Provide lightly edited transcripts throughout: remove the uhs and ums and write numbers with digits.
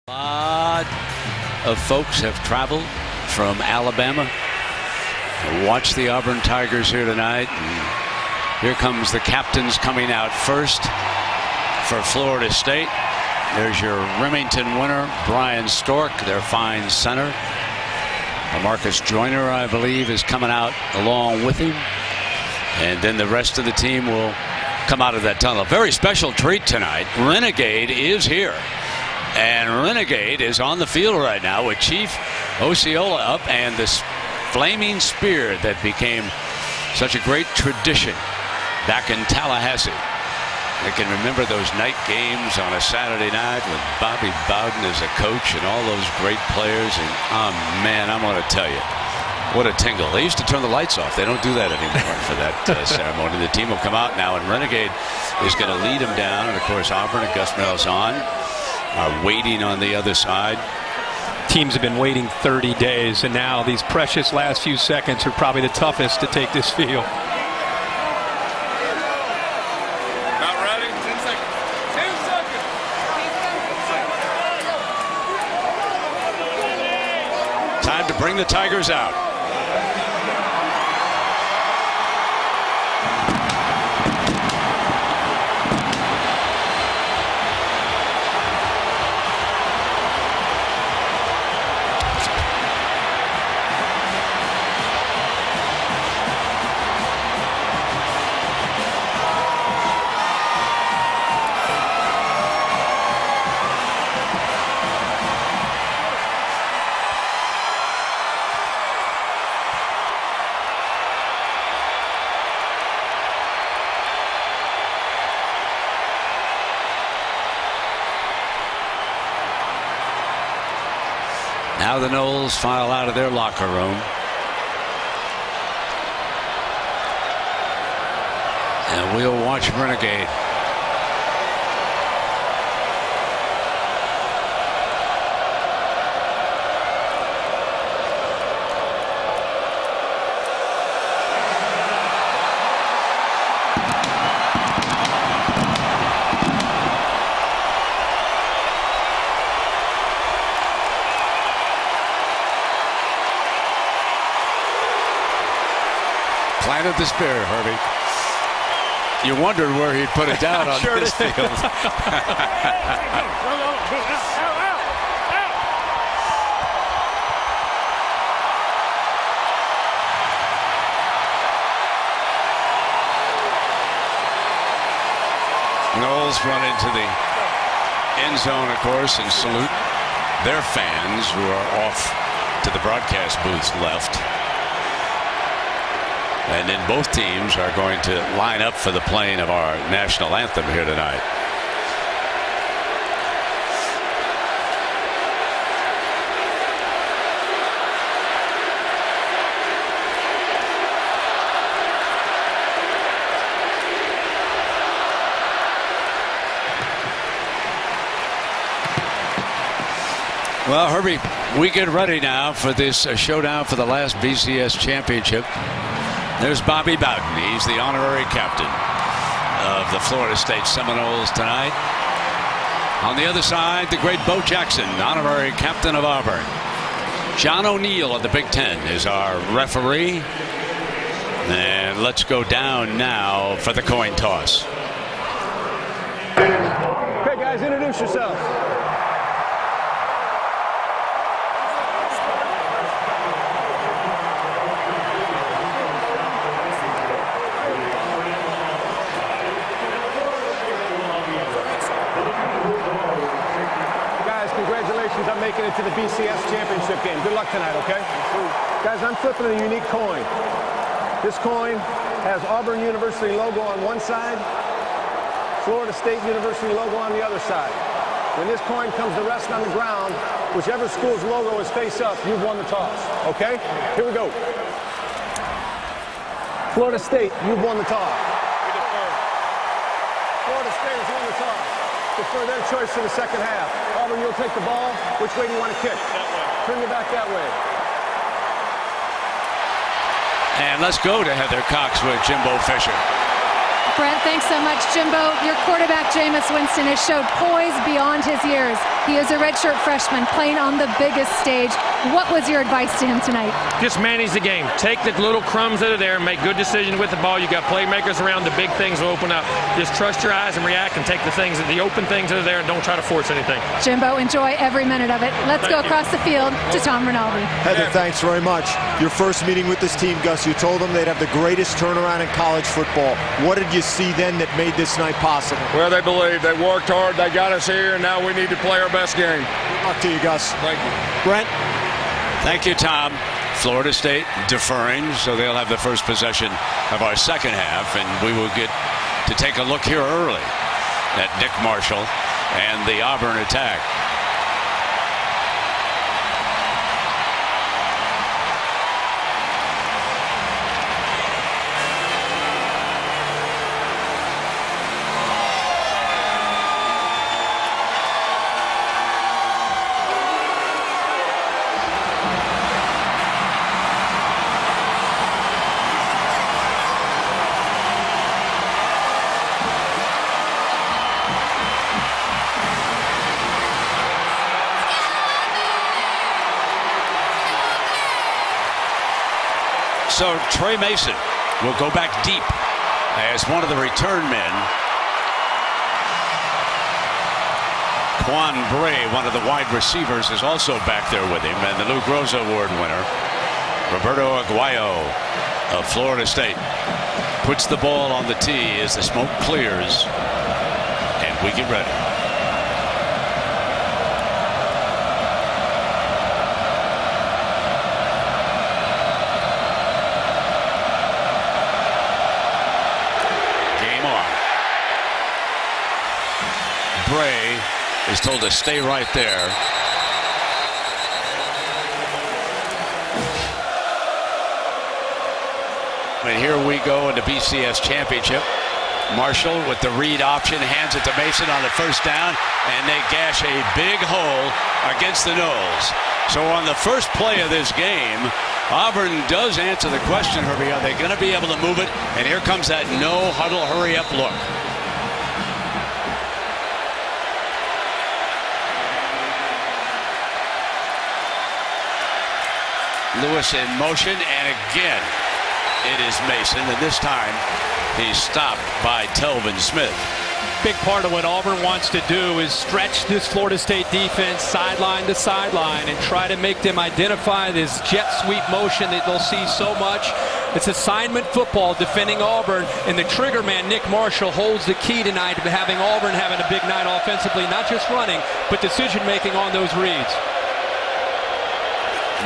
A lot of folks have traveled from Alabama to watch the Auburn Tigers here tonight. And here comes the captains coming out first for Florida State. There's your Remington winner, Brian Stork, their fine center. Marcus Joyner, I believe, is coming out along with him. And then the rest of the team will come out of that tunnel. Very special treat tonight. Renegade is here. And Renegade is on the field right now with Chief Osceola up and this flaming spear that became such a great tradition back in Tallahassee. I can remember those night games on a Saturday night with Bobby Bowden as a coach and all those great players. And oh man, I'm going to tell you, what a tingle. They used to turn the lights off. They don't do that anymore for that ceremony. The team will come out now, and Renegade is going to lead them down. And of course, Auburn and Gus Malzahn are waiting on the other side. Teams have been waiting 30 days, and now these precious last few seconds are probably the toughest to take this field. Not ready? 10 seconds. 10 seconds. Time to bring the Tigers out. Now the Noles file out of their locker room. And we'll watch Renegade. Planted the spear, Herbie. You wondered where he'd put it down on Sure this did. field. Noles run into the end zone, of course, and salute their fans who are off to the broadcast booth's left. And then both teams are going to line up for the playing of our national anthem here tonight. Well, Herbie, we get ready now for this showdown for the last BCS championship. There's Bobby Bowden. He's the honorary captain of the Florida State Seminoles tonight. On the other side, the great Bo Jackson, honorary captain of Auburn. John O'Neill of the Big Ten is our referee. And let's go down now for the coin toss. Okay, guys, introduce yourselves. Congratulations on making it to the BCS championship game. Good luck tonight, okay? Guys, I'm flipping a unique coin. This coin has Auburn University logo on one side, Florida State University logo on the other side. When this coin comes to rest on the ground, whichever school's logo is face up, you've won the toss, okay? Here we go. Florida State, you've won the toss. Florida State has won the toss. Defer their choice to the second half. Auburn, you'll take the ball. Which way do you want to kick? That way. Turn your back that way. And let's go to Heather Cox with Jimbo Fisher. Brent, thanks so much, Jimbo. Your quarterback, Jameis Winston, has showed poise beyond his years. He is a redshirt freshman playing on the biggest stage. What was your advice to him tonight? Just manage the game. Take the little crumbs that are there and make good decisions with the ball. You got playmakers around. The big things will open up. Just trust your eyes and react and take the open things that are there and don't try to force anything. Jimbo, enjoy every minute of it. Let's go across the field to Tom Rinaldi. Heather, thanks very much. Your first meeting with this team, Gus, you told them they'd have the greatest turnaround in college football. What did you see then that made this night possible? Well, they believe. They worked hard. They got us here, and now we need to play our best game. Good luck to you, Gus. Thank you. Brent? Thank you, Tom. Florida State deferring, so they'll have the first possession of our second half, and we will get to take a look here early at Nick Marshall and the Auburn attack. So Trey Mason will go back deep as one of the return men. Quan Bray, one of the wide receivers, is also back there with him, and the Lou Groza Award winner, Roberto Aguayo of Florida State, puts the ball on the tee as the smoke clears, and we get ready. Bray is told to stay right there. And here we go in the BCS championship. Marshall with the read option hands it to Mason on the first down, and they gash a big hole against the nose. So on the first play of this game, Auburn does answer the question, Herbie, are they going to be able to move it? And here comes that no huddle, hurry up look. Lewis in motion, and again it is Mason, and this time he's stopped by Telvin Smith. Big part of what Auburn wants to do is stretch this Florida State defense sideline to sideline and try to make them identify this jet sweep motion that they'll see so much. It's assignment football defending Auburn, and the trigger man, Nick Marshall, holds the key tonight to having Auburn having a big night offensively, not just running, but decision making on those reads.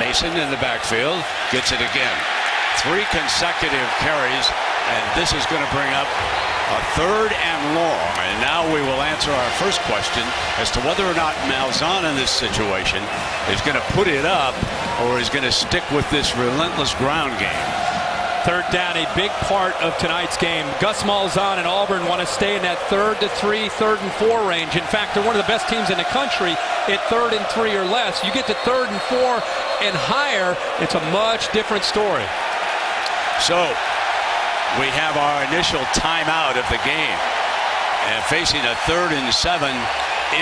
Mason in the backfield gets it again. 3 consecutive carries, and this is going to bring up a 3rd and long. And now we will answer our first question as to whether or not Malzahn in this situation is going to put it up or is going to stick with this relentless ground game. 3rd down, a big part of tonight's game. Gus Malzahn and Auburn want to stay in that 3rd to 3, 3rd and 4 range. In fact, they're one of the best teams in the country at 3rd and 3 or less. You get to 3rd and 4 and higher, it's a much different story. So we have our initial timeout of the game, and facing a 3rd and 7,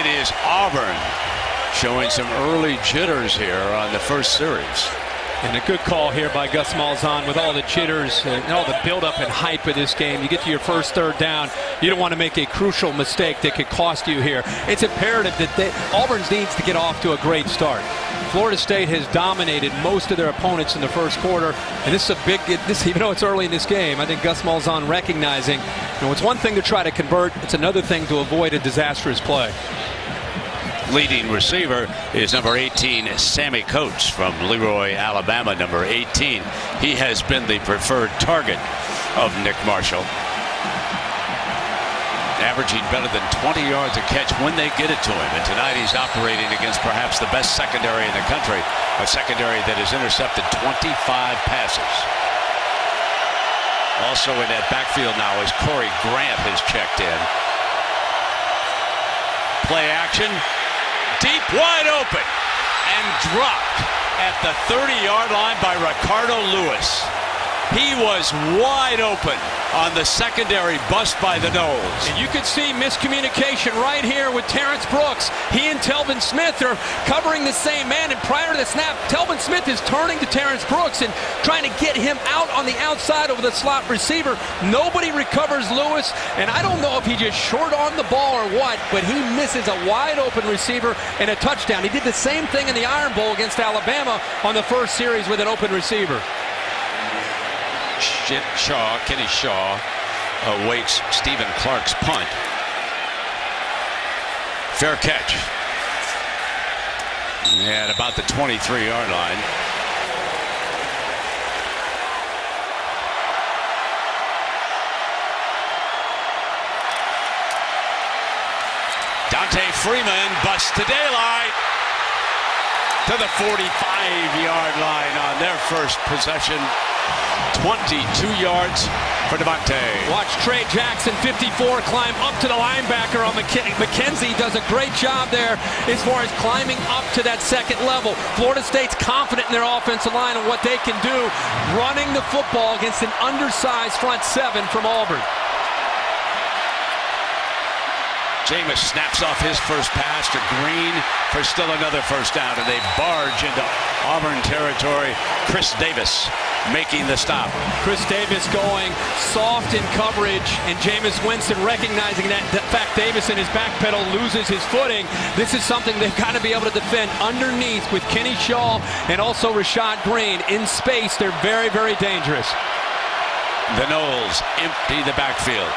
it is Auburn showing some early jitters here on the first series. And a good call here by Gus Malzahn with all the jitters and all the buildup and hype of this game. You get to your first 3rd down, you don't want to make a crucial mistake that could cost you here. It's imperative that Auburn needs to get off to a great start. Florida State has dominated most of their opponents in the first quarter, and this is a big, even though it's early in this game, I think Gus Malzahn recognizing, it's one thing to try to convert, it's another thing to avoid a disastrous play. Leading receiver is number 18, Sammy Coates from Leroy, Alabama, number 18. He has been the preferred target of Nick Marshall, averaging better than 20 yards a catch when they get it to him. And tonight he's operating against perhaps the best secondary in the country, a secondary that has intercepted 25 passes. Also in that backfield now is Corey Grant has checked in. Play action. Deep, wide open, and dropped at the 30-yard line by Ricardo Lewis. He was wide open on the secondary bust by the Noles. And you could see miscommunication right here with Terrence Brooks. He and Telvin Smith are covering the same man, and prior to the snap, Telvin Smith is turning to Terrence Brooks and trying to get him out on the outside over the slot receiver. Nobody recovers Lewis, and I don't know if he just short on the ball or what, but he misses a wide open receiver and a touchdown. He did the same thing in the Iron Bowl against Alabama on the first series with an open receiver. Kenny Shaw awaits Stephen Clark's punt. Fair catch. At about the 23-yard line. Dante Freeman busts to daylight to the 45-yard line on their first possession. 22 yards for Devontae. Watch Trey Jackson, 54, climb up to the linebacker on McKenzie. Does a great job there as far as climbing up to that second level. Florida State's confident in their offensive line and what they can do running the football against an undersized front seven from Auburn. Jameis snaps off his first pass to Green for still another first down, and they barge into Auburn territory. Chris Davis making the stop. Chris Davis going soft in coverage, and Jameis Winston recognizing that the fact Davis in his back pedal loses his footing. This is something they've got to be able to defend underneath with Kenny Shaw and also Rashad Green. In space, they're very, very dangerous. The Noles empty the backfield.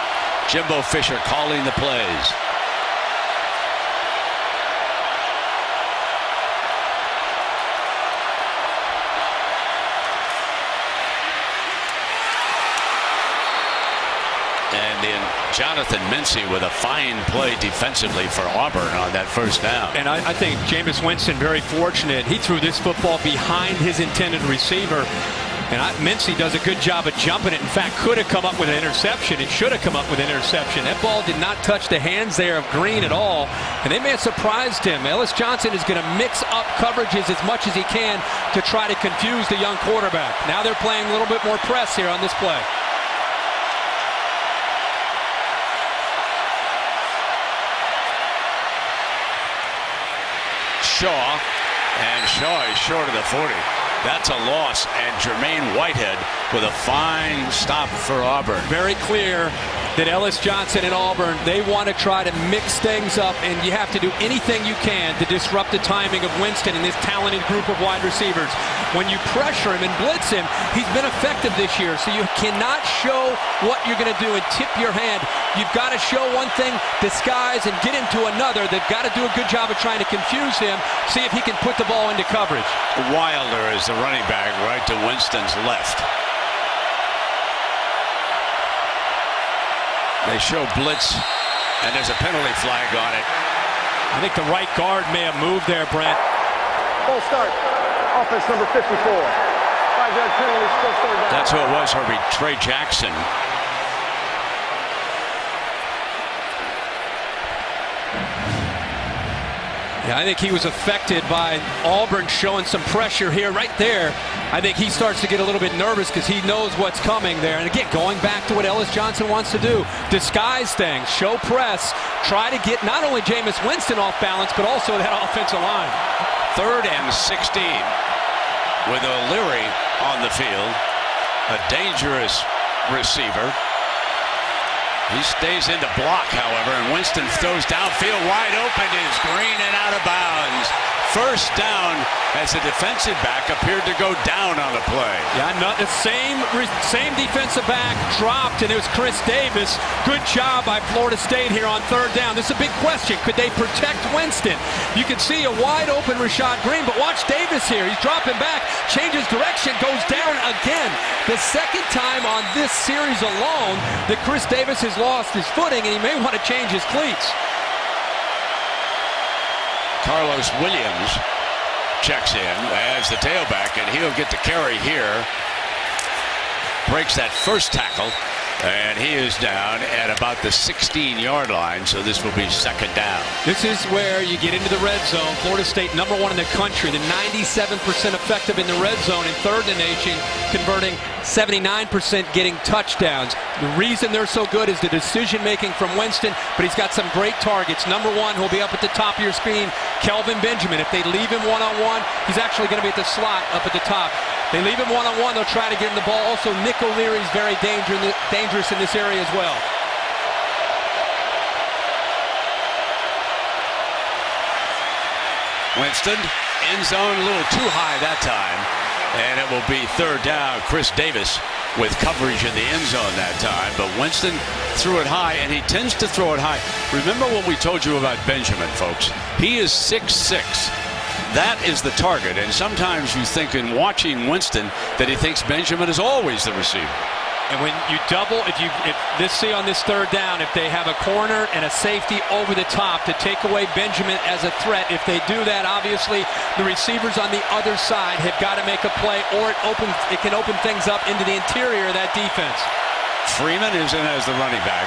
Jimbo Fisher calling the plays. And then Jonathan Mincy with a fine play defensively for Auburn on that first down. And I think Jameis Winston very fortunate. He threw this football behind his intended receiver. And Mincy does a good job of jumping it. In fact, could have come up with an interception. It should have come up with an interception. That ball did not touch the hands there of Green at all. And they may have surprised him. Ellis Johnson is going to mix up coverages as much as he can to try to confuse the young quarterback. Now they're playing a little bit more press here on this play. Shaw, and Shaw is short of the 40. That's a loss, and Jermaine Whitehead with a fine stop for Auburn. Very clear that Ellis Johnson and Auburn, they want to try to mix things up, and you have to do anything you can to disrupt the timing of Winston and this talented group of wide receivers. When you pressure him and blitz him, he's been effective this year, so you cannot show what you're going to do and tip your hand. You've got to show one thing, disguise, and get into another. They've got to do a good job of trying to confuse him, see if he can put the ball into coverage. Wilder is the running back right to Winston's left. They show blitz, and there's a penalty flag on it. I think the right guard may have moved there, Brent. Full start. Offense number 54. Five-yard penalty, still third down. That's who it was, Herbie. Trey Jackson. Yeah, I think he was affected by Auburn showing some pressure here right there. I think he starts to get a little bit nervous because he knows what's coming there. And again, going back to what Ellis Johnson wants to do, disguise things, show press, try to get not only Jameis Winston off balance, but also that offensive line. 3rd and 16 with O'Leary on the field. A dangerous receiver. He stays in the block, however, and Winston throws downfield wide open. Is Green and out of bounds. First down as the defensive back appeared to go down on the play. Yeah, not the same defensive back dropped, and it was Chris Davis. Good job by Florida State here on 3rd down. This is a big question. Could they protect Winston? You can see a wide open Rashad Green, but watch Davis here. He's dropping back, changes direction, goes down again. The second time on this series alone that Chris Davis has lost his footing, and he may want to change his cleats. Carlos Williams checks in as the tailback, and he'll get the carry here. Breaks that first tackle And he is down at about the 16-yard line, so this will be second down. This is where you get into the red zone. Florida State, #1 in the country. The 97% effective in the red zone and third in the nation, converting 79% getting touchdowns. The reason they're so good is the decision-making from Winston, but he's got some great targets. #1 who'll be up at the top of your screen, Kelvin Benjamin. If they leave him one-on-one, he's actually going to be at the slot up at the top. They leave him one-on-one, they'll try to get him the ball. Also, Nick O'Leary is very dangerous in this area as well. Winston, end zone, a little too high that time. And it will be third down. Chris Davis with coverage in the end zone that time. But Winston threw it high, and he tends to throw it high. Remember what we told you about Benjamin, folks. He is 6'6". That is the target, and sometimes you think in watching Winston that he thinks Benjamin is always the receiver. And when you double, if this on this third down, if they have a corner and a safety over the top to take away Benjamin as a threat, if they do that, obviously the receivers on the other side have got to make a play, or it can open things up into the interior of that defense. Freeman is in as the running back.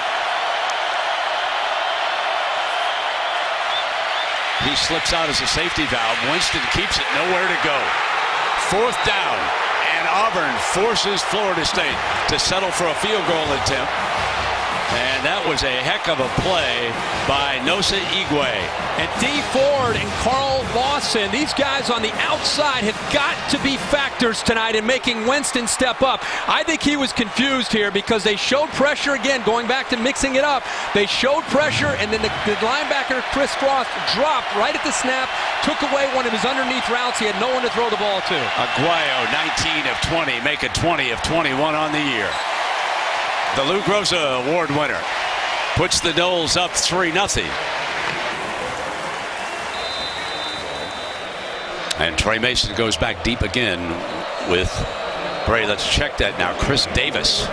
He slips out as a safety valve. Winston keeps it, nowhere to go. Fourth down, and Auburn forces Florida State to settle for a field goal attempt. And that was a heck of a play by Nosa Igwe. And Dee Ford and Carl Lawson, these guys on the outside have got to be factors tonight in making Winston step up. I think he was confused here because they showed pressure again, going back to mixing it up. They showed pressure, and then the linebacker, Chris Frost, dropped right at the snap, took away one of his underneath routes. He had no one to throw the ball to. Aguayo, 19 of 20, make it 20 of 21 on the year. The Lou Groza Award winner puts the Noles up 3-0. And Trey Mason goes back deep again with Bray. Let's check that now. Chris Davis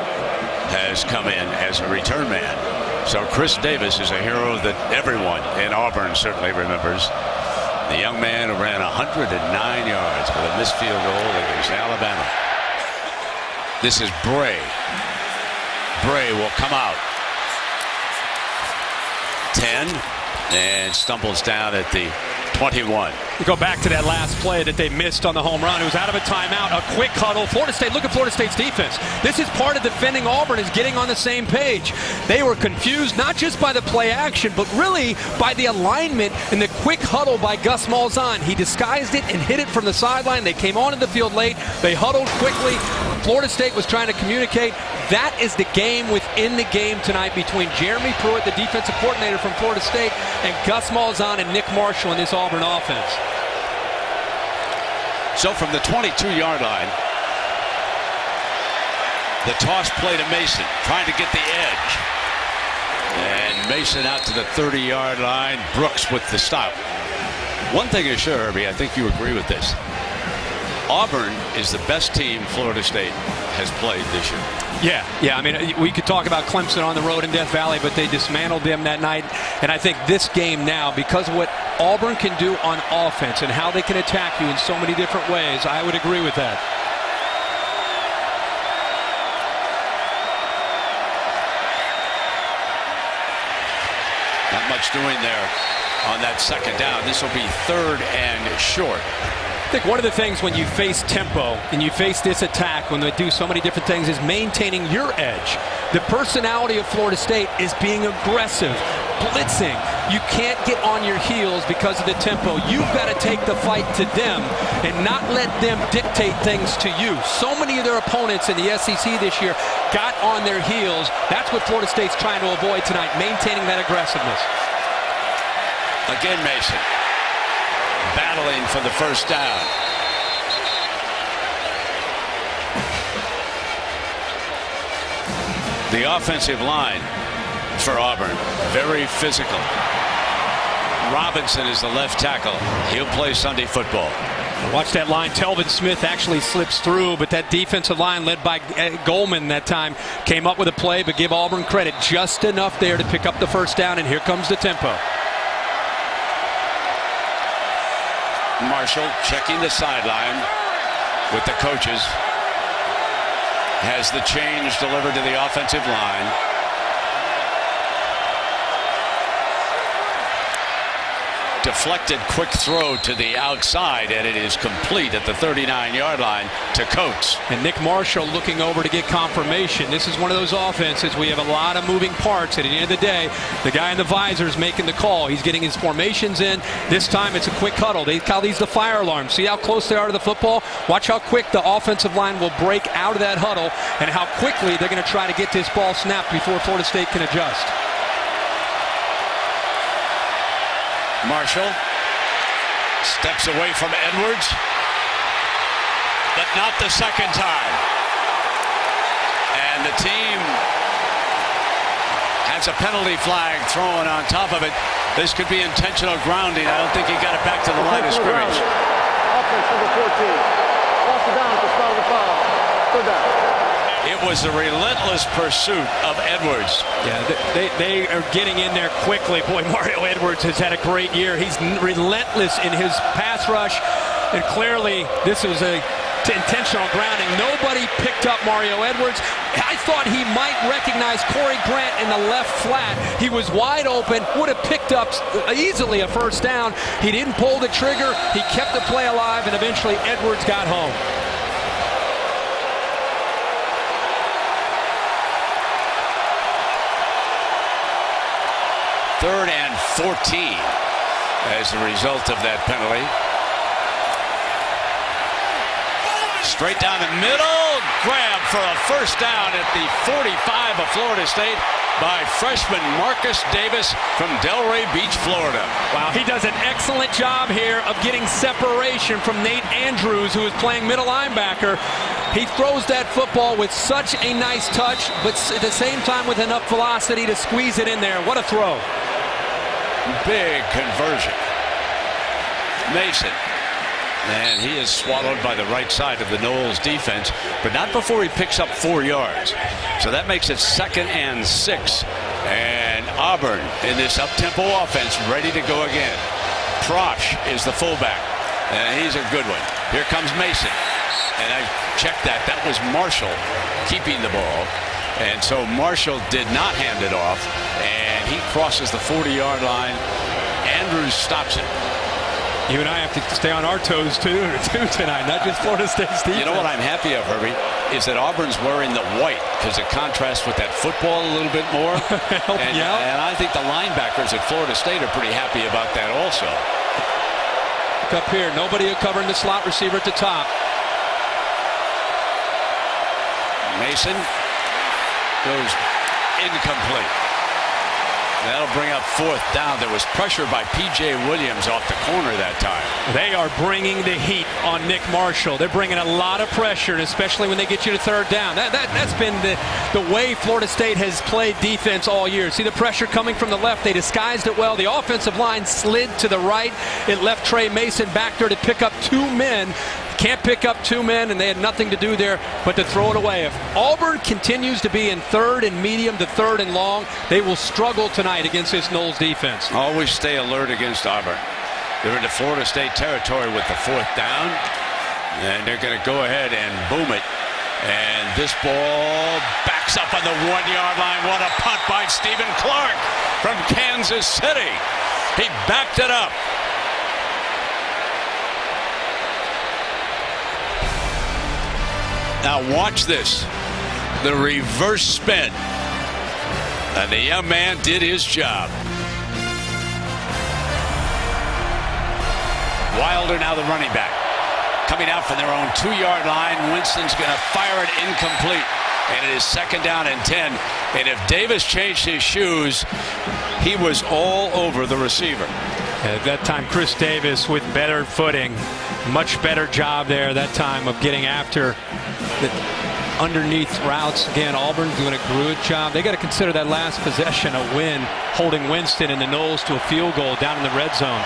has come in as a return man. So Chris Davis is a hero that everyone in Auburn certainly remembers. The young man who ran 109 yards with a missed field goal against Alabama. This is Bray. Bray will come out. 10 and stumbles down at the 21. We go back to that last play that they missed on the home run. It was out of a timeout, a quick huddle. Florida State, look at Florida State's defense. This is part of defending Auburn, is getting on the same page. They were confused not just by the play action, but really by the alignment and the quick huddle by Gus Malzahn. He disguised it and hit it from the sideline. They came onto the field late. They huddled quickly. Florida State was trying to communicate. That is the game within the game tonight between Jeremy Pruitt, the defensive coordinator from Florida State, and Gus Malzahn and Nick Marshall in this Auburn offense. So from the 22-yard line, the toss play to Mason, trying to get the edge. And Mason out to the 30-yard line. Brooks with the stop. One thing is sure, Herbie, I think you agree with this. Auburn is the best team Florida State has played this year. Yeah. I mean, we could talk about Clemson on the road in Death Valley, but they dismantled them that night. And I think this game now, because of what Auburn can do on offense and how they can attack you in so many different ways, I would agree with that. Not much doing there on that second down. This will be third and short. I think one of the things when you face tempo and you face this attack, when they do so many different things, is maintaining your edge. The personality of Florida State is being aggressive, blitzing. You can't get on your heels because of the tempo. You've got to take the fight to them and not let them dictate things to you. So many of their opponents in the SEC this year got on their heels. That's what Florida State's trying to avoid tonight, maintaining that aggressiveness. Again, Mason battling for the first down. The offensive line for Auburn, very physical. Robinson is the left tackle. He'll play Sunday football. Watch that line. Telvin Smith actually slips through, but that defensive line led by Goldman that time came up with a play, but give Auburn credit, just enough there to pick up the first down, and here comes the tempo. Marshall checking the sideline with the coaches. has the change delivered to the offensive line. Deflected quick throw to the outside, and it is complete at the 39-yard line to Coates. And Nick Marshall looking over to get confirmation. This is one of those offenses we have a lot of moving parts. At the end of the day, the guy in the visor is making the call. He's getting his formations in. This time it's a quick huddle. They call these the fire alarms. See how close they are to the football? Watch how quick the offensive line will break out of that huddle and how quickly they're going to try to get this ball snapped before Florida State can adjust. Marshall steps away from Edwards, but not the second time. And the team has a penalty flag thrown on top of it. This could be intentional grounding. I don't think he got it back to the line of scrimmage. Offense number 14. Lost it down at the start of the foul. Third down. It was a relentless pursuit of Edwards. Yeah, they are getting in there quickly. Boy, Mario Edwards has had a great year. He's relentless in his pass rush, and clearly this was a intentional grounding. Nobody picked up Mario Edwards. I thought he might recognize Corey Grant in the left flat. He was wide open, would have picked up easily a first down. He didn't pull the trigger. He kept the play alive, and eventually Edwards got home. Third and 14 as a result of that penalty. Straight down the middle, grab for a first down at the 45 of Florida State by freshman Marcus Davis from Delray Beach, Florida. Wow, he does an excellent job here of getting separation from Nate Andrews, who is playing middle linebacker. He throws that football with such a nice touch, but at the same time with enough velocity to squeeze it in there. What a throw. Big conversion. Mason. And he is swallowed by the right side of the Noles defense, but not before he picks up 4 yards. So that makes it 2nd and 6. And Auburn in this up-tempo offense ready to go again. Prosh is the fullback. And he's a good one. Here comes Mason. And I checked that. That was Marshall keeping the ball. And so Marshall did not hand it off. And he crosses the 40-yard line. Andrews stops it. You and I have to stay on our toes too tonight, not just Florida State's defense. You know what I'm happy of, Herbie, is that Auburn's wearing the white because it contrasts with that football a little bit more. And I think the linebackers at Florida State are pretty happy about that also. Look up here, nobody covering the slot receiver at the top. Mason goes incomplete. That'll bring up 4th down. There was pressure by P.J. Williams off the corner that time. They are bringing the heat on Nick Marshall. They're bringing a lot of pressure, especially when they get you to 3rd down. That's been the way Florida State has played defense all year. See the pressure coming from the left. They disguised it well. The offensive line slid to the right. It left Trey Mason back there to pick up 2 men. Can't pick up 2 men, and they had nothing to do there but to throw it away. If Auburn continues to be in 3rd and medium to 3rd and long, they will struggle tonight against this Noles defense. Always stay alert against Auburn. They're into Florida State territory with the 4th down, and they're going to go ahead and boom it. And this ball backs up on the 1-yard line. What a punt by Stephen Clark from Kansas City. He backed it up. Now watch this. The reverse spin. And the young man did his job. Wilder now the running back. Coming out from their own 2-yard line. Winston's going to fire it incomplete. And it is 2nd down and 10. And if Davis changed his shoes, he was all over the receiver. At that time, Chris Davis with better footing. Much better job there that time of getting after the underneath routes. Again, Auburn doing a good job. They got to consider that last possession a win, holding Winston and the Noles to a field goal down in the red zone.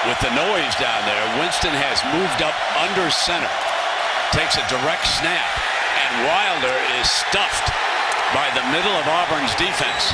With the noise down there, Winston has moved up under center. Takes a direct snap, and Wilder is stuffed by the middle of Auburn's defense.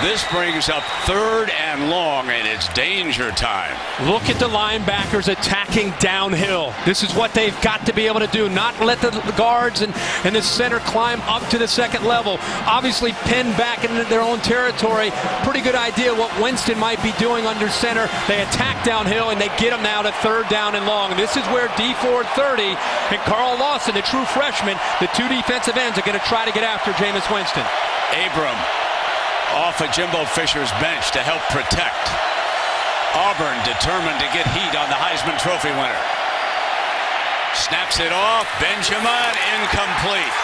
This brings up 3rd and long, and it's danger time. Look at the linebackers attacking downhill. This is what they've got to be able to do, not let the guards and the center climb up to the second level. Obviously pinned back into their own territory. Pretty good idea what Winston might be doing under center. They attack downhill, and they get them now to 3rd down and long. And this is where D Ford 30 and Carl Lawson, the true freshman, the 2 defensive ends, are going to try to get after Jameis Winston. Abram off of Jimbo Fisher's bench to help protect. Auburn determined to get heat on the Heisman Trophy winner. Snaps it off. Benjamin incomplete.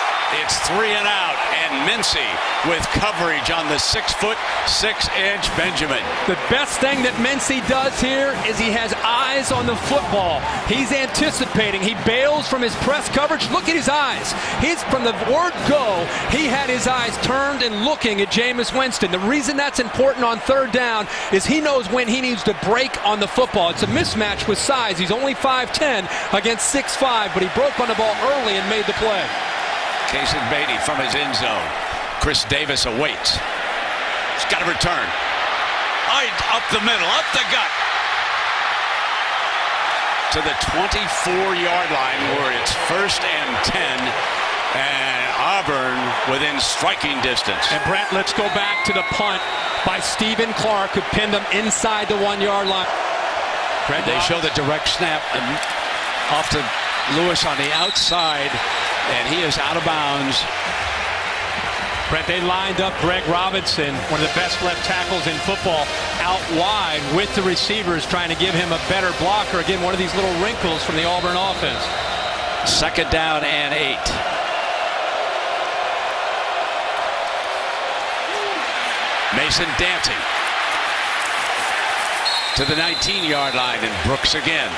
It's 3 and out, and Mincy with coverage on the 6'6" Benjamin. The best thing that Mincy does here is he has eyes on the football. He's anticipating. He bails from his press coverage. Look at his eyes. He's from the word go. He had his eyes turned and looking at Jameis Winston. The reason that's important on 3rd down is he knows when he needs to break on the football. It's a mismatch with size. He's only 5'10" against 6'5", but he broke on the ball early and made the play. Kason Beatty from his end zone. Chris Davis awaits. He's got to return. Up the middle, up the gut. To the 24-yard line where it's 1st and 10. And Auburn within striking distance. And Brett, let's go back to the punt by Stephen Clark, who pinned him inside the 1-yard line. They show the direct snap off to Lewis on the outside, and he is out of bounds. Brett, they lined up Greg Robinson, one of the best left tackles in football, out wide with the receivers, trying to give him a better blocker. Again, one of these little wrinkles from the Auburn offense. 2nd down and 8. Mason dancing to the 19-yard line, and Brooks again.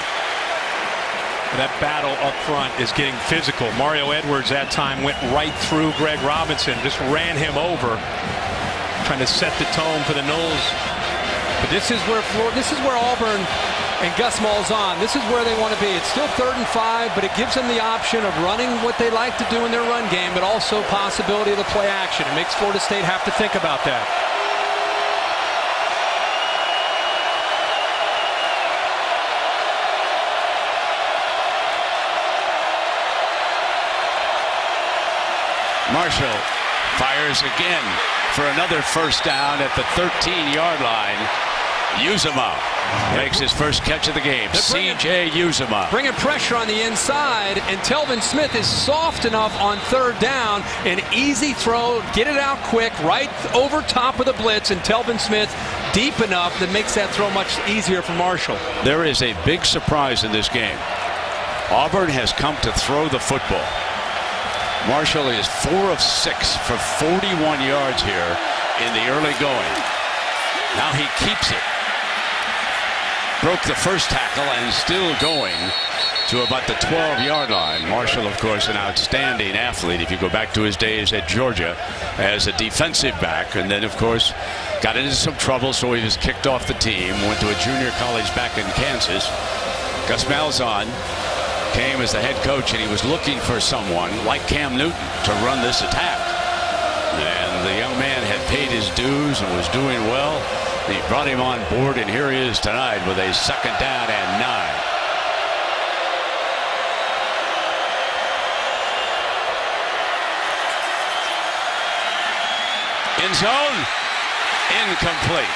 That battle up front is getting physical. Mario Edwards that time went right through Greg Robinson, just ran him over, trying to set the tone for the Noles. But this is where Auburn and Gus Malzahn, this is where they want to be. It's still 3rd and 5, but it gives them the option of running what they like to do in their run game, but also possibility of the play action. It makes Florida State have to think about that. Marshall fires again for another 1st down at the 13-yard line. Uzomah makes his first catch of the game. C.J. Uzomah. Bringing pressure on the inside, and Telvin Smith is soft enough on 3rd down. An easy throw, get it out quick, right over top of the blitz, and Telvin Smith deep enough that makes that throw much easier for Marshall. There is a big surprise in this game. Auburn has come to throw the football. Marshall is 4 of 6 for 41 yards here in the early going. Now he keeps it. Broke the first tackle and still going to about the 12-yard line. Marshall, of course, an outstanding athlete if you go back to his days at Georgia as a defensive back, and then, of course, got into some trouble, so he was kicked off the team, went to a junior college back in Kansas. Gus Malzahn came as the head coach, and he was looking for someone like Cam Newton to run this attack. And the young man had paid his dues and was doing well. He brought him on board, and here he is tonight with a 2nd down and 9. End zone, incomplete.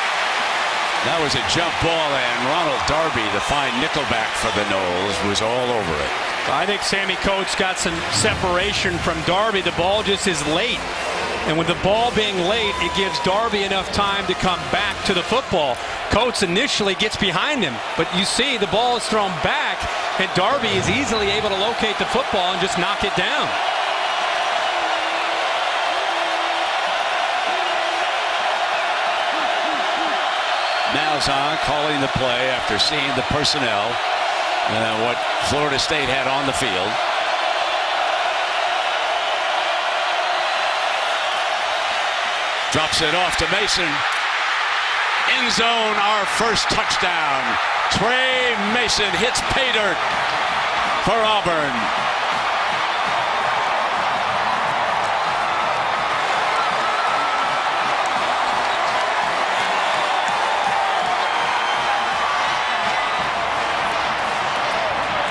That was a jump ball, and Ronald Darby, the fine nickelback for the Noles, was all over it. I think Sammy Coates got some separation from Darby. The ball just is late. And with the ball being late, it gives Darby enough time to come back to the football. Coates initially gets behind him, but you see the ball is thrown back, and Darby is easily able to locate the football and just knock it down. Malzahn calling the play after seeing the personnel and what Florida State had on the field. Drops it off to Mason. End zone, our first touchdown. Trey Mason hits pay dirt for Auburn.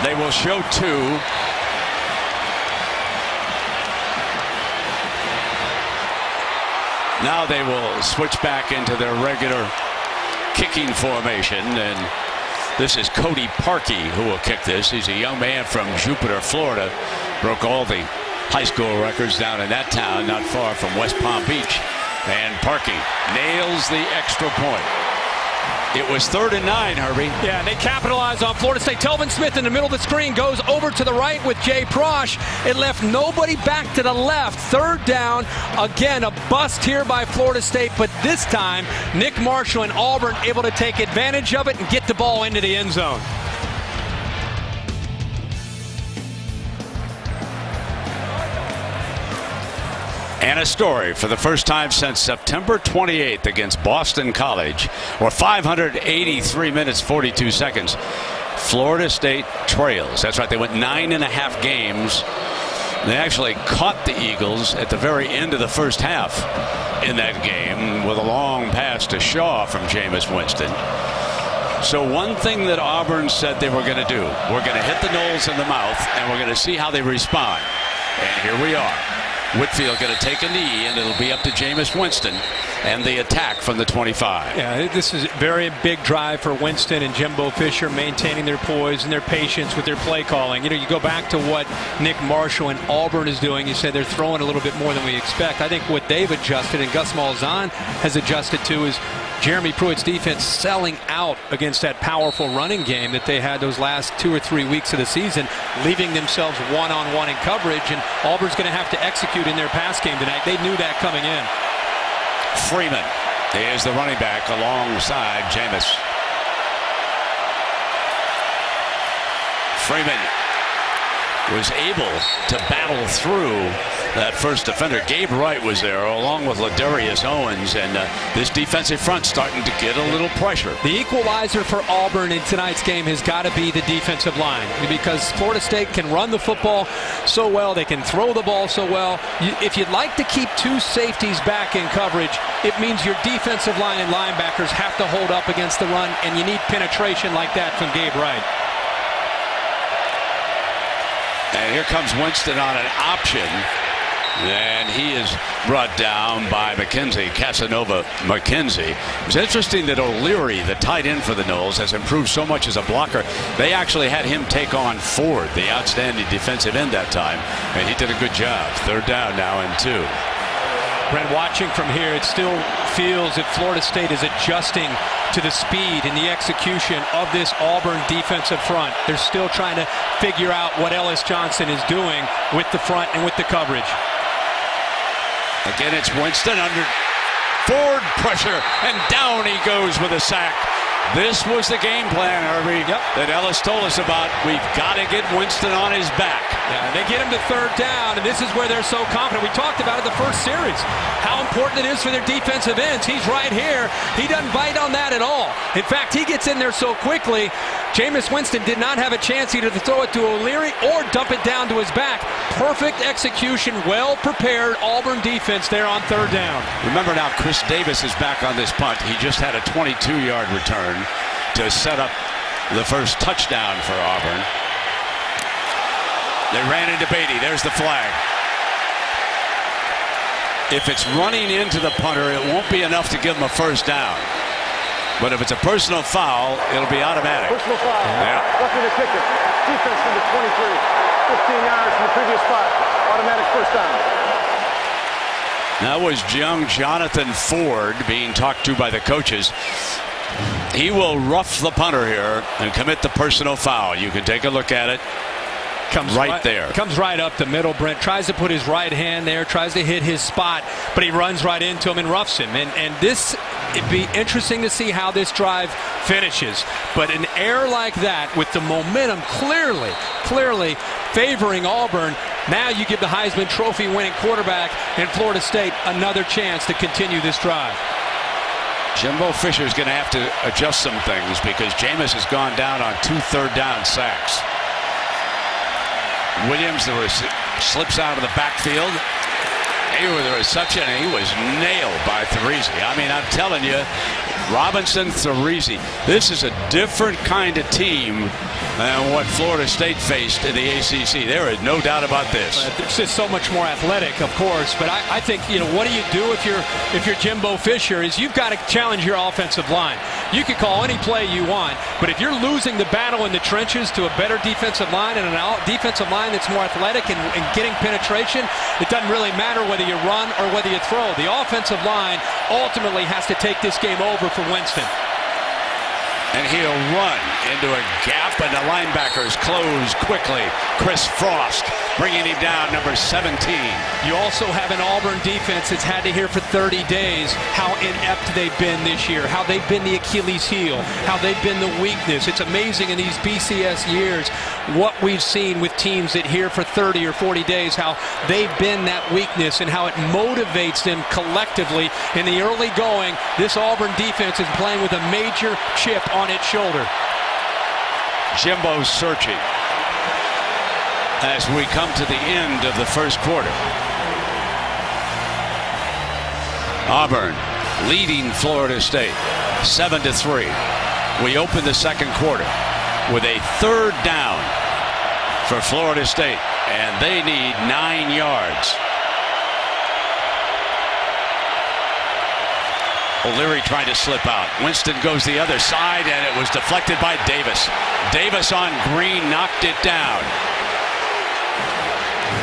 They will show 2. Now they will switch back into their regular kicking formation, and this is Cody Parkey who will kick this. He's a young man from Jupiter, Florida. Broke all the high school records down in that town, not far from West Palm Beach. And Parkey nails the extra point. It was 3rd and 9, Herbie. Yeah, and they capitalize on Florida State. Telvin Smith in the middle of the screen goes over to the right with Jay Prosh. It left nobody back to the left. 3rd down. Again, a bust here by Florida State, but this time Nick Marshall and Auburn able to take advantage of it and get the ball into the end zone. And a story for the first time since September 28th against Boston College, or 583 minutes, 42 seconds. Florida State trails. That's right, they went 9.5 games. They actually caught the Eagles at the very end of the first half in that game with a long pass to Shaw from Jameis Winston. So one thing that Auburn said they were going to do, we're going to hit the Noles in the mouth and we're going to see how they respond. And here we are. Whitfield going to take a knee, and it'll be up to Jameis Winston and the attack from the 25. Yeah, this is a very big drive for Winston and Jimbo Fisher, maintaining their poise and their patience with their play calling. You know, you go back to what Nick Marshall and Auburn is doing. You said they're throwing a little bit more than we expect. I think what they've adjusted and Gus Malzahn has adjusted to is Jeremy Pruitt's defense selling out against that powerful running game that they had those last 2 or 3 weeks of the season, leaving themselves one-on-one in coverage, and Auburn's going to have to execute in their pass game tonight. They knew that coming in. Freeman is the running back alongside Jameis. Freeman was able to battle through that first defender. Gabe Wright was there along with Ladarius Owens, and this defensive front starting to get a little pressure. The equalizer for Auburn in tonight's game has got to be the defensive line, because Florida State can run the football so well, they can throw the ball so well. If you'd like to keep 2 safeties back in coverage, it means your defensive line and linebackers have to hold up against the run, and you need penetration like that from Gabe Wright. And here comes Winston on an option, and he is brought down by Casanova McKenzie. It's interesting that O'Leary, the tight end for the Noles, has improved so much as a blocker. They actually had him take on Ford, the outstanding defensive end that time, and he did a good job. 3rd down now and 2. Brent, watching from here, it still feels that Florida State is adjusting to the speed and the execution of this Auburn defensive front. They're still trying to figure out what Ellis Johnson is doing with the front and with the coverage. Again, it's Winston under Ford pressure, and down he goes with a sack. This was the game plan, Herbie, that Ellis told us about. We've got to get Winston on his back. Yeah, they get him to 3rd down, and this is where they're so confident. We talked about it the first series, how important it is for their defensive ends. He's right here. He doesn't bite on that at all. In fact, he gets in there so quickly, Jameis Winston did not have a chance either to throw it to O'Leary or dump it down to his back. Perfect execution, well-prepared Auburn defense there on 3rd down. Remember now, Chris Davis is back on this punt. He just had a 22-yard return to set up the first touchdown for Auburn. They ran into Beatty. There's the flag. If it's running into the punter, it won't be enough to give him a 1st down. But if it's a personal foul, it'll be automatic. Personal foul. Yeah. Roughing the kicker. Defense from the 23. 15 yards from the previous spot. Automatic 1st down. That was young Jonathan Ford being talked to by the coaches. He will rough the punter here and commit the personal foul. You can take a look at it. Comes right there. Comes right up the middle, Brent. Tries to put his right hand there, tries to hit his spot, but he runs right into him and roughs him. And this, it'd be interesting to see how this drive finishes. But an error like that, with the momentum clearly favoring Auburn, now you give the Heisman Trophy winning quarterback in Florida State another chance to continue this drive. Jimbo Fisher's going to have to adjust some things because Jameis has gone down on 2 third-down sacks. Williams, slips out of the backfield. Here with the reception, and he was nailed by Thurisi. I mean, I'm telling you, Robinson, Thurisi, this is a different kind of team than what Florida State faced in the ACC. There is no doubt about this. It's just so much more athletic, of course. But I think, what do you do if you're Jimbo Fisher? Is you've got to challenge your offensive line. You can call any play you want, but if you're losing the battle in the trenches to a better defensive line and a defensive line that's more athletic and getting penetration, it doesn't really matter whether you run or whether you throw. The offensive line ultimately has to take this game over for Winston. And he'll run into a gap, and the linebackers close quickly. Chris Frost bringing him down, number 17. You also have an Auburn defense that's had to hear for 30 days how inept they've been this year, how they've been the Achilles heel, how they've been the weakness. It's amazing in these BCS years what we've seen with teams that hear for 30 or 40 days, how they've been that weakness and how it motivates them collectively. In the early going, this Auburn defense is playing with a major chip on its shoulder. Jimbo searching as we come to the end of the first quarter. Auburn leading Florida State 7-3. We open the second quarter with a third down for Florida State, and they need 9 yards. O'Leary trying to slip out. Winston goes the other side, and it was deflected by Davis. Davis on Green knocked it down.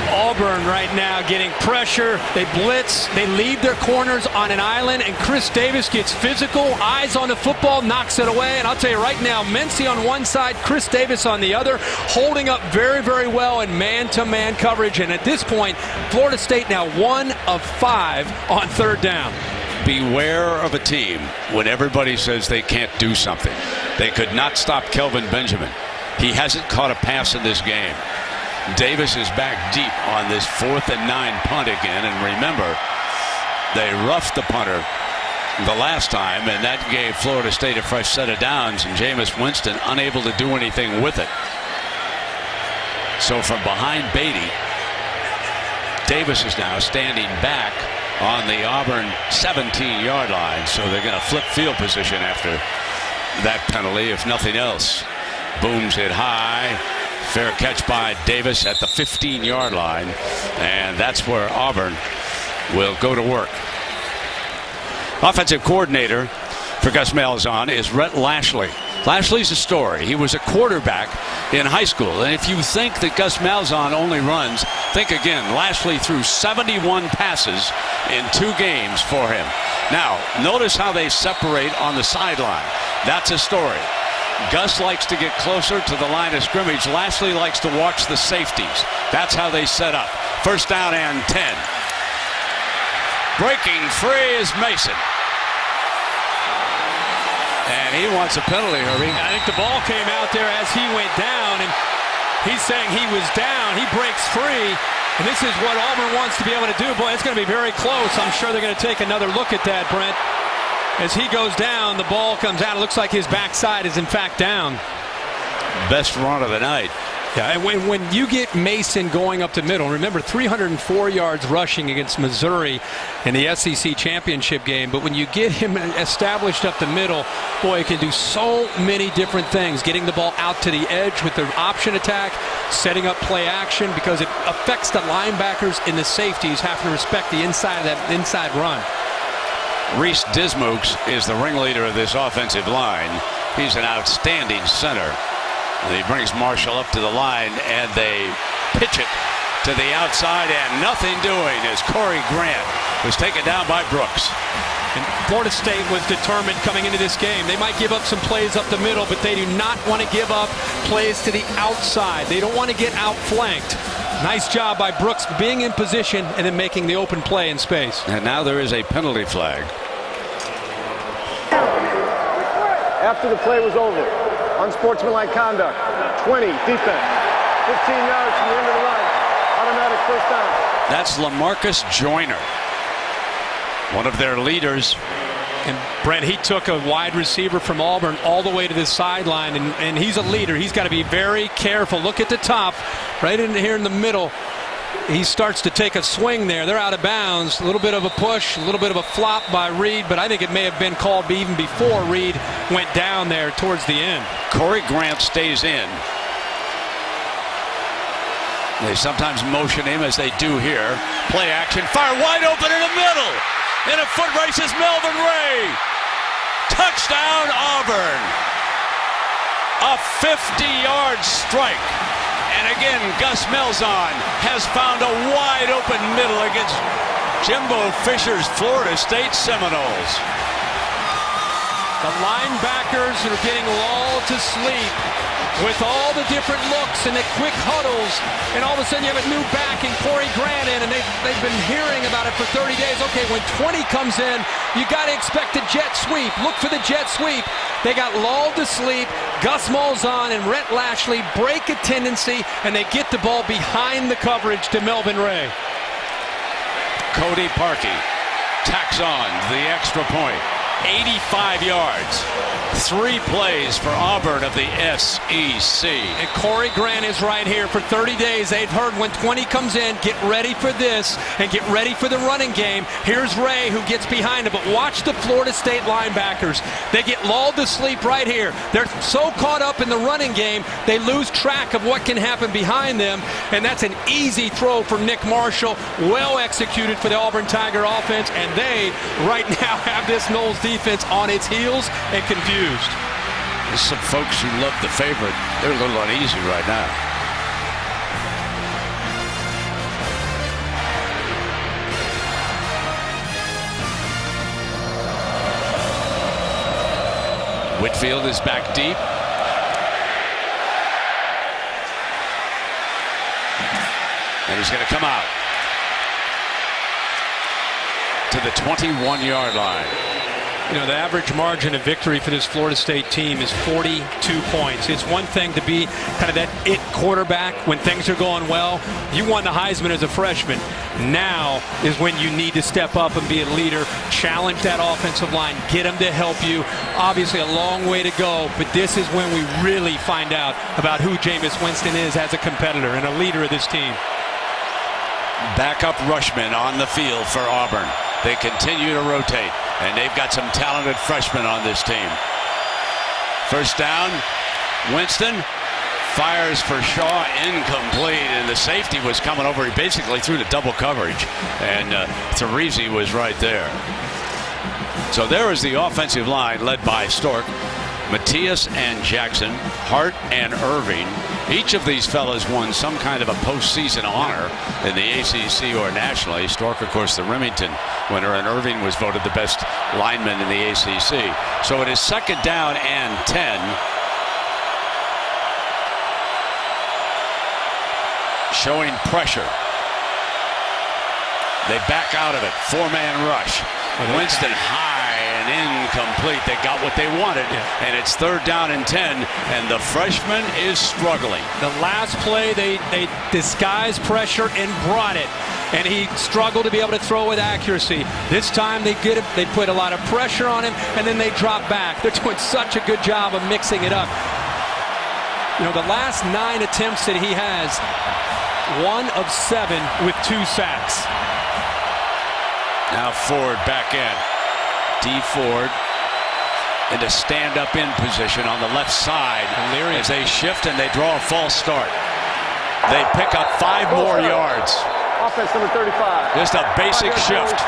Auburn right now getting pressure. They blitz. They leave their corners on an island, and Chris Davis gets physical. Eyes on the football, knocks it away. And I'll tell you right now, Mency on one side, Chris Davis on the other, holding up very, very well in man-to-man coverage. And at this point, Florida State now 1 of 5 on third down. Beware of a team when everybody says they can't do something. They could not stop Kelvin Benjamin. He hasn't caught a pass in this game. Davis is back deep on this 4th and 9 punt again. And remember, they roughed the punter the last time, and that gave Florida State a fresh set of downs, and Jameis Winston unable to do anything with it. So from behind Beatty, Davis is now standing back on the Auburn 17-yard line. So they're going to flip field position after that penalty, if nothing else. Booms hit high. Fair catch by Davis at the 15-yard line. And that's where Auburn will go to work. Offensive coordinator for Gus Malzahn is Rhett Lashley. Lashley's a story. He was a quarterback in high school. And if you think that Gus Malzahn only runs, think again. Lashley threw 71 passes in 2 games for him. Now, notice how they separate on the sideline. That's a story. Gus likes to get closer to the line of scrimmage. Lashley likes to watch the safeties. That's how they set up. First down and 10. Breaking free is Mason. And he wants a penalty, Herbie. I think the ball came out there as he went down, and he's saying he was down. He breaks free, and this is what Auburn wants to be able to do. Boy, it's going to be very close. I'm sure they're going to take another look at that, Brent. As he goes down, the ball comes out. It looks like his backside is, in fact, down. Best run of the night. Yeah, and when you get Mason going up the middle, remember 304 yards rushing against Missouri in the SEC championship game, but when you get him established up the middle, boy, it can do so many different things. Getting the ball out to the edge with the option attack, setting up play action, because it affects the linebackers and the safeties having to respect the inside of that inside run. Reese Dismukes is the ringleader of this offensive line. He's an outstanding center. He brings Marshall up to the line, and they pitch it to the outside, and nothing doing as Corey Grant was taken down by Brooks. And Florida State was determined coming into this game. They might give up some plays up the middle, but they do not want to give up plays to the outside. They don't want to get outflanked. Nice job by Brooks being in position and then making the open play in space. And now there is a penalty flag. After the play was over, unsportsmanlike conduct, 20, defense, 15 yards from the end of the line, automatic first down. That's LaMarcus Joyner, one of their leaders. And Brent, he took a wide receiver from Auburn all the way to the sideline, and he's a leader. He's got to be very careful. Look at the top, right in here in the middle. He starts to take a swing there. They're out of bounds. A little bit of a push, a little bit of a flop by Reed, but I think it may have been called even before Reed went down there towards the end. Corey Grant stays in. They sometimes motion him, as they do here. Play action, fire wide open in the middle. In a foot race is Melvin Ray. Touchdown, Auburn. A 50-yard strike. And again, Gus Malzahn has found a wide open middle against Jimbo Fisher's Florida State Seminoles. The linebackers are getting lulled to sleep with all the different looks and the quick huddles, and all of a sudden you have a new back in Corey Grant in, and they've been hearing about it for 30 days. Okay, when 20 comes in, you got to expect a jet sweep. Look for the jet sweep. They got lulled to sleep. Gus Malzahn and Rhett Lashley break a tendency, and they get the ball behind the coverage to Melvin Ray. Cody Parkey tacks on the extra point. 85 yards. 3 plays for Auburn of the SEC. And Corey Grant is right here. For 30 days, they've heard when 20 comes in, get ready for this and get ready for the running game. Here's Ray, who gets behind him. But watch the Florida State linebackers. They get lulled to sleep right here. They're so caught up in the running game, they lose track of what can happen behind them. And that's an easy throw for Nick Marshall. Well executed for the Auburn Tiger offense. And they, right now, have this Noles defense on its heels and confused. There's some folks who love the favorite. They're a little uneasy right now. Whitfield is back deep. And he's going to come out to the 21-yard line. You know, the average margin of victory for this Florida State team is 42 points. It's one thing to be kind of that it quarterback when things are going well. You won the Heisman as a freshman. Now is when you need to step up and be a leader, challenge that offensive line, get them to help you. Obviously a long way to go, but this is when we really find out about who Jameis Winston is as a competitor and a leader of this team. Backup Rushman on the field for Auburn. They continue to rotate, and they've got some talented freshmen on this team. First down, Winston fires for Shaw, incomplete, and the safety was coming over. He basically threw the double coverage, and Teresi was right there. So there is the offensive line led by Stork, Matias and Jackson, Hart and Irving. Each of these fellas won some kind of a postseason honor in the ACC or nationally. Stork, of course, the Remington winner, and Irving was voted the best lineman in the ACC. So it is second down and 10. Showing pressure. They back out of it. 4-man rush. Winston high and incomplete. They got what they wanted, and it's third down and 10, and the freshman is struggling. The last play, they disguised pressure and brought it, and he struggled to be able to throw with accuracy. This time they get it. They put a lot of pressure on him, and then they drop back. They're doing such a good job of mixing it up. You know, the last 9 attempts that he has, 1 of 7 with 2 sacks. Now Ford back in. D. Ford into stand-up in position on the left side as they shift and they draw a false start. They pick up 5 more yards. Offense number 35. Just a basic shift.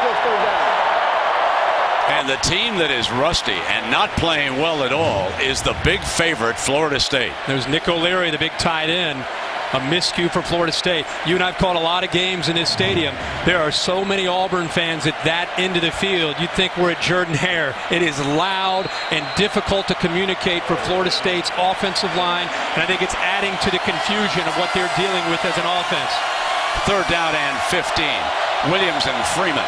And the team that is rusty and not playing well at all is the big favorite, Florida State. There's Nick O'Leary, the big tight end. A miscue for Florida State. You and I have caught a lot of games in this stadium. There are so many Auburn fans at that end of the field. You'd think we're at Jordan-Hare. It is loud and difficult to communicate for Florida State's offensive line, and I think it's adding to the confusion of what they're dealing with as an offense. Third down and 15. Williams and Freeman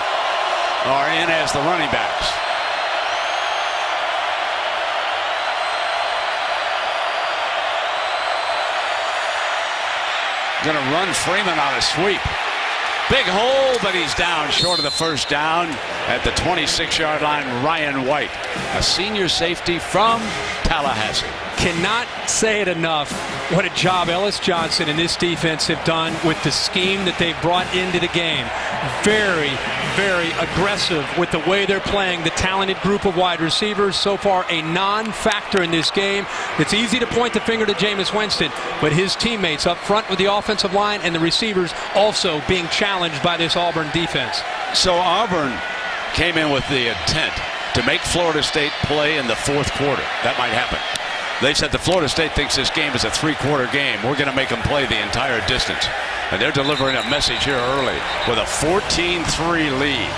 are in as the running backs. Going to run Freeman on a sweep. Big hole, but he's down short of the first down at the 26-yard line. Ryan White, a senior safety from Pasadena. Tallahassee. Cannot say it enough what a job Ellis Johnson and this defense have done with the scheme that they've brought into the game. Very, very aggressive with the way they're playing. The talented group of wide receivers, so far a non-factor in this game. It's easy to point the finger to Jameis Winston, but his teammates up front with the offensive line and the receivers also being challenged by this Auburn defense. So Auburn came in with the intent to make Florida State play in the fourth quarter. That might happen. They said the Florida State thinks this game is a three-quarter game. We're going to make them play the entire distance. And they're delivering a message here early with a 14-3 lead.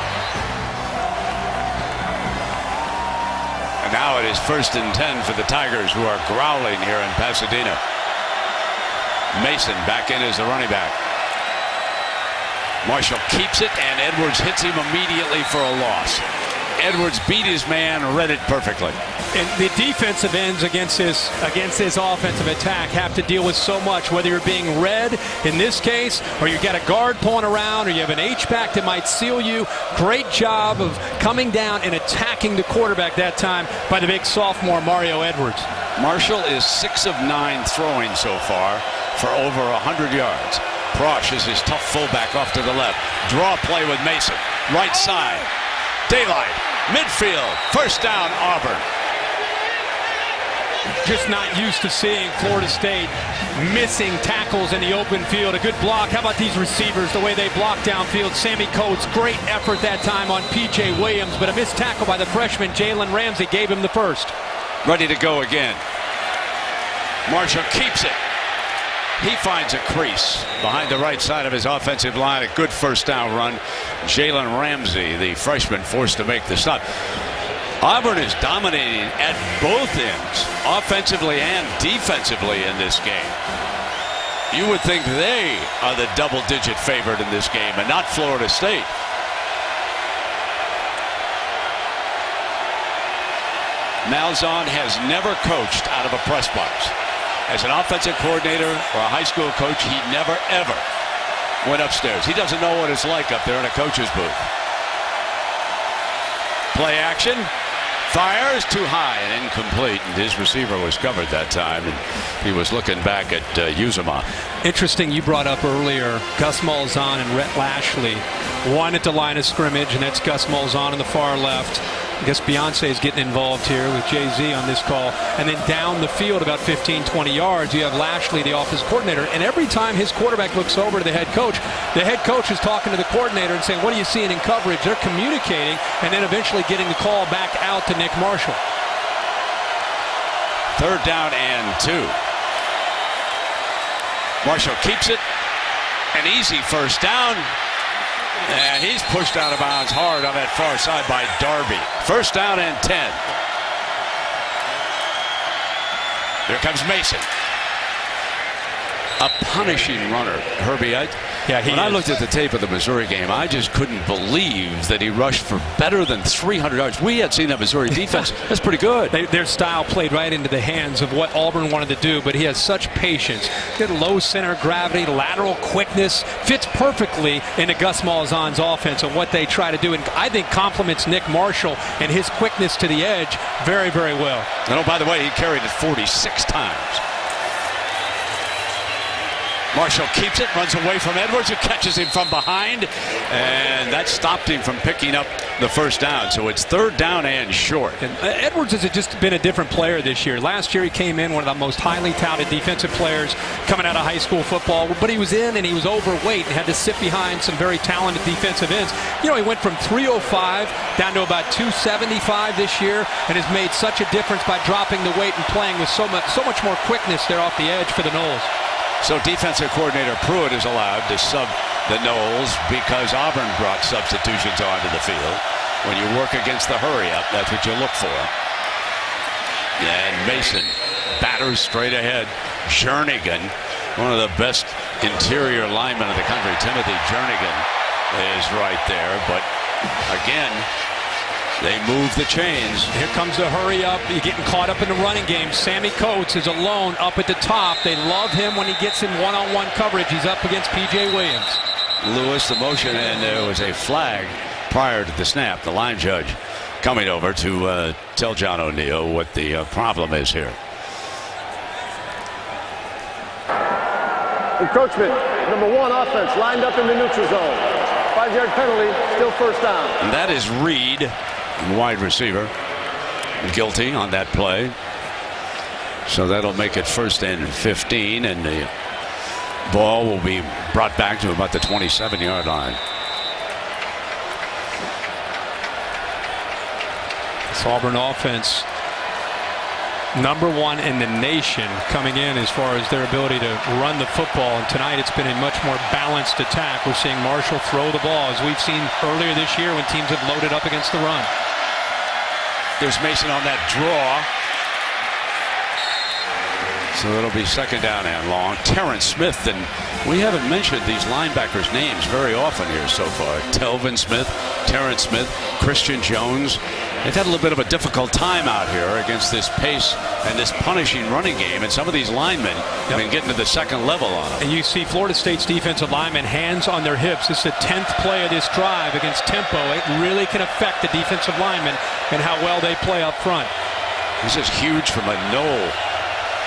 And now it is 1st and 10 for the Tigers, who are growling here in Pasadena. Mason back in as the running back. Marshall keeps it, and Edwards hits him immediately for a loss. Edwards beat his man, read it perfectly. And the defensive ends against this offensive attack have to deal with so much, whether you're being read in this case, or you got a guard pulling around, or you have an H-back that might seal you. Great job of coming down and attacking the quarterback that time by the big sophomore Mario Edwards. Marshall is 6 of 9 throwing so far for over 100 yards. Prosh is his tough fullback off to the left. Draw play with Mason. Right side. Daylight. Midfield. First down, Auburn. Just not used to seeing Florida State missing tackles in the open field. A good block. How about these receivers, the way they block downfield? Sammy Coates, great effort that time on P.J. Williams, but a missed tackle by the freshman Jalen Ramsey gave him the first. Ready to go again. Marshall keeps it. He finds a crease behind the right side of his offensive line. A good first down run. Jalen Ramsey, the freshman, forced to make the stop. Auburn is dominating at both ends, offensively and defensively in this game. You would think they are the double-digit favorite in this game and not Florida State. Malzahn has never coached out of a press box. As an offensive coordinator or a high school coach, he never, ever went upstairs. He doesn't know what it's like up there in a coach's booth. Play action. Fires too high and incomplete, and his receiver was covered that time, and he was looking back at Uzomah. Interesting, you brought up earlier Gus Malzahn and Rhett Lashley. One at the line of scrimmage, and that's Gus Malzahn on the far left. I guess Beyonce is getting involved here with Jay-Z on this call. And then down the field about 15, 20 yards, you have Lashley, the offensive coordinator. And every time his quarterback looks over to the head coach is talking to the coordinator and saying, what are you seeing in coverage? They're communicating and then eventually getting the call back out to Nick Marshall. 3rd down and 2. Marshall keeps it. An easy first down. And he's pushed out of bounds hard on that far side by Darby. 1st down and 10. Here comes Mason. A punishing runner, Herbie. When I looked at the tape of the Missouri game, I just couldn't believe that he rushed for better than 300 yards. We had seen that Missouri defense. That's pretty good. Their style played right into the hands of what Auburn wanted to do, but he has such patience. Good low center of gravity, lateral quickness, fits perfectly into Gus Malzahn's offense and what they try to do, and I think complements Nick Marshall and his quickness to the edge very, very well. And oh, by the way, he carried it 46 times. Marshall keeps it, runs away from Edwards, who catches him from behind, and that stopped him from picking up the first down. So it's 3rd down and short. And Edwards has just been a different player this year. Last year he came in one of the most highly touted defensive players coming out of high school football, but he was in and he was overweight and had to sit behind some very talented defensive ends. You know, he went from 305 down to about 275 this year and has made such a difference by dropping the weight and playing with so much more quickness there off the edge for the Noles. So defensive coordinator Pruitt is allowed to sub the Noles because Auburn brought substitutions onto the field. When you work against the hurry-up, that's what you look for. And Mason batters straight ahead. Jernigan, one of the best interior linemen of the country, Timothy Jernigan, is right there. But again, they move the chains. Here comes the hurry up. You're getting caught up in the running game. Sammy Coates is alone up at the top. They love him when he gets in one-on-one coverage. He's up against P.J. Williams. Lewis, the motion, and there was a flag prior to the snap. The line judge coming over to tell John O'Neill what the problem is here. Encroachment, number 1 offense, lined up in the neutral zone. 5-yard penalty, still first down. And that is Reed, wide receiver, guilty on that play. So that'll make it 1st and 15, and the ball will be brought back to about the 27-yard line. This Auburn offense, number 1 in the nation coming in as far as their ability to run the football. And tonight it's been a much more balanced attack. We're seeing Marshall throw the ball as we've seen earlier this year when teams have loaded up against the run. There's Mason on that draw. So it'll be 2nd down and long. Terrence Smith, and we haven't mentioned these linebackers' names very often here so far. Telvin Smith, Terrence Smith, Christian Jones. They've had a little bit of a difficult time out here against this pace and this punishing running game, and some of these linemen have been getting to the 2nd level on them. And you see Florida State's defensive linemen hands on their hips. This is the 10th play of this drive against tempo. It really can affect the defensive linemen and how well they play up front. This is huge from a Knoll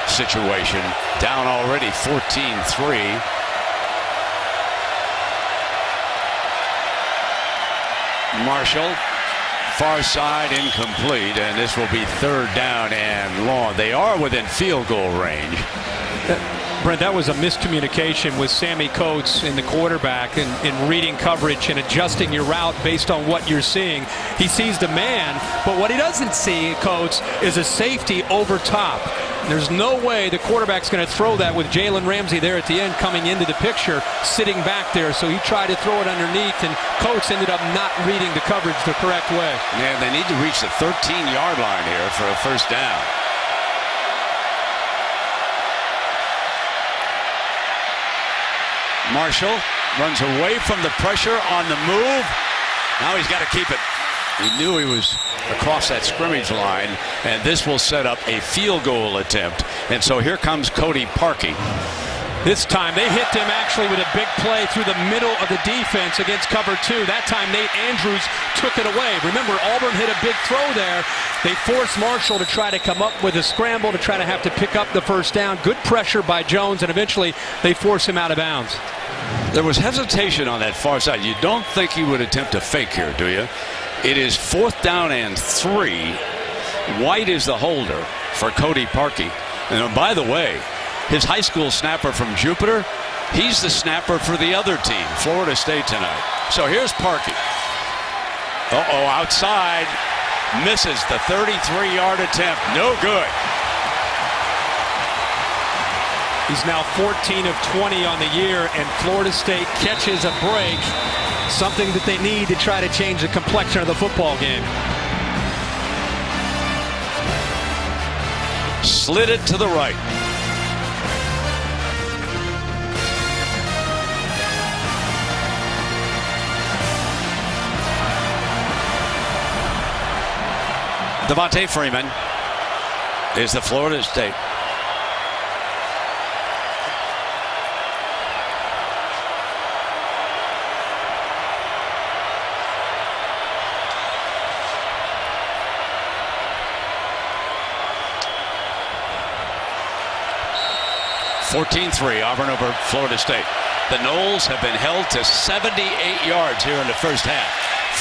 situation. Down already 14-3. Marshall, far side, incomplete, and this will be 3rd down and long. They are within field goal range. Brent, that was a miscommunication with Sammy Coates in the quarterback in reading coverage and adjusting your route based on what you're seeing. He sees the man, but what he doesn't see, Coates, is a safety over top. There's no way the quarterback's going to throw that with Jalen Ramsey there at the end coming into the picture, sitting back there. So he tried to throw it underneath, and Coates ended up not reading the coverage the correct way. Yeah, they need to reach the 13-yard line here for a 1st down. Marshall runs away from the pressure on the move. Now he's got to keep it. He knew he was across that scrimmage line, and this will set up a field goal attempt. And so here comes Cody Parkey. This time they hit him actually with a big play through the middle of the defense against cover 2. That time Nate Andrews took it away. Remember, Auburn hit a big throw there. They forced Marshall to try to come up with a scramble to try to have to pick up the 1st down. Good pressure by Jones, and eventually they force him out of bounds. There was hesitation on that far side. You don't think he would attempt a fake here, do you? It is 4th down and 3. White is the holder for Cody Parkey. And by the way, his high school snapper from Jupiter, he's the snapper for the other team, Florida State, tonight. So here's Parkey. Uh-oh, outside. Misses the 33-yard attempt. No good. He's now 14 of 20 on the year, and Florida State catches a break. Something that they need to try to change the complexion of the football game. Slid it to the right. Devontae Freeman is the Florida State. Auburn over Florida State. The Noles have been held to 78 yards here in the 1st half.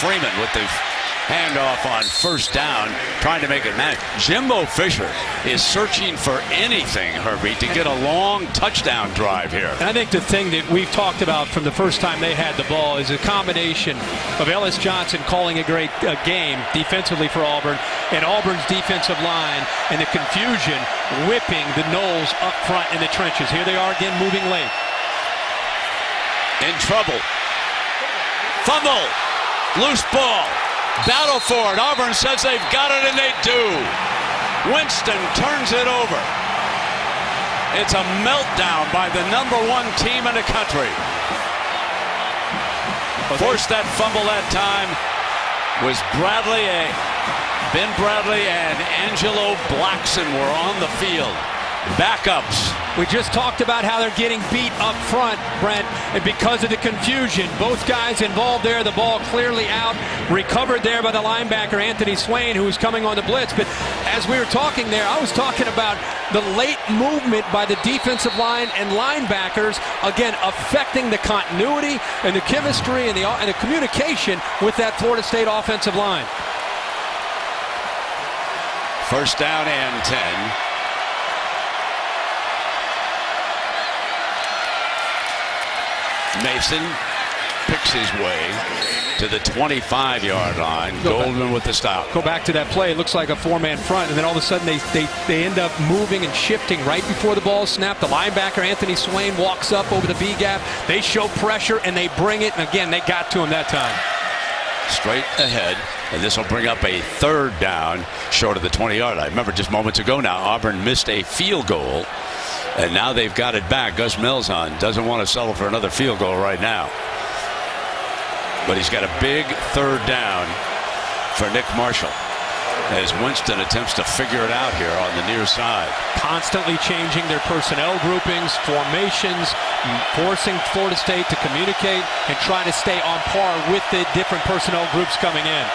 Freeman with the handoff on 1st down, trying to make it match. Jimbo Fisher is searching for anything, Herbie, to get a long touchdown drive here. And I think the thing that we've talked about from the first time they had the ball is a combination of Ellis Johnson calling a great game defensively for Auburn, and Auburn's defensive line, and the confusion whipping the Noles up front in the trenches. Here they are again, moving late. In trouble. Fumble. Loose ball. Battle for it. Auburn says they've got it, and they do. Winston turns it over. It's a meltdown by the #1 team in the country. Forced that fumble that time was Ben Bradley and Angelo Blackson were on the field. backups. We just talked about how they're getting beat up front, Brent, and because of the confusion. Both guys involved there, the ball clearly out, recovered there by the linebacker, Anthony Swain, who was coming on the blitz. But as we were talking there, I was talking about the late movement by the defensive line and linebackers, again, affecting the continuity and the chemistry and the communication with that Florida State offensive line. First down and 10. Mason picks his way to the 25-yard line. Goldman with the stop. Go back to that play. It looks like a four-man front, and then all of a sudden they end up moving and shifting right before the ball snapped. The linebacker, Anthony Swain, walks up over the B-gap. They show pressure, and they bring it. And again, they got to him that time. Straight ahead, and this will bring up a third down short of the 20-yard line. Remember, just moments ago now, Auburn missed a field goal, and now they've got it back. Gus Malzahn doesn't want to settle for another field goal right now. But he's got a big third down for Nick Marshall as Winston attempts to figure it out here on the near side. Constantly changing their personnel groupings, formations, forcing Florida State to communicate and try to stay on par with the different personnel groups coming in.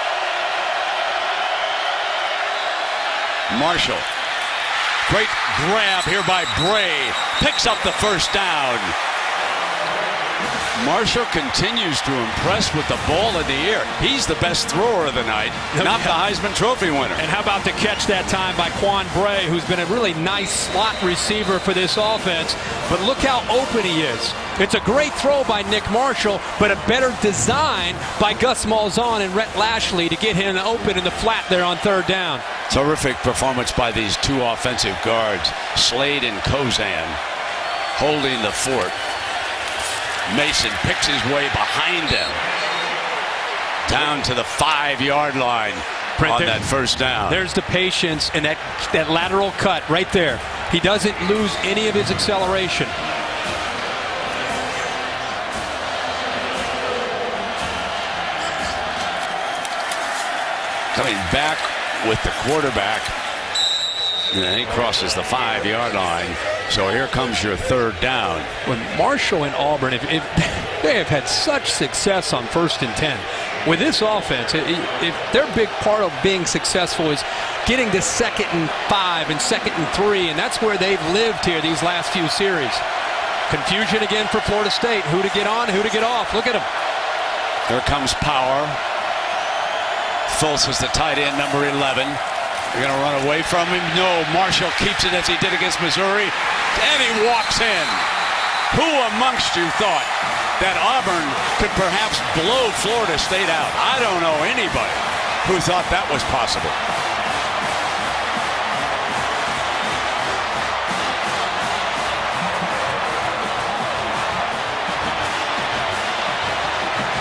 Marshall. Great grab here by Bray. Picks up the first down. Marshall continues to impress with the ball in the air. He's the best thrower of the night, not the Heisman Trophy winner. And how about the catch that time by Quan Bray, who's been a really nice slot receiver for this offense. But look how open he is. It's a great throw by Nick Marshall, but a better design by Gus Malzahn and Rhett Lashley to get him open in the flat there on third down. Terrific performance by these two offensive guards, Slade and Kozan, holding the fort. Mason picks his way behind them down to the 5-yard line on that first down. There's the patience and that lateral cut right there. He doesn't lose any of his acceleration. Coming back with the quarterback, and he crosses the 5-yard line. So here comes your third down. When Marshall and Auburn, if they have had such success on 1st and 10, with this offense, if their big part of being successful is getting to 2nd and 5 and 2nd and 3, and that's where they've lived here these last few series. Confusion again for Florida State. Who to get on, who to get off. Look at him. Here comes Power. Fultz is the tight end, number 11. They're going to run away from him. No, Marshall keeps it as he did against Missouri. And he walks in. Who amongst you thought that Auburn could perhaps blow Florida State out? I don't know anybody who thought that was possible.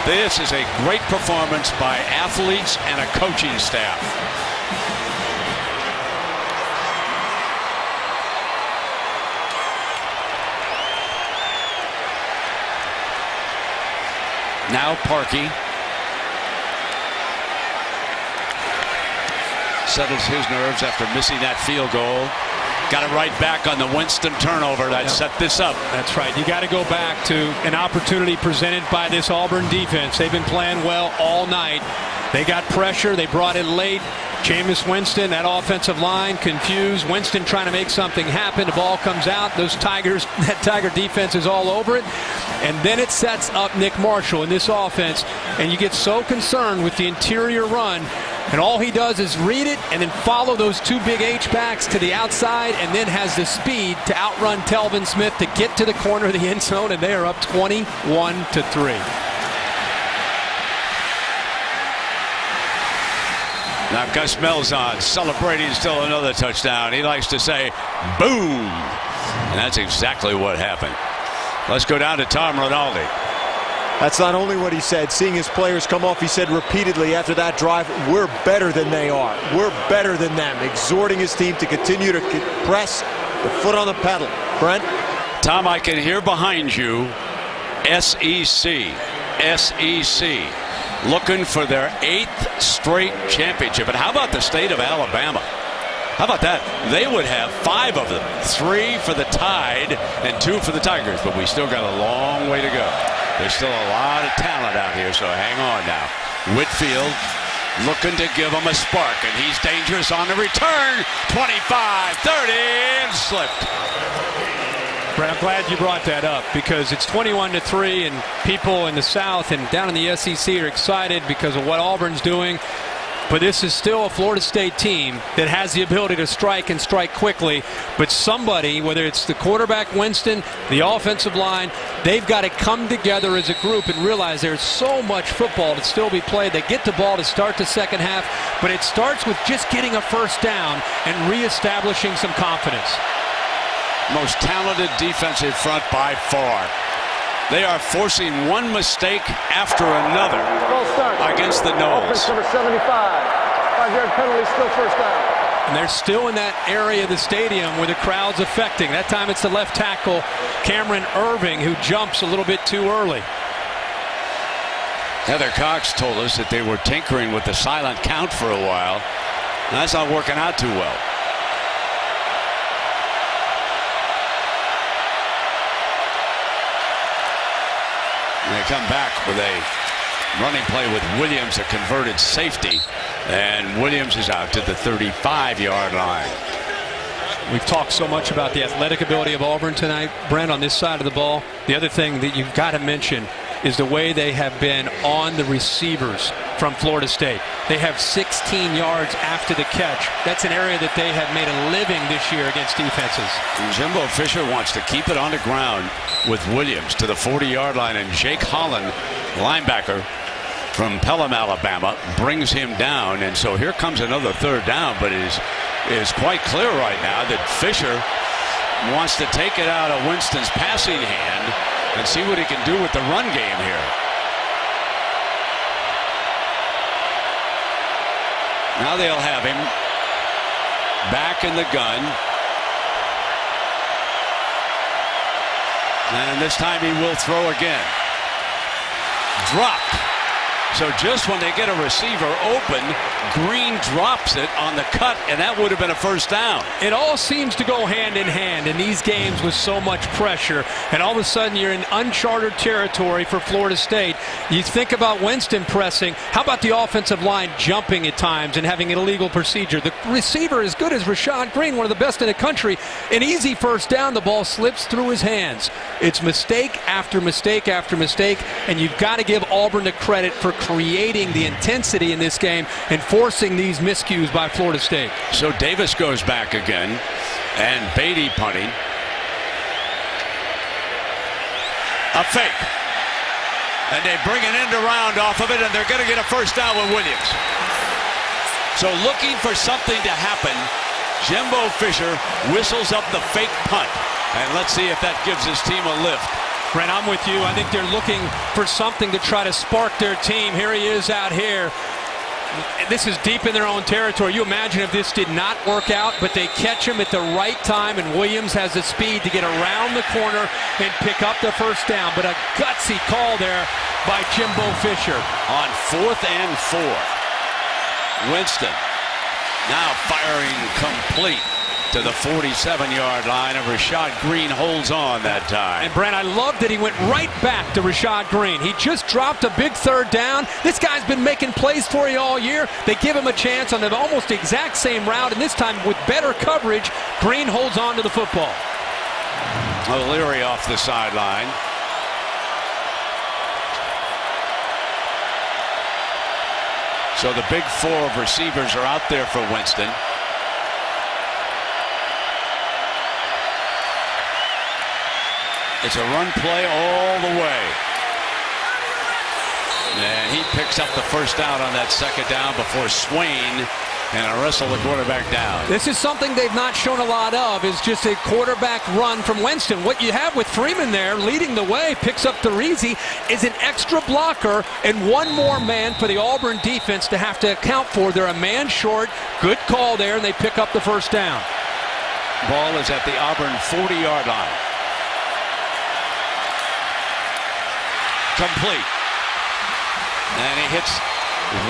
This is a great performance by athletes and a coaching staff. Now Parkey settles his nerves after missing that field goal. Got it right back on the Winston turnover that set this up. That's right. You got to go back to an opportunity presented by this Auburn defense. They've been playing well all night. They got pressure. They brought it late. Jameis Winston, that offensive line, confused. Winston trying to make something happen. The ball comes out. That Tiger defense is all over it. And then it sets up Nick Marshall in this offense. And you get so concerned with the interior run. And all he does is read it and then follow those two big H-backs to the outside and then has the speed to outrun Telvin Smith to get to the corner of the end zone, and they are up 21-3. Now Gus Malzahn celebrating still another touchdown. He likes to say, boom. And that's exactly what happened. Let's go down to Tom Rinaldi. That's not only what he said. Seeing his players come off, he said repeatedly after that drive, we're better than they are. We're better than them. Exhorting his team to continue to press the foot on the pedal. Brent? Tom, I can hear behind you, SEC. Looking for their 8th straight championship. And how about the state of Alabama? How about that? They would have 5 of them. 3 for the Tide and 2 for the Tigers. But we still got a long way to go. There's still a lot of talent out here, so hang on now. Whitfield looking to give him a spark, and he's dangerous on the return. 25, 30, and slipped. Brett, I'm glad you brought that up because it's 21-3, and people in the South and down in the SEC are excited because of what Auburn's doing. But this is still a Florida State team that has the ability to strike and strike quickly. But somebody, whether it's the quarterback Winston, the offensive line, they've got to come together as a group and realize there's so much football to still be played. They get the ball to start the second half, but it starts with just getting a first down and reestablishing some confidence. Most talented defensive front by far. They are forcing one mistake after another against the Noles. Number 75. 5-yard penalty, still first down. And they're still in that area of the stadium where the crowd's affecting. That time it's the left tackle, Cameron Irving, who jumps a little bit too early. Heather Cox told us that they were tinkering with the silent count for a while. That's not working out too well. And they come back with a running play with Williams, a converted safety. And Williams is out to the 35-yard line. We've talked so much about the athletic ability of Auburn tonight, Brent, on this side of the ball. The other thing that you've got to mention is the way they have been on the receivers from Florida State. They have 16 yards after the catch. That's an area that they have made a living this year against defenses. And Jimbo Fisher wants to keep it on the ground with Williams to the 40-yard line, and Jake Holland, linebacker from Pelham, Alabama, brings him down. And so here comes another third down, but it is quite clear right now that Fisher wants to take it out of Winston's passing hand and see what he can do with the run game here. Now they'll have him back in the gun. And this time he will throw again. Dropped. So just when they get a receiver open, Green drops it on the cut, and that would have been a first down. It all seems to go hand in hand in these games with so much pressure, and all of a sudden you're in uncharted territory for Florida State. You think about Winston pressing. How about the offensive line jumping at times and having an illegal procedure? The receiver as good as Rashad Green, one of the best in the country. An easy first down, the ball slips through his hands. It's mistake after mistake after mistake, and you've got to give Auburn the credit for creating the intensity in this game and forcing these miscues by Florida State. So Davis goes back again, and Beatty punting. A fake. And they bring an end around off of it, and they're going to get a first down with Williams. So looking for something to happen, Jimbo Fisher whistles up the fake punt. And let's see if that gives his team a lift. Brent, I'm with you. I think they're looking for something to try to spark their team. Here he is out here. This is deep in their own territory. You imagine if this did not work out, but they catch him at the right time, and Williams has the speed to get around the corner and pick up the first down. But a gutsy call there by Jimbo Fisher. On 4th and 4. Winston now firing complete to the 47-yard line, and Rashad Green holds on that time. And Brent, I love that he went right back to Rashad Green. He just dropped a big third down. This guy's been making plays for you all year. They give him a chance on the almost exact same route, and this time with better coverage, Green holds on to the football. O'Leary off the sideline. So the big 4 of receivers are out there for Winston. It's a run play all the way. And he picks up the first down on that second down before Swain and wrestle the quarterback down. This is something they've not shown a lot of, is just a quarterback run from Winston. What you have with Freeman there leading the way, picks up the easy, is an extra blocker and one more man for the Auburn defense to have to account for. They're a man short. Good call there, and they pick up the first down. Ball is at the Auburn 40-yard line. Complete. And he hits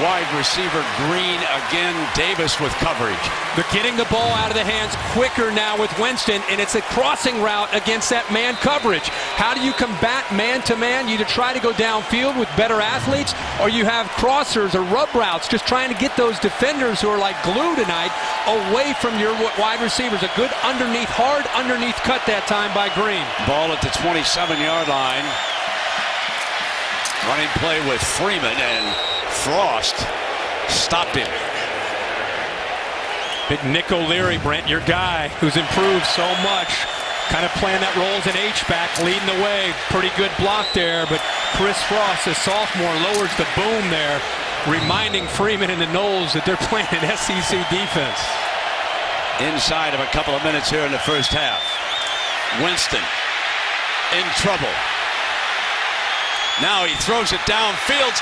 Wide receiver Green again. Davis with coverage. They're getting the ball out of the hands quicker now with Winston, and it's a crossing route against that man coverage. How do you combat man-to-man? You either try to go downfield with better athletes, or you have crossers or rub routes, just trying to get those defenders who are like glue tonight away from your wide receivers. A good underneath, hard underneath cut that time by Green. Ball at the 27-yard line. Running play with Freeman, and Frost stopped him. Big Nick O'Leary, Brent, your guy, who's improved so much. Kind of playing that role as an H-back, leading the way. Pretty good block there, but Chris Frost, a sophomore, lowers the boom there, reminding Freeman and the Noles that they're playing an SEC defense. Inside of a couple of minutes here in the first half. Winston in trouble. Now he throws it downfield.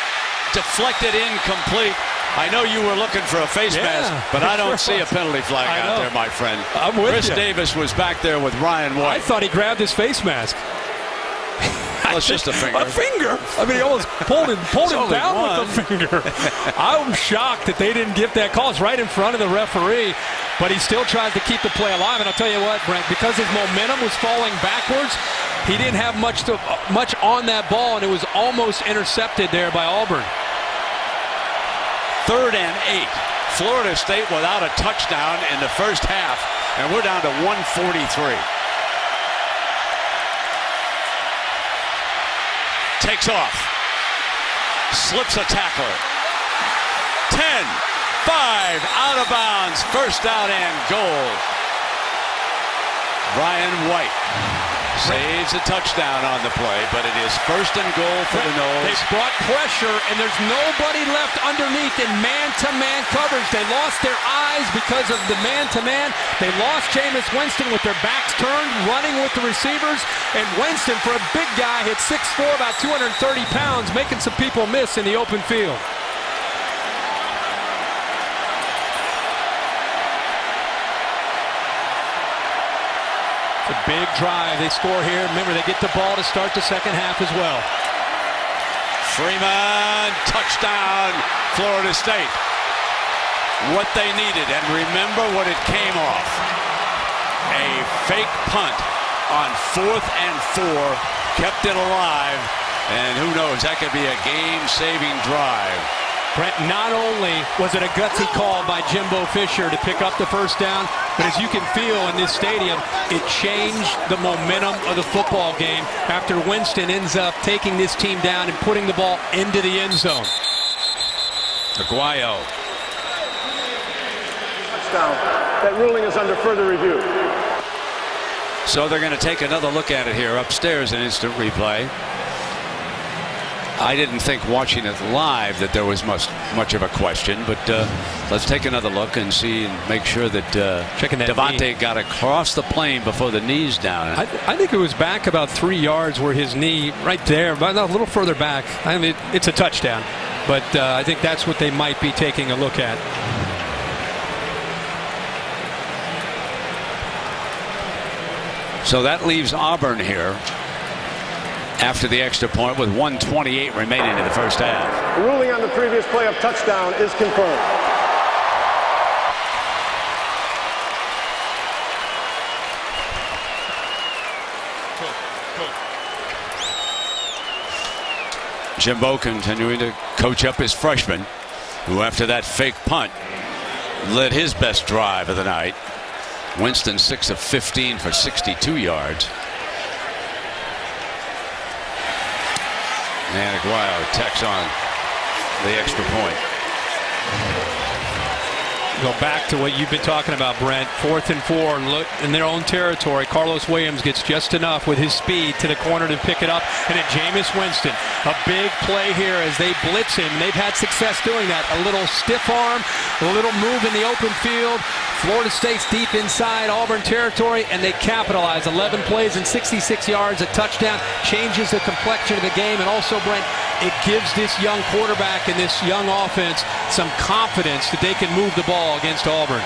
Deflected, incomplete. I know you were looking for a face mask, but I don't see a penalty flag out there, my friend. I'm with Chris you. Davis was back there with Ryan White. I thought he grabbed his face mask. Well, it's just a finger. A finger? I mean, he almost pulled him down with a finger. I'm shocked that they didn't give that call. It's right in front of the referee, but he still tries to keep the play alive. And I'll tell you what, Brent, because his momentum was falling backwards, he didn't have much on that ball, and it was almost intercepted there by Auburn. 3rd and 8. Florida State without a touchdown in the first half, and we're down to 143. Takes off. Slips a tackler. 10, 5, out of bounds. First down and goal. Ryan White saves a touchdown on the play, but it is 1st and goal for the Noles. They brought pressure, and there's nobody left underneath in man-to-man coverage. They lost their eyes because of the man-to-man. They lost Jameis Winston with their backs turned, running with the receivers. And Winston, for a big guy, hit 6'4", about 230 pounds, making some people miss in the open field. It's a big drive. They score here. Remember, they get the ball to start the second half as well. Freeman, touchdown, Florida State. What they needed, and remember what it came off. A fake punt on 4th and 4, kept it alive, and who knows, that could be a game-saving drive. Brent, not only was it a gutsy call by Jimbo Fisher to pick up the first down, but as you can feel in this stadium, it changed the momentum of the football game after Winston ends up taking this team down and putting the ball into the end zone. Aguayo. Touchdown. That ruling is under further review. So they're going to take another look at it here upstairs in instant replay. I didn't think watching it live that there was much of a question, but let's take another look and see and make sure that Devontae got across the plane before the knee's down. I think it was back about 3 yards where his knee, right there, but a little further back. I mean, it's a touchdown, but I think that's what they might be taking a look at. So that leaves Auburn here after the extra point with 1:28 remaining in the first half. The ruling on the previous play of touchdown is confirmed. Jimbo continuing to coach up his freshman, who after that fake punt led his best drive of the night. Winston 6 of 15 for 62 yards. And Aguayo tacks on the extra point. Go back to what you've been talking about, Brent. 4th and 4, and look in their own territory. Carlos Williams gets just enough with his speed to the corner to pick it up, and at Jameis Winston, a big play here as they blitz him. They've had success doing that. A little stiff arm, a little move in the open field. Florida State's deep inside Auburn territory, and they capitalize. 11 plays and 66 yards, a touchdown, changes the complexion of the game, and also, Brent, it gives this young quarterback and this young offense some confidence that they can move the ball against Auburn.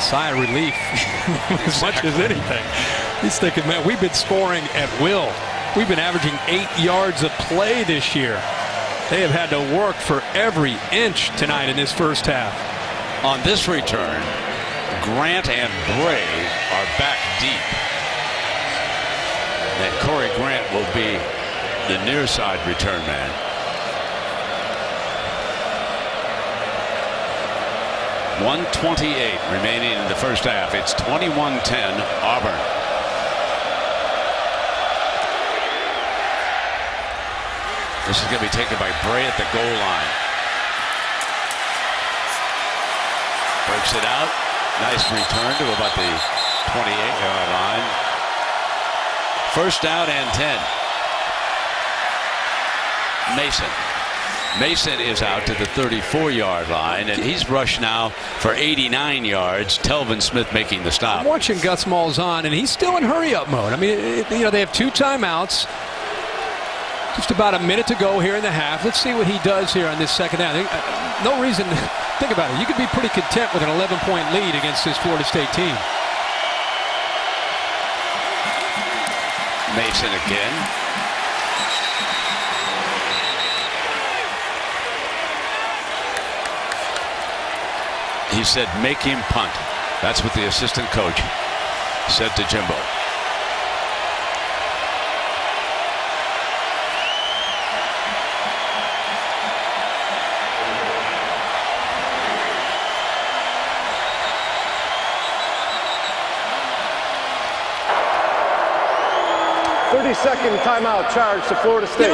sigh of relief as much as anything. He's thinking, man, we've been scoring at will. We've been averaging 8 yards a play this year. They have had to work for every inch tonight in this first half. On this return, Grant and Bray are back deep. And Corey Grant will be the near side return man. .128 remaining in the first half. It's 21-10 Auburn. This is going to be taken by Bray at the goal line. Breaks it out. Nice return to about the 28-yard line. First down and 10. Mason is out to the 34-yard line, and he's rushed now for 89 yards. Telvin Smith making the stop. I'm watching Gus Malzahn, and he's still in hurry-up mode. I mean, they have 2 timeouts. Just about a minute to go here in the half. Let's see what he does here on this second half. No reason to think about it. You could be pretty content with an 11-point lead against this Florida State team. Mason again. He said, make him punt. That's what the assistant coach said to Jimbo. Second timeout charge to Florida State.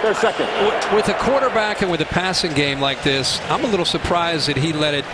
Their second. With a quarterback and with a passing game like this, I'm a little surprised that he let it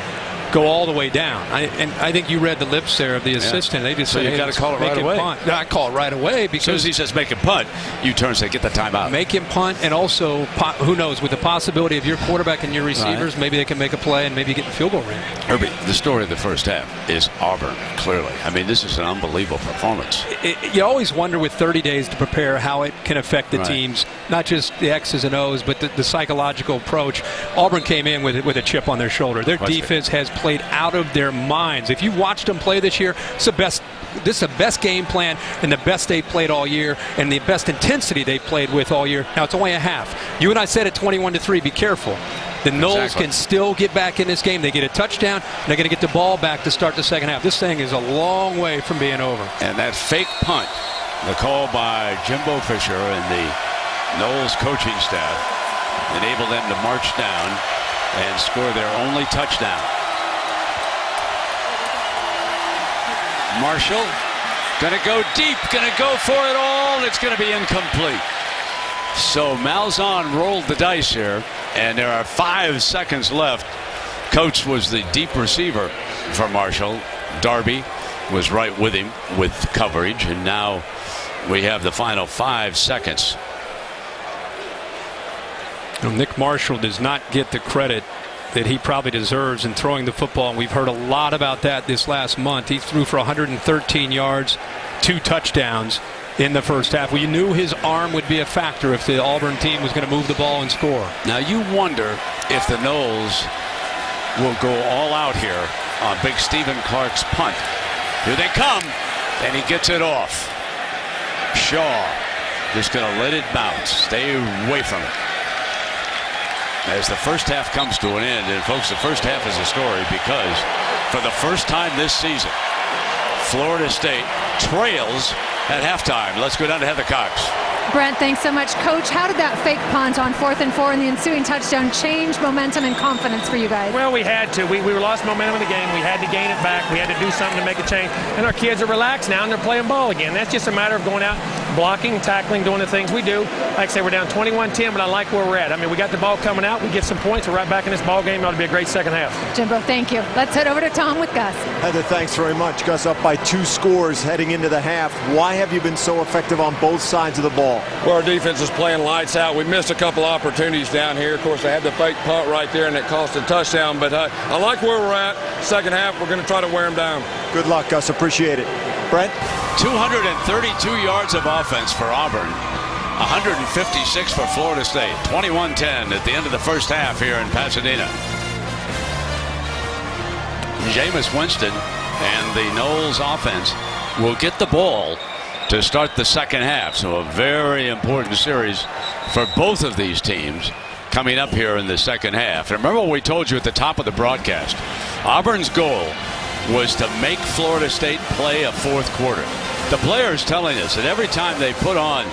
go all the way down. I think you read the lips there of the assistant. They just so say, you got to call it right away. I call it right away because as soon as he says make him punt, you turn and say get the timeout. Make him punt, and also who knows, with the possibility of your quarterback and your receivers, maybe they can make a play and maybe get the field goal range. Herbie, the story of the first half is Auburn. Clearly, I mean, this is an unbelievable performance. You always wonder with 30 days to prepare how it can affect the teams, not just the X's and O's, but the psychological approach. Auburn came in with a chip on their shoulder. Their defense has played out of their minds. If you watched them play this year, this is the best game plan and the best they've played all year and the best intensity they've played with all year. Now, it's only a half. You and I said at 21-3, be careful. The Noles can still get back in this game. They get a touchdown, and they're going to get the ball back to start the second half. This thing is a long way from being over. And that fake punt, the call by Jimbo Fisher and the Noles coaching staff, enabled them to march down and score their only touchdown. Marshall gonna go deep, gonna go for it all. It's gonna be incomplete. So Malzahn rolled the dice here, and there are 5 seconds left. Coates was the deep receiver for Marshall. Darby was right with him with coverage, and now we have the final 5 seconds. Well, Nick Marshall does not get the credit that he probably deserves in throwing the football, and we've heard a lot about that this last month. He threw for 113 yards, 2 touchdowns in the first half. We knew his arm would be a factor if the Auburn team was going to move the ball and score. Now you wonder if the Noles will go all out here on Big Stephen Clark's punt. Here they come, and he gets it off. Shaw just going to let it bounce. Stay away from it. As the first half comes to an end, and folks, the first half is a story because for the first time this season, Florida State trails at halftime. Let's go down to Heather Cox. Brent, thanks so much. Coach, how did that fake punt on 4th and 4 and the ensuing touchdown change momentum and confidence for you guys? Well, we had to. We lost momentum in the game. We had to gain it back. We had to do something to make a change. And our kids are relaxed now, and they're playing ball again. That's just a matter of going out, blocking, tackling, doing the things we do. Like I say, we're down 21-10, but I like where we're at. I mean, we got the ball coming out. We get some points. We're right back in this ball game. It ought to be a great second half. Jimbo, thank you. Let's head over to Tom with Gus. Heather, thanks very much. Gus up by 2 scores heading into the half. Why have you been so effective on both sides of the ball? Well, our defense is playing lights out. We missed a couple opportunities down here. Of course, they had the fake punt right there, and it cost a touchdown. But I like where we're at. Second half, we're going to try to wear them down. Good luck, Gus. Appreciate it. Brent? 232 yards of offense for Auburn. 156 for Florida State. 21-10 at the end of the first half here in Pasadena. Jameis Winston and the Noles offense will get the ball to start the second half. So a very important series for both of these teams coming up here in the second half. And remember what we told you at the top of the broadcast. Auburn's goal was to make Florida State play a fourth quarter. The players telling us that every time they put on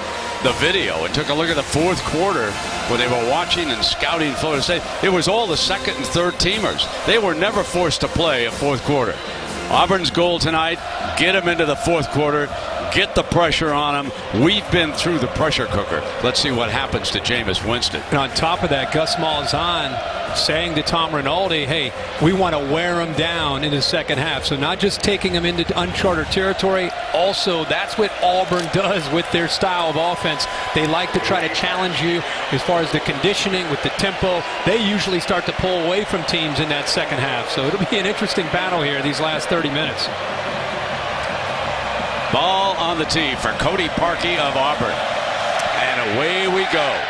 the video and took a look at the fourth quarter when they were watching and scouting Florida State, it was all the second and third teamers. They were never forced to play a fourth quarter. Auburn's goal tonight, get them into the fourth quarter, get the pressure on them. We've been through the pressure cooker. Let's see what happens to Jameis Winston. And on top of that, Gus Malzahn saying to Tom Rinaldi, hey, we want to wear him down in the second half. So not just taking him into uncharted territory, also that's what Auburn does with their style of offense. They like to try to challenge you as far as the conditioning with the tempo. They usually start to pull away from teams in that second half. So it'll be an interesting battle here these last 30 minutes. Ball on the tee for Cody Parkey of Auburn. And away we go.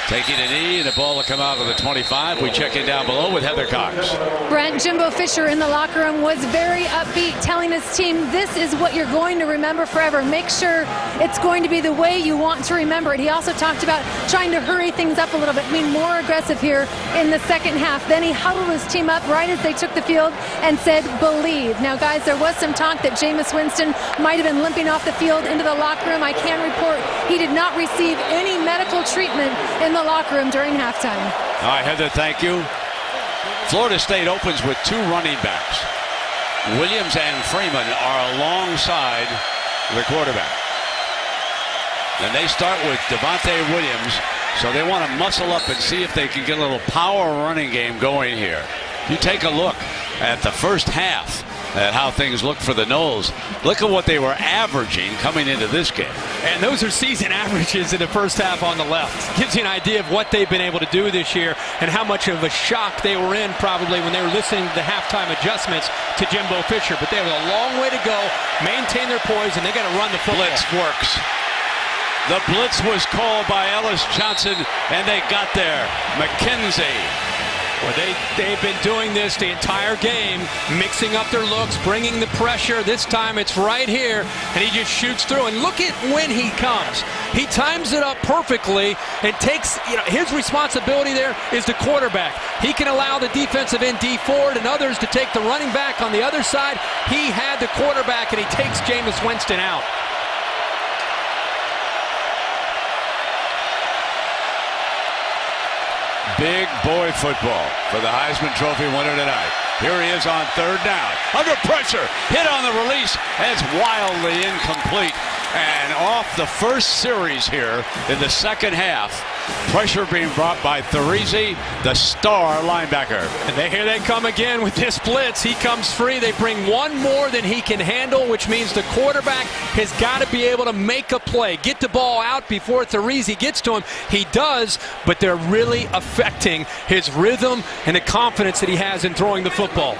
Taking a knee, and the ball will come out of the 25. We check in down below with Heather Cox. Brent, Jimbo Fisher in the locker room was very upbeat, telling his team, this is what you're going to remember forever. Make sure it's going to be the way you want to remember it. He also talked about trying to hurry things up a little bit, being more aggressive here in the second half. Then he huddled his team up right as they took the field and said, believe. Now, guys, there was some talk that Jameis Winston might have been limping off the field into the locker room. I can report he did not receive any medical treatment in the locker room during halftime. All right, Heather, thank you. Florida State opens with two running backs. Williams and Freeman are alongside the quarterback. And they start with Devontae Williams, so they want to muscle up and see if they can get a little power running game going here. You take a look at the first half, at how things look for the Noles. Look at what they were averaging coming into this game. And those are season averages in the first half on the left. Gives you an idea of what they've been able to do this year and how much of a shock they were in probably when they were listening to the halftime adjustments to Jimbo Fisher. But they have a long way to go, maintain their poise, and they got to run the football. Blitz works. The blitz was called by Ellis Johnson, and they got there. McKenzie. Well, they've been doing this the entire game, mixing up their looks, bringing the pressure. This time it's right here, and he just shoots through. And look at when he comes. He times it up perfectly and takes, his responsibility there is the quarterback. He can allow the defensive end D Ford and others to take the running back on the other side. He had the quarterback, and he takes Jameis Winston out. Big boy football for the Heisman Trophy winner tonight. Here he is on third down. Under pressure. Hit on the release. It's wildly incomplete. And off the first series here in the second half. Pressure being brought by Therizi, the star linebacker. And here they come again with this blitz. He comes free. They bring one more than he can handle, which means the quarterback has got to be able to make a play, get the ball out before Therizi gets to him. He does, but they're really affecting his rhythm and the confidence that he has in throwing the football.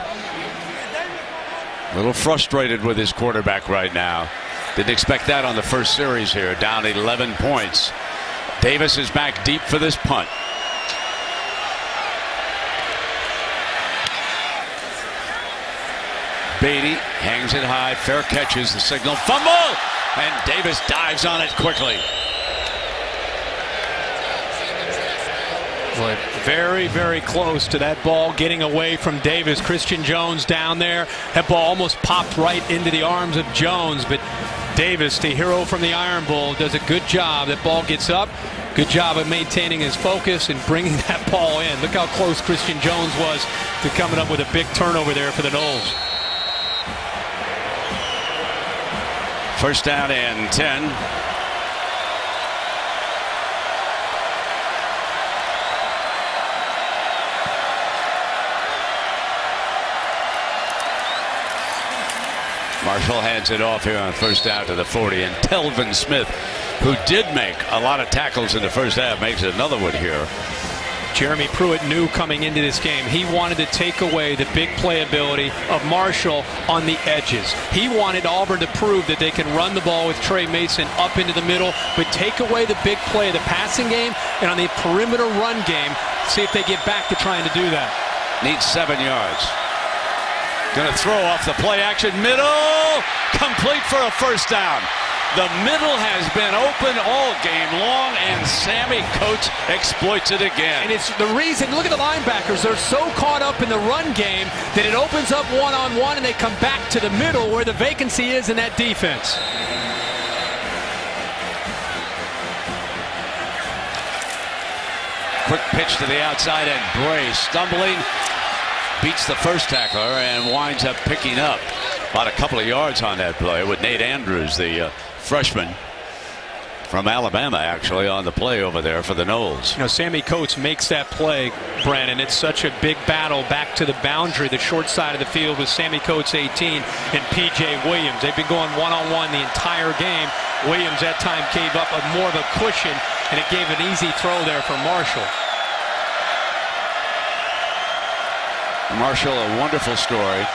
A little frustrated with his quarterback right now. Didn't expect that on the first series here. Down 11 points. Davis is back deep for this punt. Beatty hangs it high. Fair catches the signal. Fumble! And Davis dives on it quickly. Boy, very, very close to that ball getting away from Davis. Christian Jones down there. That ball almost popped right into the arms of Jones, but Davis, the hero from the Iron Bowl, does a good job. That ball gets up. Good job of maintaining his focus and bringing that ball in. Look how close Christian Jones was to coming up with a big turnover there for the Noles. First down and 10. Marshall hands it off here on first down to the 40, and Telvin Smith, who did make a lot of tackles in the first half, makes another one here. Jeremy Pruitt knew coming into this game he wanted to take away the big playability of Marshall on the edges. He wanted Auburn to prove that they can run the ball with Trey Mason up into the middle, but take away the big play, the passing game, and on the perimeter run game, see if they get back to trying to do that. Needs 7 yards. Going to throw off the play action. Middle. Complete for a first down. The middle has been open all game long, and Sammy Coates exploits it again. And it's the reason, look at the linebackers. They're so caught up in the run game that it opens up one-on-one, and they come back to the middle where the vacancy is in that defense. Quick pitch to the outside, and Bray stumbling, beats the first tackler, and winds up picking up about a couple of yards on that play with Nate Andrews, the freshman from Alabama, actually on the play over there for the Noles. You know, Sammy Coates makes that play, Brandon. It's such a big battle back to the boundary, the short side of the field with Sammy Coates 18 and P.J. Williams. They've been going one-on-one the entire game. Williams that time gave up more of a cushion, and it gave an easy throw there for Marshall. Marshall, a wonderful story.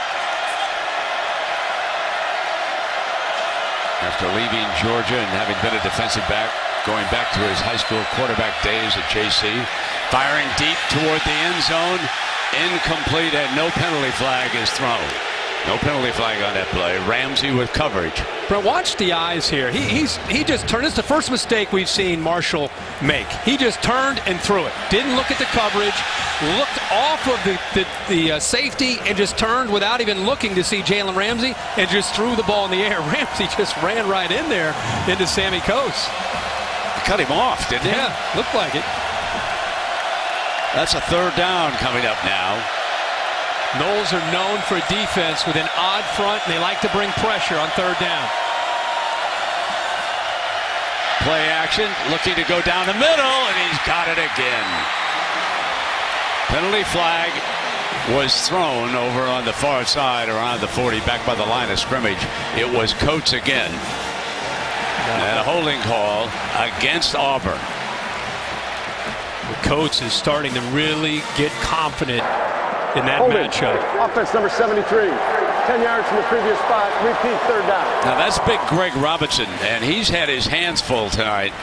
After leaving Georgia and having been a defensive back, going back to his high school quarterback days at JC, firing deep toward the end zone, incomplete, and no penalty flag is thrown. No penalty flag on that play. Ramsey with coverage. But watch the eyes here. He just turned. It's the first mistake we've seen Marshall make. He just turned and threw it. Didn't look at the coverage. Looked off of the safety and just turned without even looking to see Jalen Ramsey and just threw the ball in the air. Ramsey just ran right in there into Sammy Coates. Cut him off, didn't he? Yeah, looked like it. That's a third down coming up now. Noles are known for defense with an odd front, and they like to bring pressure on third down. Play action, looking to go down the middle, and he's got it again. Penalty flag was thrown over on the far side around the 40, back by the line of scrimmage. It was Coates again. And a holding call against Auburn. Coates is starting to really get confident in that matchup. Offense number 73. 10 yards from the previous spot. Repeat third down. Now that's big Greg Robinson, and he's had his hands full tonight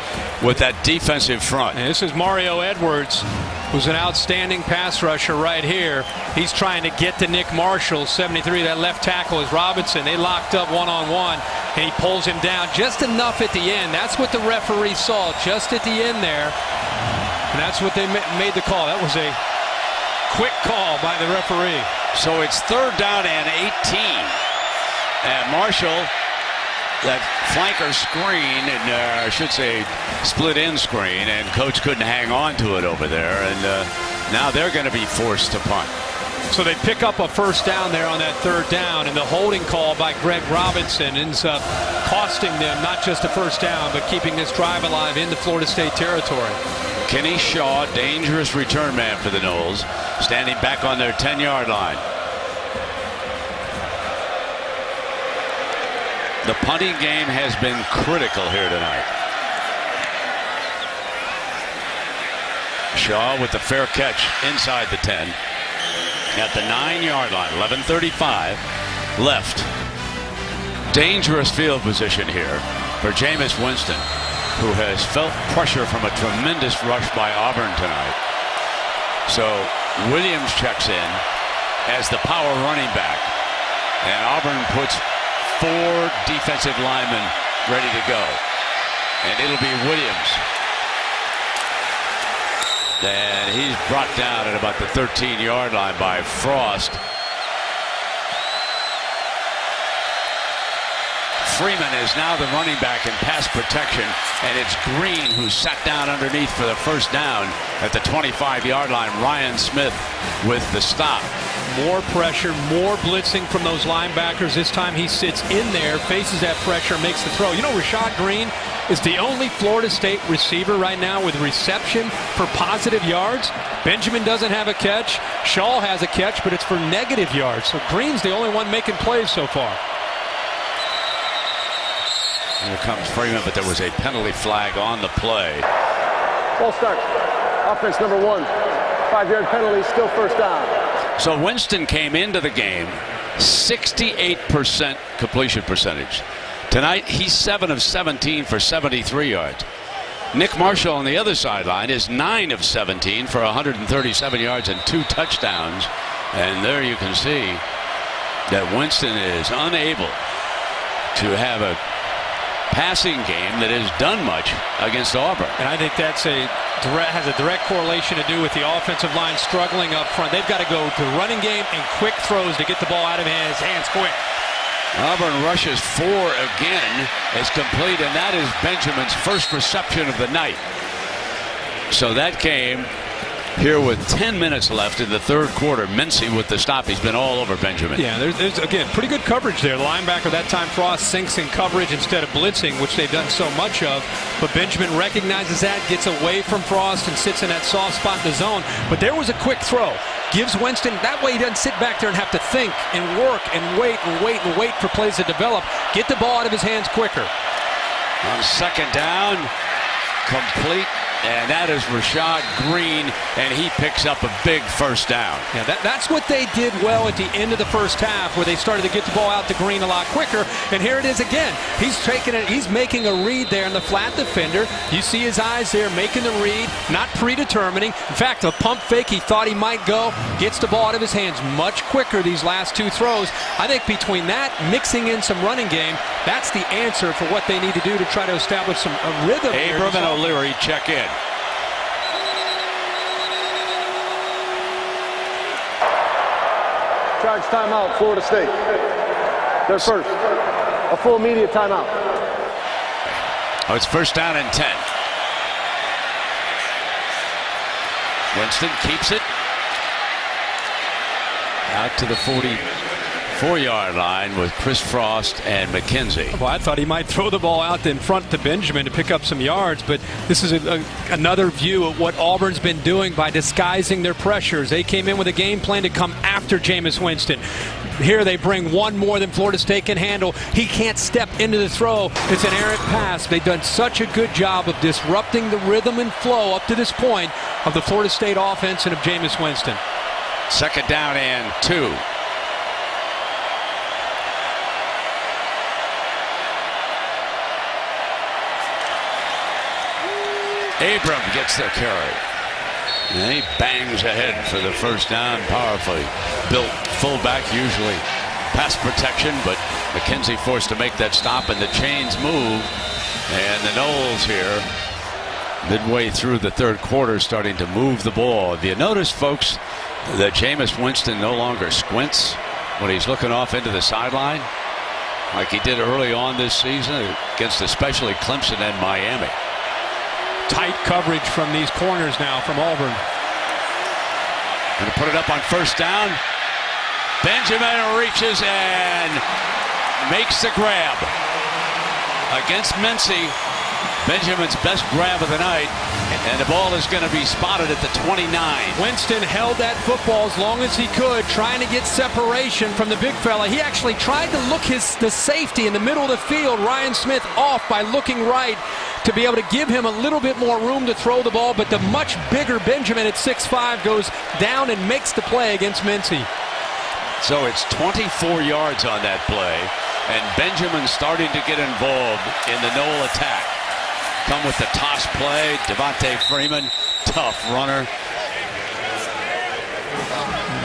with that defensive front. And this is Mario Edwards, who's an outstanding pass rusher right here. He's trying to get to Nick Marshall, 73. That left tackle is Robinson. They locked up one-on-one, and he pulls him down just enough at the end. That's what the referee saw, just at the end there. And that's what they made the call. That was a quick call by the referee. So it's third down and 18. And Marshall, that flanker screen, and I should say split end screen, and Coach couldn't hang on to it over there. And now they're going to be forced to punt. So they pick up a first down there on that third down, and the holding call by Greg Robinson ends up costing them not just a first down, but keeping this drive alive into Florida State territory. Kenny Shaw, dangerous return man for the Noles, standing back on their 10-yard line. The punting game has been critical here tonight. Shaw with the fair catch inside the 10 at the 9-yard line. 11:35 left. Dangerous field position here for Jameis Winston, who has felt pressure from a tremendous rush by Auburn tonight. So Williams checks in as the power running back, and Auburn puts 4 defensive linemen ready to go, and it'll be Williams. And he's brought down at about the 13-yard line by Frost. Freeman is now the running back in pass protection, and it's Green who sat down underneath for the first down at the 25-yard line. Ryan Smith with the stop. More pressure, more blitzing from those linebackers. This time he sits in there, faces that pressure, makes the throw. You know, Rashad Green is the only Florida State receiver right now with reception for positive yards. Benjamin doesn't have a catch. Shaw has a catch, but it's for negative yards. So Green's the only one making plays so far. Here comes Freeman, but there was a penalty flag on the play. Ball start. Offense number 1. 5-yard penalty, still first down. So Winston came into the game 68% completion percentage. Tonight he's 7 of 17 for 73 yards. Nick Marshall on the other sideline is 9 of 17 for 137 yards and 2 touchdowns. And there you can see that Winston is unable to have a passing game that has done much against Auburn. And I think that's has a direct correlation to do with the offensive line struggling up front. They've got to go to running game and quick throws to get the ball out of his hands quick. Auburn rushes 4 again. It's complete, and that is Benjamin's first reception of the night. So that came here with 10 minutes left in the third quarter. Mincy with the stop. He's been all over Benjamin. Yeah, there's again, pretty good coverage there. The linebacker that time, Frost, sinks in coverage instead of blitzing, which they've done so much of. But Benjamin recognizes that, gets away from Frost, and sits in that soft spot in the zone. But there was a quick throw. Gives Winston, that way he doesn't sit back there and have to think and work and wait and wait and wait for plays to develop. Get the ball out of his hands quicker. On second down, complete. And that is Rashad Green, and he picks up a big first down. Yeah, that's what they did well at the end of the first half, where they started to get the ball out to Green a lot quicker. And here it is again. He's taking it. He's making a read there in the flat defender. You see his eyes there, making the read, not predetermining. In fact, a pump fake he thought he might go, gets the ball out of his hands much quicker these last 2 throws. I think between that, mixing in some running game, that's the answer for what they need to do to try to establish a rhythm. Abram and O'Leary check in. Charge timeout, Florida State. They're first. A full media timeout. Oh, it's first down and 10. Winston keeps it out to the 44-yard line with Chris Frost and McKenzie. Well, I thought he might throw the ball out in front to Benjamin to pick up some yards, but this is another view of what Auburn's been doing by disguising their pressures. They came in with a game plan to come after Jameis Winston. Here they bring one more than Florida State can handle. He can't step into the throw. It's an errant pass. They've done such a good job of disrupting the rhythm and flow up to this point of the Florida State offense and of Jameis Winston. Second down and 2. Abram gets the carry. And he bangs ahead for the first down. Powerfully built fullback, usually pass protection, but McKenzie forced to make that stop, and the chains move. And the Noles here, midway through the third quarter, starting to move the ball. Have you noticed, folks, that Jameis Winston no longer squints when he's looking off into the sideline like he did early on this season against especially Clemson and Miami? Tight coverage from these corners now from Auburn. Going to put it up on first down. Benjamin reaches and makes the grab against Mincy. Benjamin's best grab of the night, and the ball is going to be spotted at the 29. Winston held that football as long as he could, trying to get separation from the big fella. He actually tried to look the safety in the middle of the field, Ryan Smith, off by looking right to be able to give him a little bit more room to throw the ball, but the much bigger Benjamin at 6'5" goes down and makes the play against Mincy. So it's 24 yards on that play, and Benjamin starting to get involved in the Nole attack. Come with the toss play. Devontae Freeman, tough runner.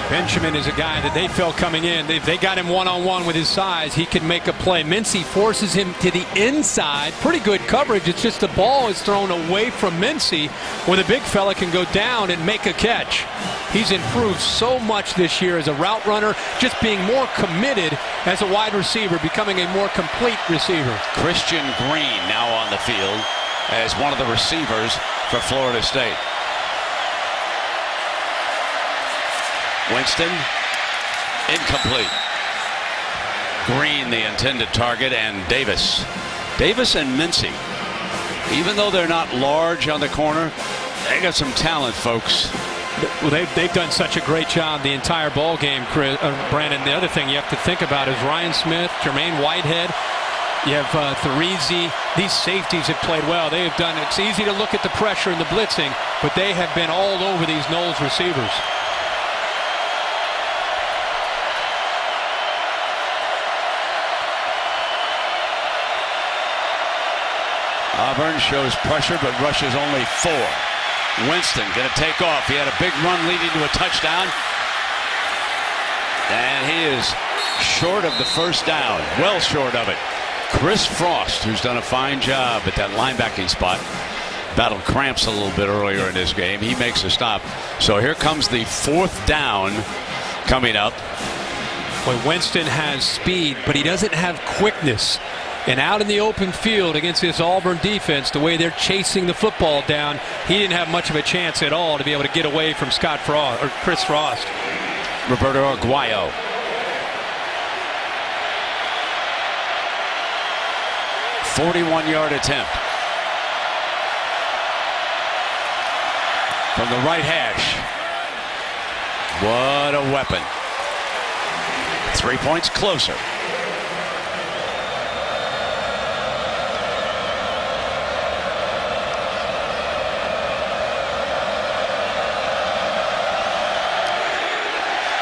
Benjamin is a guy that they felt coming in. They got him one-on-one with his size. He can make a play. Mincy forces him to the inside. Pretty good coverage. It's just the ball is thrown away from Mincy, where the big fella can go down and make a catch. He's improved so much this year as a route runner, just being more committed as a wide receiver, becoming a more complete receiver. Christian Green now on the field as one of the receivers for Florida State. Winston, incomplete. Green, the intended target, and Davis. Davis and Mincy, even though they're not large on the corner, they got some talent, folks. Well, they've done such a great job the entire ball game, Brandon. The other thing you have to think about is Ryan Smith, Jermaine Whitehead. You have Threezy. These safeties have played well. They have done. It's easy to look at the pressure and the blitzing, but they have been all over these Noles receivers. Auburn shows pressure, but rushes only 4. Winston going to take off. He had a big run leading to a touchdown. And he is short of the first down. Well short of it. Chris Frost, who's done a fine job at that linebacking spot. Battled cramps a little bit earlier in this game. He makes a stop. So here comes the 4th down coming up. Boy, Winston has speed, but he doesn't have quickness. And out in the open field against this Auburn defense, the way they're chasing the football down, he didn't have much of a chance at all to be able to get away from Chris Frost. Roberto Aguayo. "41-yard attempt from the right hash." What a weapon. 3 points closer.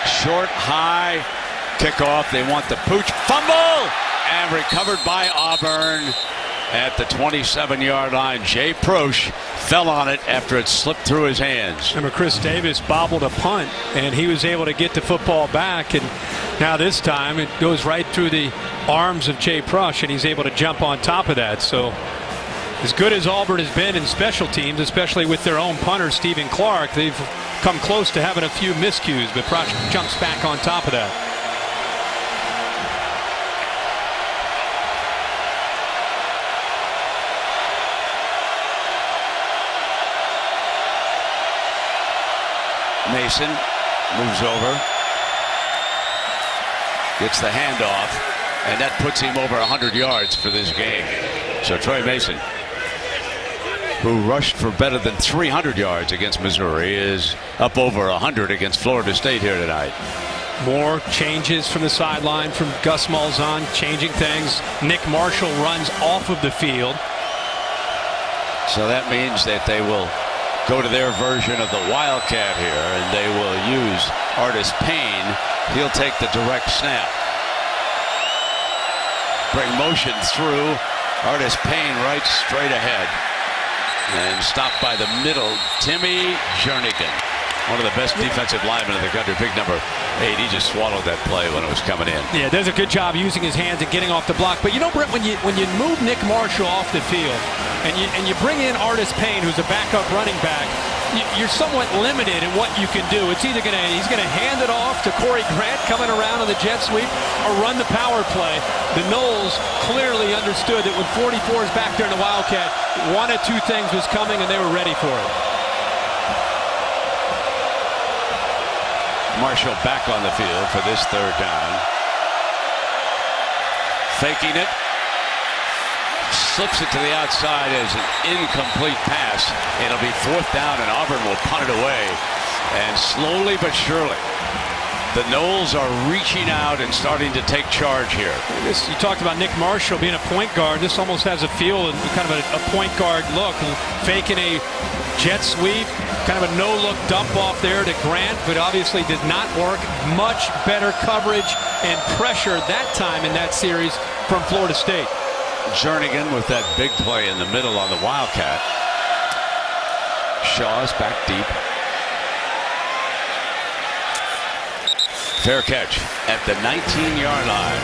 Short, high, kickoff. They want the pooch. Fumble! And recovered by Auburn at the 27-yard line. Jay Proche fell on it after it slipped through his hands. Remember, Chris Davis bobbled a punt, and he was able to get the football back. And now this time it goes right through the arms of Jay Proche, and he's able to jump on top of that. So as good as Auburn has been in special teams, especially with their own punter, Stephen Clark, they've come close to having a few miscues, but Proche jumps back on top of that. Mason moves over, gets the handoff, and that puts him over 100 yards for this game. So Troy Mason, who rushed for better than 300 yards against Missouri, is up over 100 against Florida State here tonight. More changes from the sideline from Gus Malzahn, changing things. Nick Marshall runs off of the field. So that means that they will go to their version of the Wildcat here, and they will use Artis Payne. He'll take the direct snap. Bring motion through. Artis Payne right straight ahead. And stopped by the middle, Timmy Jernigan. One of the best defensive linemen in the country, big number 8. He just swallowed that play when it was coming in. Yeah, does a good job using his hands and getting off the block. But you know, Brett, when you move Nick Marshall off the field and you bring in Artis Payne, who's a backup running back, you're somewhat limited in what you can do. It's either he's gonna hand it off to Corey Grant coming around on the jet sweep, or run the power play. The Noles clearly understood that when 44 is back there in the Wildcat, one of two things was coming, and they were ready for it. Marshall back on the field for this 3rd down. Faking it. Slips it to the outside as an incomplete pass. It'll be 4th down, and Auburn will punt it away. And slowly but surely, the Noles are reaching out and starting to take charge here. You talked about Nick Marshall being a point guard. This almost has a feel of kind of a point guard look. Faking a jet sweep, kind of a no-look dump off there to Grant, but obviously did not work. Much better coverage and pressure that time in that series from Florida State. Jernigan with that big play in the middle on the Wildcat. Shaw's back deep. Fair catch at the 19-yard line.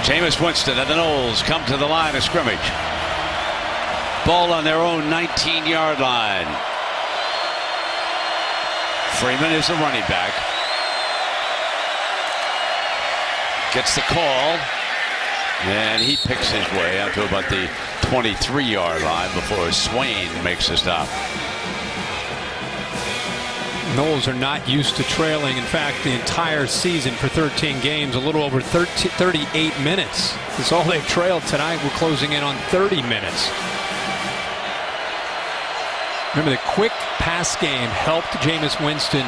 Jameis Winston and the Noles come to the line of scrimmage. Ball on their own 19-yard line. Freeman is the running back. Gets the call, and he picks his way out to about the 23-yard line before Swain makes a stop. Noles are not used to trailing. In fact, the entire season for 13 games, a little over 38 minutes. That's all they've trailed tonight. We're closing in on 30 minutes. Remember, the quick pass game helped Jameis Winston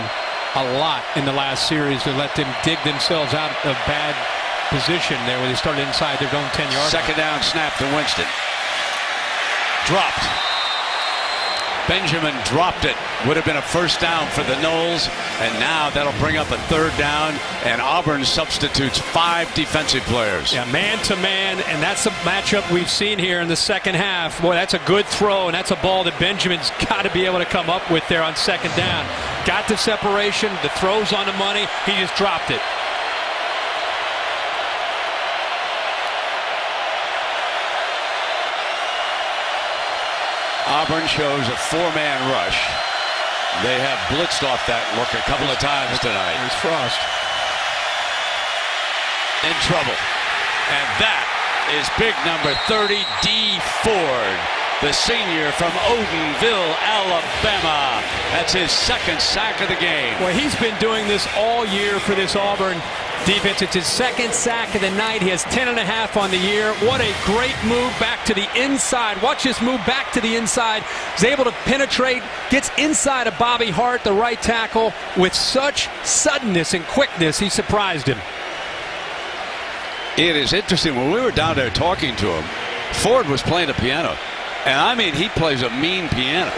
a lot in the last series to let them dig themselves out of bad position there where they started inside their own 10-yard line. 2nd down snap to Winston. Dropped. Benjamin dropped it. Would have been a first down for the Noles, and now that'll bring up a third down, and Auburn substitutes 5 defensive players. Yeah, man-to-man, and that's a matchup we've seen here in the second half. Boy, that's a good throw, and that's a ball that Benjamin's got to be able to come up with there on second down. Got the separation, the throw's on the money, he just dropped it. Auburn shows a 4-man rush. They have blitzed off that look a couple of times tonight. There's Frost. In trouble. And that is big number 30, D. Ford, the senior from Odenville, Alabama. That's his second sack of the game. Well, he's been doing this all year for this Auburn defense. It's his second sack of the night. He has 10.5 on the year. What a great move back to the inside. Watch this move back to the inside. He's able to penetrate, gets inside of Bobby Hart, the right tackle, with such suddenness and quickness. He surprised him. It is interesting. When we were down there talking to him, Ford was playing the piano. And I mean, he plays a mean piano.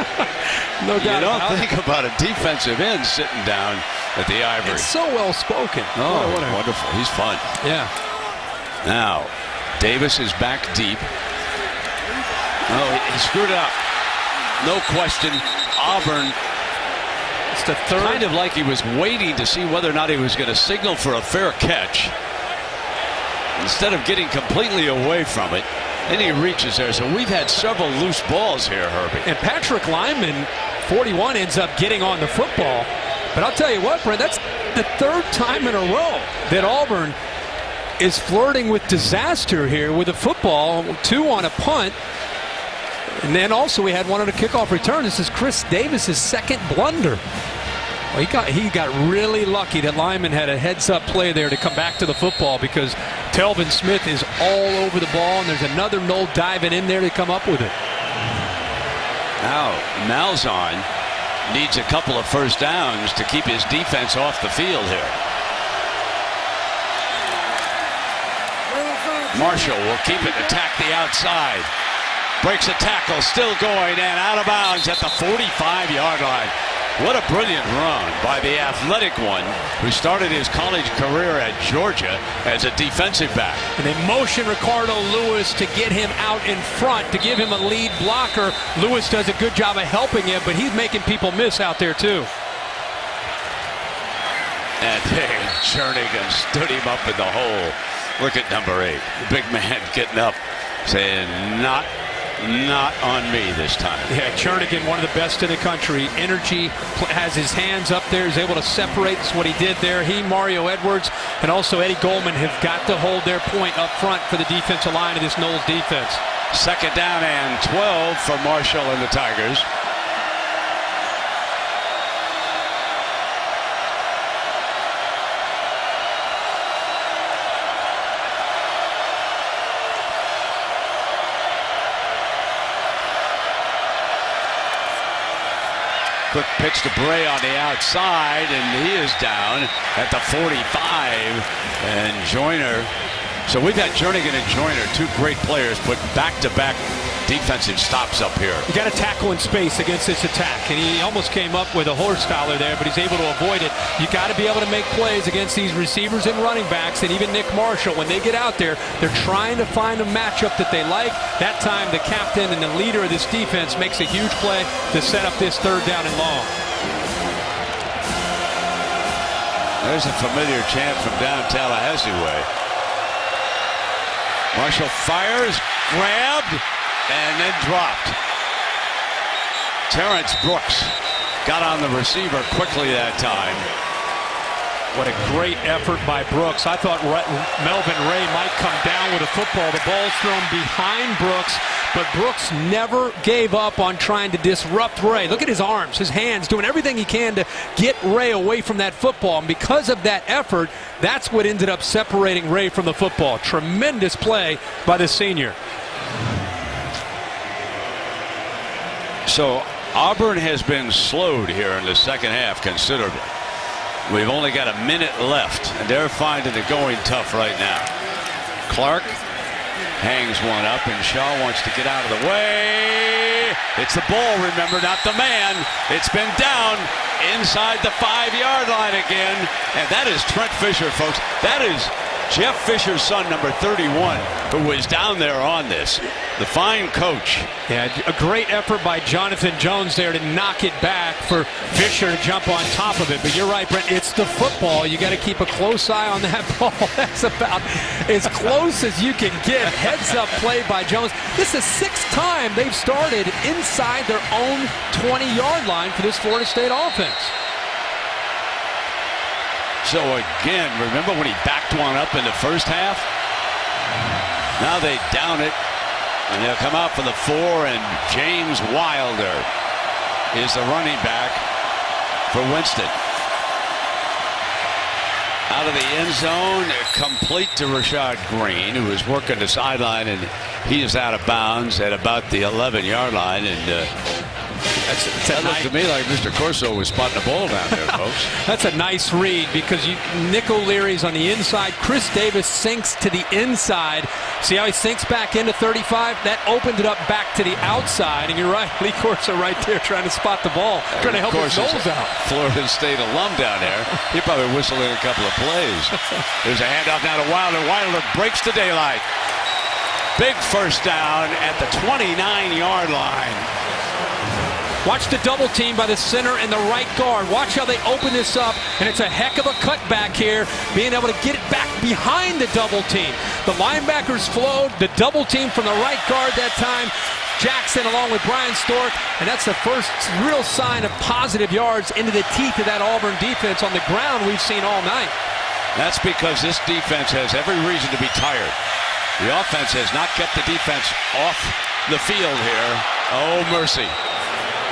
No doubt. You don't think about a defensive end sitting down at the Ivory. It's so well spoken. Oh, wonderful. He's fun. Yeah. Now, Davis is back deep. Oh, he screwed it up. No question. Auburn, It's the third. kind of like he was waiting to see whether or not he was going to signal for a fair catch. Instead of getting completely away from it, then he reaches there. So we've had several loose balls here, Herbie. And Patrick Lyman, 41, ends up getting on the football. But I'll tell you what, Brent, that's the third time in a row that Auburn is flirting with disaster here with a football. 2 on a punt. And then also we had 1 on a kickoff return. This is Chris Davis's second blunder. Well, he got really lucky that Lyman had a heads-up play there to come back to the football, because Telvin Smith is all over the ball, and there's another Nole diving in there to come up with it. Now, Malzahn needs a couple of first downs to keep his defense off the field here. Marshall will keep it, attack the outside. Breaks a tackle, still going, and out of bounds at the 45-yard line. What a brilliant run by the athletic one who started his college career at Georgia as a defensive back. And they motion Ricardo Lewis to get him out in front, to give him a lead blocker. Lewis does a good job of helping him, but he's making people miss out there too. And Jernigan stood him up in the hole. Look at number 8. The big man getting up, saying, not on me this time. Yeah, Jernigan, one of the best in the country. Energy, has his hands up there, is able to separate. That's what he did there. He, Mario Edwards, and also Eddie Goldman have got to hold their point up front for the defensive line of this Noles defense. Second down and 12 for Marshall and the Tigers. Quick pitch to Bray on the outside, and he is down at the 45. And Joyner. So we've had Jernigan and Joyner, 2 great players, put back-to-back defensive stops up here. You got to tackle in space against this attack, and he almost came up with a horse collar there, but he's able to avoid it. You got to be able to make plays against these receivers and running backs, and even Nick Marshall. When they get out there, they're trying to find a matchup that they like. That time, the captain and the leader of this defense makes a huge play to set up this third down and long. There's a familiar chant from down Tallahassee way. Marshall fires, grabbed, and then dropped. Terrence Brooks got on the receiver quickly that time. What a great effort by Brooks. I thought Melvin Ray might come down with a football. The ball's thrown behind Brooks, but Brooks never gave up on trying to disrupt Ray. Look at his arms, his hands, doing everything he can to get Ray away from that football. And because of that effort, that's what ended up separating Ray from the football. Tremendous play by the senior. So Auburn has been slowed here in the second half considerably. We've only got a minute left, and they're finding it going tough right now. Clark hangs one up, and Shaw wants to get out of the way. It's the ball, remember, not the man. It's been down inside the 5-yard line again, and that is Trent Fisher, folks. That is Jeff Fisher's son, number 31, who was down there on this. The fine coach. Yeah, a great effort by Jonathan Jones there to knock it back for Fisher to jump on top of it. But you're right, Brent, it's the football. You got to keep a close eye on that ball. That's about as close as you can get. Heads-up play by Jones. This is the 6th time they've started inside their own 20-yard line for this Florida State offense. So again, remember when he backed one up in the first half? Now they down it, and they'll come out for the 4, and James Wilder is the running back for Winston. Out of the end zone, complete to Rashad Green, who is working the sideline, and he is out of bounds at about the 11-yard line. And that looked to me like Mr. Corso was spotting the ball down there, folks. That's a nice read, because Nick O'Leary's on the inside. Chris Davis sinks to the inside. See how he sinks back into 35? That opened it up back to the outside. And you're right, Lee Corso right there trying to spot the ball, trying to help his Noles out. Florida State alum down there. He probably whistled in a couple of plays. There's a handoff now to Wilder. Wilder breaks the daylight. Big first down at the 29-yard line. Watch the double team by the center and the right guard. Watch how they open this up, and it's a heck of a cutback here, being able to get it back behind the double team. The linebackers flowed, the double team from the right guard that time. Jackson along with Brian Stork, and that's the first real sign of positive yards into the teeth of that Auburn defense on the ground we've seen all night. That's because this defense has every reason to be tired. The offense has not kept the defense off the field here. Oh, mercy.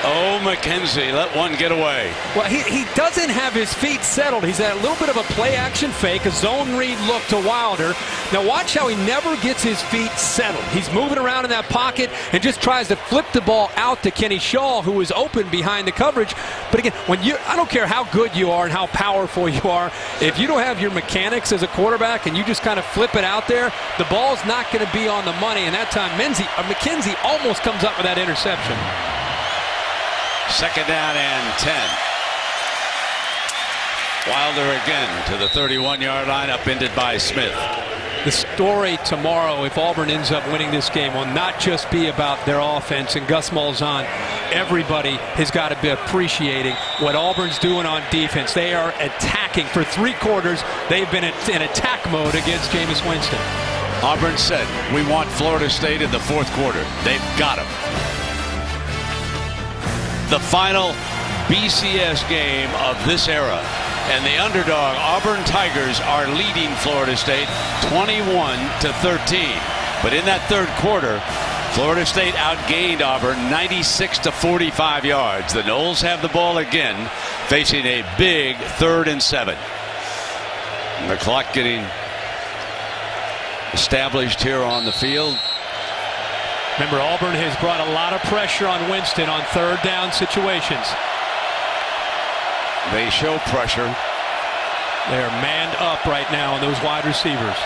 Oh, McKenzie, let one get away. Well, he doesn't have his feet settled. He's at a little bit of a play-action fake, a zone read look to Wilder. Now watch how he never gets his feet settled. He's moving around in that pocket and just tries to flip the ball out to Kenny Shaw, who is open behind the coverage. But again, I don't care how good you are and how powerful you are, if you don't have your mechanics as a quarterback and you just kind of flip it out there, the ball's not going to be on the money. And that time, McKenzie almost comes up with that interception. Second down and 10. Wilder again to the 31-yard line, upended by Smith. The story tomorrow, if Auburn ends up winning this game, will not just be about their offense and Gus Malzahn. Everybody has got to be appreciating what Auburn's doing on defense. They are attacking. For 3 quarters, they've been in attack mode against Jameis Winston. Auburn said, we want Florida State in the 4th quarter. They've got them. The final BCS game of this era, and the underdog Auburn Tigers are leading Florida State 21-13. But in that 3rd quarter, Florida State outgained Auburn 96-45 yards. The Noles have the ball again, facing a big 3rd and 7. And the clock getting established here on the field. Remember, Auburn has brought a lot of pressure on Winston on 3rd down situations. They show pressure. They're manned up right now on those wide receivers.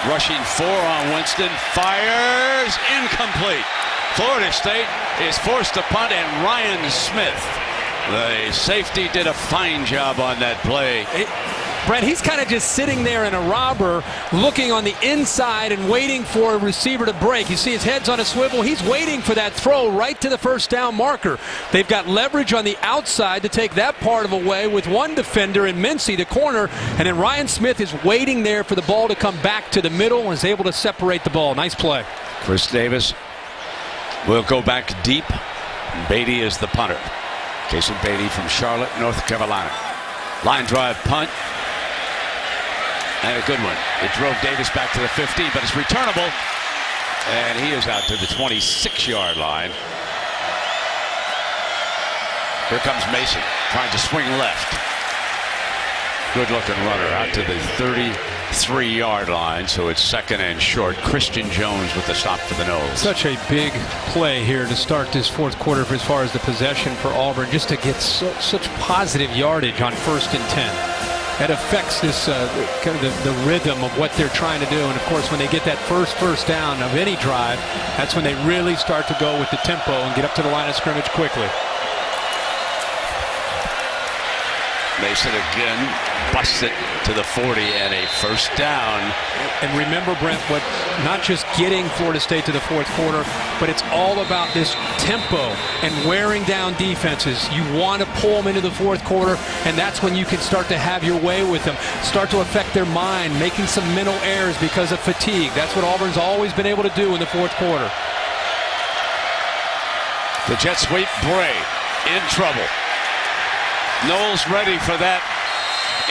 Rushing 4 on Winston. Fires. Incomplete. Florida State is forced to punt, and Ryan Smith, the safety, did a fine job on that play. Brent, he's kind of just sitting there in a robber, looking on the inside and waiting for a receiver to break. You see his head's on a swivel. He's waiting for that throw right to the 1st down marker. They've got leverage on the outside to take that part of away with one defender in Mincy, the corner, and then Ryan Smith is waiting there for the ball to come back to the middle and is able to separate the ball. Nice play. Chris Davis will go back deep. Beatty is the punter. Jason Beatty from Charlotte, North Carolina. Line drive punt. And a good one. It drove Davis back to the 15, but it's returnable. And he is out to the 26-yard line. Here comes Mason, trying to swing left. Good-looking runner out to the 33-yard line, so it's 2nd and short. Christian Jones with the stop for the Noles. Such a big play here to start this 4th quarter as far as the possession for Auburn, just to get such positive yardage on 1st and 10. that affects this kind of the rhythm of what they're trying to do. And of course, when they get that first down of any drive, that's when they really start to go with the tempo and get up to the line of scrimmage quickly. Mason again busts it to the 40 and a first down. And remember, Brent, what not just getting Florida State to the fourth quarter, but it's all about this tempo and wearing down defenses. You want to pull them into the fourth quarter, and that's when you can start to have your way with them, start to affect their mind, making some mental errors because of fatigue. That's what Auburn's always been able to do in the fourth quarter. The jet sweep, Bray in trouble. Knowles ready for that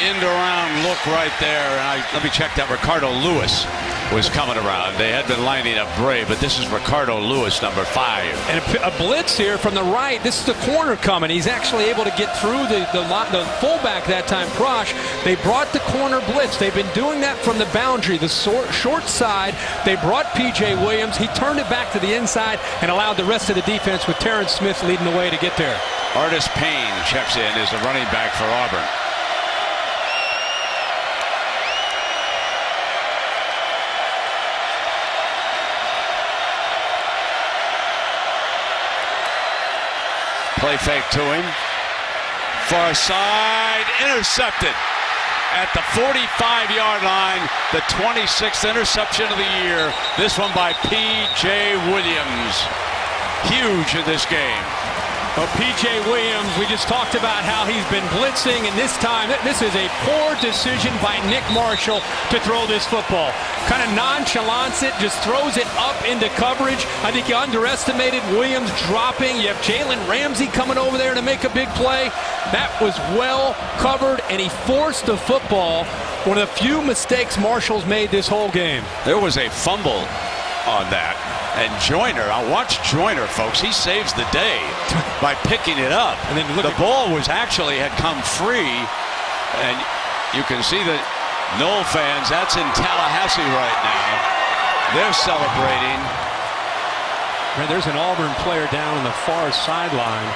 end-around look right there. Let me check that. Ricardo Lewis was coming around. They had been lining up Bray, but this is Ricardo Lewis, number 5. And a blitz here from the right. This is the corner coming. He's actually able to get through the fullback that time, Prosh. They brought the corner blitz. They've been doing that from the boundary, the short side. They brought P.J. Williams. He turned it back to the inside and allowed the rest of the defense with Terrence Smith leading the way to get there. Artis Payne checks in as the running back for Auburn. Play fake to him. Far side, intercepted at the 45-yard line. The 26th interception of the year. This one by P.J. Williams. Huge in this game. Well, P.J. Williams, we just talked about how he's been blitzing, and this time, this is a poor decision by Nick Marshall to throw this football. Kind of nonchalants it, just throws it up into coverage. I think you underestimated Williams dropping. You have Jalen Ramsey coming over there to make a big play. That was well covered, and he forced the football. One of the few mistakes Marshall's made this whole game. There was a fumble on that. And Joyner, I'll watch Joyner, folks. He saves the day by picking it up. And then the ball had come free. And you can see the Knoll fans, that's in Tallahassee right now. They're celebrating. There's an Auburn player down on the far sideline.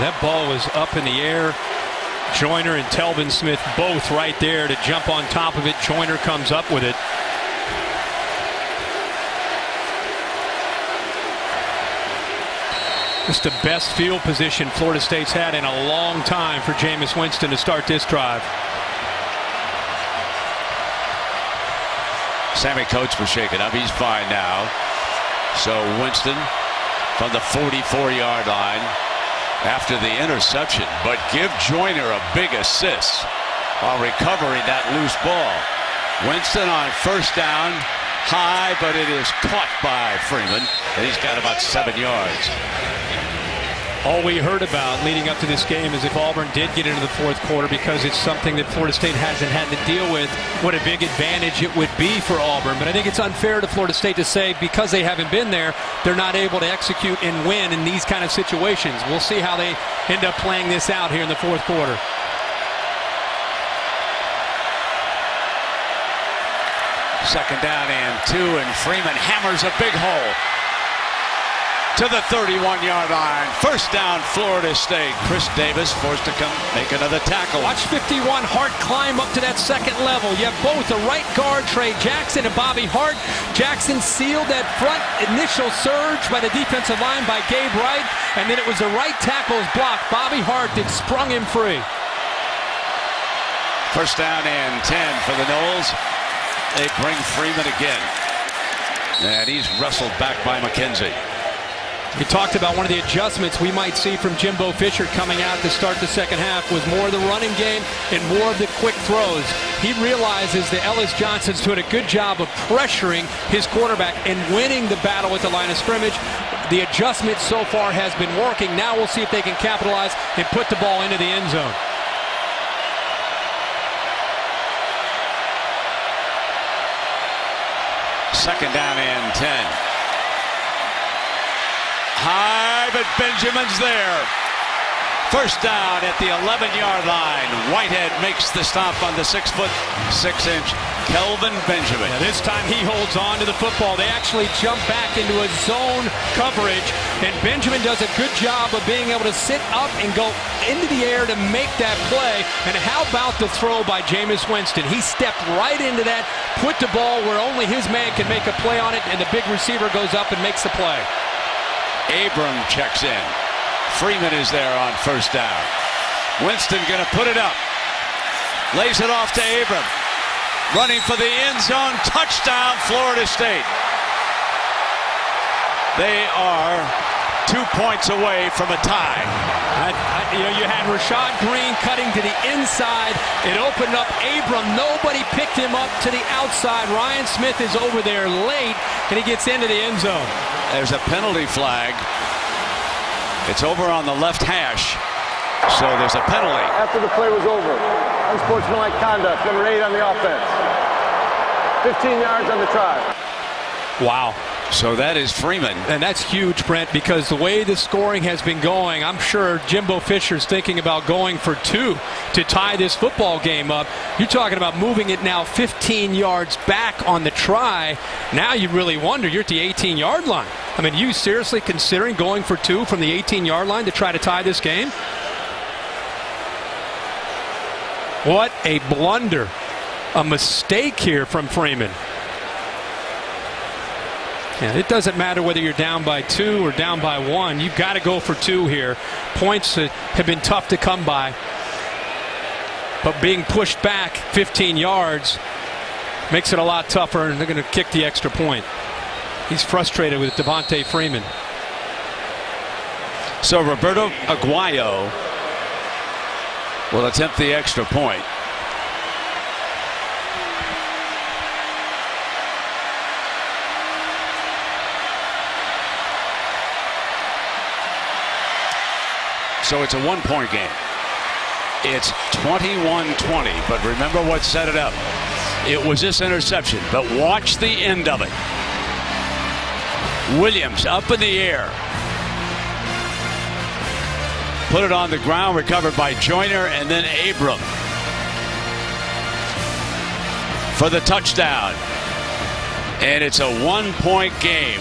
That ball was up in the air. Joyner and Telvin Smith both right there to jump on top of it. Joyner comes up with it. It's the best field position Florida State's had in a long time for Jameis Winston to start this drive. Sammy Coates was shaken up. He's fine now. So Winston from the 44-yard line after the interception. But give Joyner a big assist while recovering that loose ball. Winston on first down. High, but it is caught by Freeman. And he's got about 7 yards. All we heard about leading up to this game is if Auburn did get into the fourth quarter, because it's something that Florida State hasn't had to deal with, what a big advantage it would be for Auburn. But I think it's unfair to Florida State to say because they haven't been there, they're not able to execute and win in these kind of situations. We'll see how they end up playing this out here in the fourth quarter. Second down and 2, and Freeman hammers a big hole to the 31-yard line. First down, Florida State. Chris Davis forced to come make another tackle. Watch 51 Hart climb up to that second level. You have both the right guard, Trey Jackson, and Bobby Hart. Jackson sealed that front initial surge by the defensive line by Gabe Wright, and then it was the right tackle's block. Bobby Hart that sprung him free. First down and 10 for the Noles. They bring Freeman again. And he's wrestled back by McKenzie. We talked about one of the adjustments we might see from Jimbo Fisher coming out to start the second half was more of the running game and more of the quick throws. He realizes that Ellis Johnson's doing a good job of pressuring his quarterback and winning the battle at the line of scrimmage. The adjustment so far has been working. Now we'll see if they can capitalize and put the ball into the end zone. Second down and 10. High, but Benjamin's there. First down at the 11-yard line. Whitehead makes the stop on the 6'6" Kelvin Benjamin. Now this time he holds on to the football. They actually jump back into a zone coverage, and Benjamin does a good job of being able to sit up and go into the air to make that play. And how about the throw by Jameis Winston? He stepped right into that, put the ball where only his man can make a play on it, and the big receiver goes up and makes the play. Abram checks in. Freeman is there on first down. Winston going to put it up. Lays it off to Abram. Running for the end zone. Touchdown, Florida State. They are 2 points away from a tie. You had Rashad Green cutting to the inside. It opened up Abram. Nobody picked him up to the outside. Ryan Smith is over there late, and he gets into the end zone. There's a penalty flag. It's over on the left hash. So there's a penalty. After the play was over, unsportsmanlike conduct, number 8 on the offense. 15 yards on the try. Wow. So that is Freeman. And that's huge, Brent, because the way the scoring has been going, I'm sure Jimbo Fisher's thinking about going for 2 to tie this football game up. You're talking about moving it now 15 yards back on the try. Now you really wonder, you're at the 18-yard line. I mean, you seriously considering going for 2 from the 18-yard line to try to tie this game? What a blunder. A mistake here from Freeman. Yeah, it doesn't matter whether you're down by 2 or down by 1. You've got to go for 2 here. Points that have been tough to come by. But being pushed back 15 yards makes it a lot tougher, and they're going to kick the extra point. He's frustrated with Devontae Freeman. So Roberto Aguayo will attempt the extra point. So it's a 1-point game. It's 21-20, but remember what set it up. It was this interception, but watch the end of it. Williams up in the air. Put it on the ground, recovered by Joyner, and then Abram for the touchdown. And it's a 1-point game.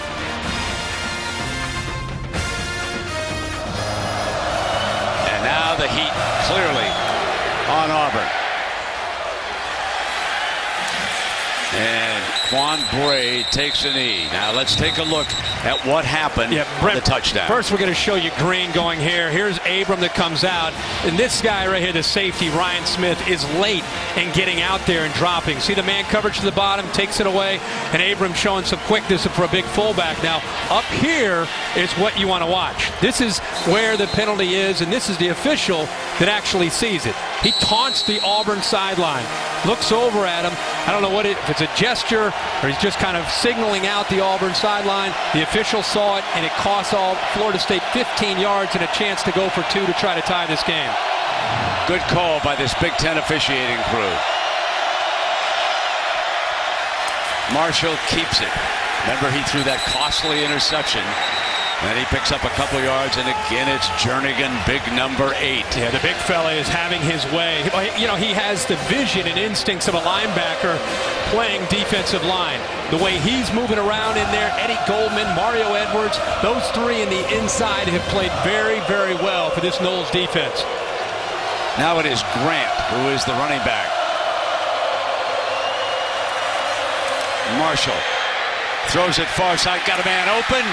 And now the heat clearly on Auburn. And Quan Bray takes a knee. Now let's take a look at what happened on the touchdown. First, we're going to show you Green going here. Here's Abram that comes out. And this guy right here, the safety, Ryan Smith, is late in getting out there and dropping. See the man coverage to the bottom, takes it away. And Abram showing some quickness for a big fullback. Now, up here is what you want to watch. This is where the penalty is, and this is the official that actually sees it. He taunts the Auburn sideline, looks over at him. I don't know if it's a gesture or he's just kind of signaling out the Auburn sideline. The official saw it, and it cost Florida State 15 yards and a chance to go for 2 to try to tie this game. Good call by this Big Ten officiating crew. Marshall keeps it. Remember, he threw that costly interception. And he picks up a couple yards, and again it's Jernigan, big number 8. Yeah, the big fella is having his way. You know, he has the vision and instincts of a linebacker playing defensive line. The way he's moving around in there, Eddie Goldman, Mario Edwards, those 3 in the inside have played very, very well for this Noles defense. Now it is Grant who is the running back. Marshall throws it far side, got a man open.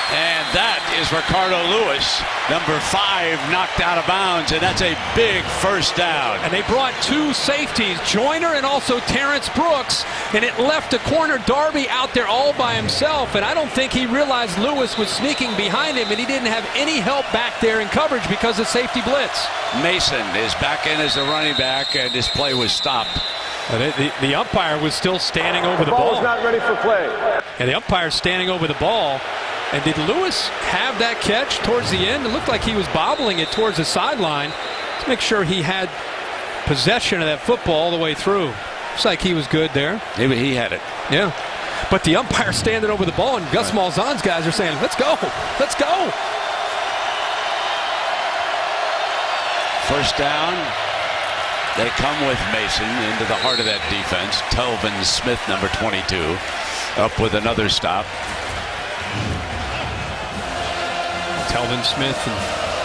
And that is Ricardo Lewis, number 5, knocked out of bounds, and that's a big first down. And they brought 2 safeties, Joyner and also Terrence Brooks, and it left a corner Darby out there all by himself, and I don't think he realized Lewis was sneaking behind him, and he didn't have any help back there in coverage because of safety blitz. Mason is back in as a running back, and this play was stopped. The umpire was still standing over the ball. The ball is not ready for play. And the umpire's standing over the ball. And did Lewis have that catch towards the end? It looked like he was bobbling it towards the sideline. Let's make sure he had possession of that football all the way through. Looks like he was good there. Maybe he had it. Yeah. But the umpire standing over the ball, and Gus Malzahn's guys are saying, let's go. Let's go. First down. They come with Mason into the heart of that defense. Telvin Smith, number 22, up with another stop. Telvin Smith, and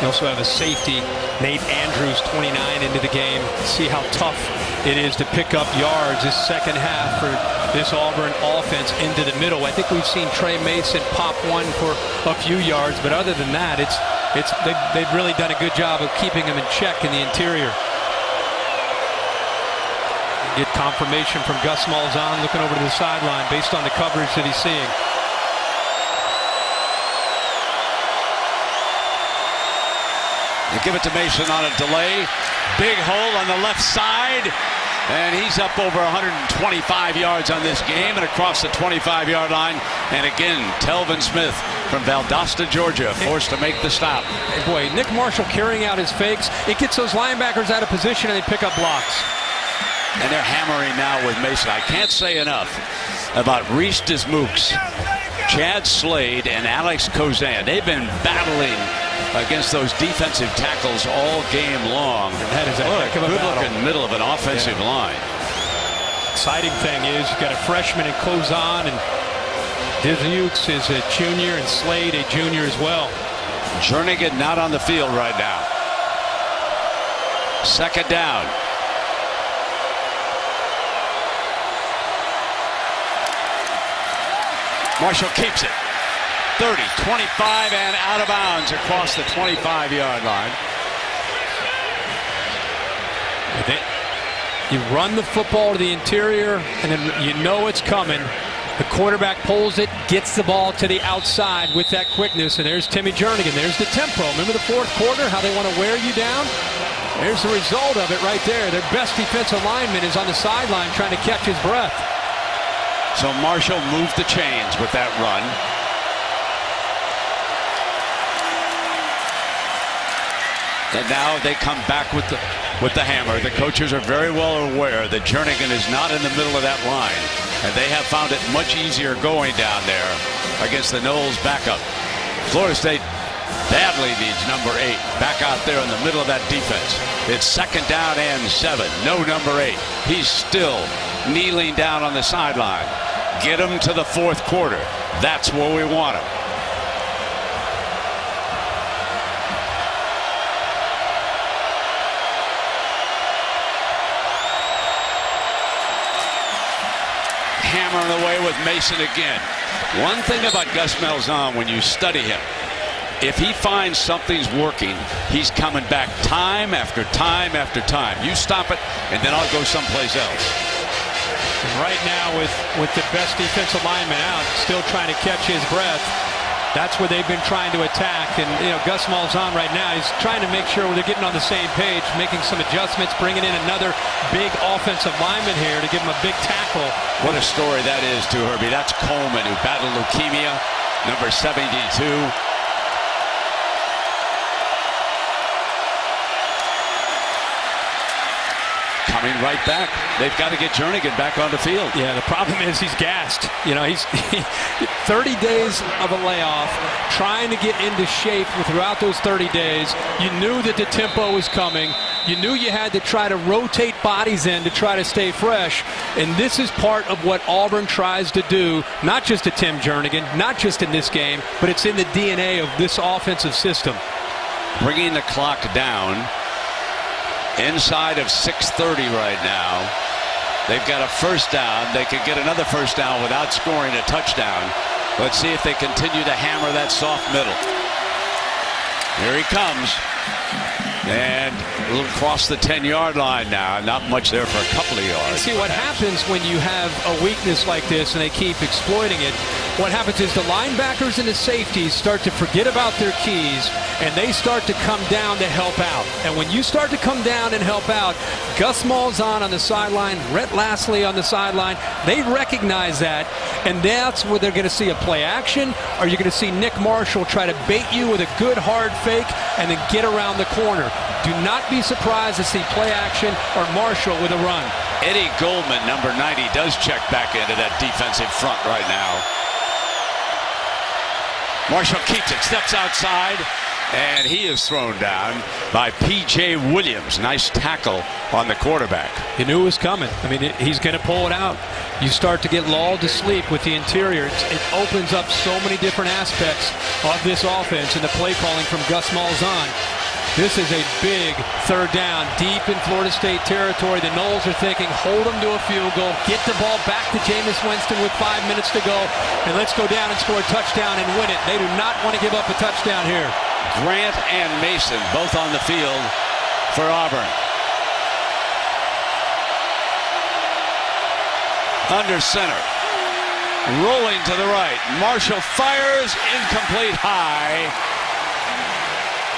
you also have a safety, Nate Andrews, 29, into the game. See how tough it is to pick up yards this second half for this Auburn offense into the middle. I think we've seen Trey Mason pop one for a few yards, but other than that, they've really done a good job of keeping him in check in the interior. Get confirmation from Gus Malzahn looking over to the sideline based on the coverage that he's seeing. They give it to Mason on a delay. Big hole on the left side. And he's up over 125 yards on this game and across the 25-yard line. And again, Telvin Smith from Valdosta, Georgia, forced to make the stop. Hey boy, Nick Marshall carrying out his fakes. It gets those linebackers out of position and they pick up blocks. And they're hammering now with Mason. I can't say enough about Reese Dismukes, Chad Slade, and Alex Kozan. They've been battling against those defensive tackles all game long. That is a heck of a good-looking middle of an offensive line. Exciting thing is you've got a freshman in Kozan, and Dismukes is a junior, and Slade a junior as well. Jernigan not on the field right now. Second down. Marshall keeps it. 30, 25, and out of bounds across the 25-yard line. You run the football to the interior, and then you know it's coming. The quarterback pulls it, gets the ball to the outside with that quickness, and there's Timmy Jernigan. There's the tempo. Remember the fourth quarter, how they want to wear you down? There's the result of it right there. Their best defensive lineman is on the sideline trying to catch his breath. So Marshall moved the chains with that run. And now they come back with the hammer. The coaches are very well aware that Jernigan is not in the middle of that line. And they have found it much easier going down there against the Noles backup. Florida State badly needs number 8 back out there in the middle of that defense. It's second down and 7. No number 8. He's still kneeling down on the sideline. Get him to the fourth quarter. That's where we want him. Hammering away with Mason again. One thing about Gus Malzahn, when you study him, if he finds something's working, he's coming back time after time after time. You stop it, and then I'll go someplace else. Right now, with the best defensive lineman out, still trying to catch his breath, that's where they've been trying to attack. And, you know, Gus Malzahn right now, he's trying to make sure they're getting on the same page, making some adjustments, bringing in another big offensive lineman here to give him a big tackle. What a story that is to Herbie. That's Coleman, who battled leukemia, number 72. Coming right back. They've got to get Jernigan back on the field. Yeah, the problem is he's gassed. You know, he's 30 days of a layoff, trying to get into shape throughout those 30 days. You knew that the tempo was coming. You knew you had to try to rotate bodies in to try to stay fresh. And this is part of what Auburn tries to do, not just to Tim Jernigan, not just in this game, but it's in the DNA of this offensive system. Bringing the clock down. Inside of 6:30 right now. They've got a first down. They could get another first down without scoring a touchdown. Let's see if they continue to hammer that soft middle. Here he comes. And a little across the 10-yard line now. Not much there for a couple of yards. See what happens when you have a weakness like this and they keep exploiting it. What happens is the linebackers and the safeties start to forget about their keys and they start to come down to help out. And when you start to come down and help out, Gus Malzahn on the sideline, Rhett Lastly on the sideline, they recognize that, and that's where they're going to see a play action, or you're going to see Nick Marshall try to bait you with a good hard fake and then get around the corner. Do not be surprised to see play action or Marshall with a run. Eddie Goldman, number 90, does check back into that defensive front right now. Marshall keeps it, steps outside, And he is thrown down by P.J. Williams. Nice tackle on the quarterback. You knew it was coming. I mean, he's going to pull it out. You start to get lulled to sleep with the interior. It opens up so many different aspects of this offense and the play calling from Gus Malzahn. This is a big third down, deep in Florida State territory. The Noles are thinking, hold them to a field goal, get the ball back to Jameis Winston with 5 minutes to go, and let's go down and score a touchdown and win it. They do not want to give up a touchdown here. Grant and Mason both on the field for Auburn. Under center. Rolling to the right. Marshall fires, incomplete high.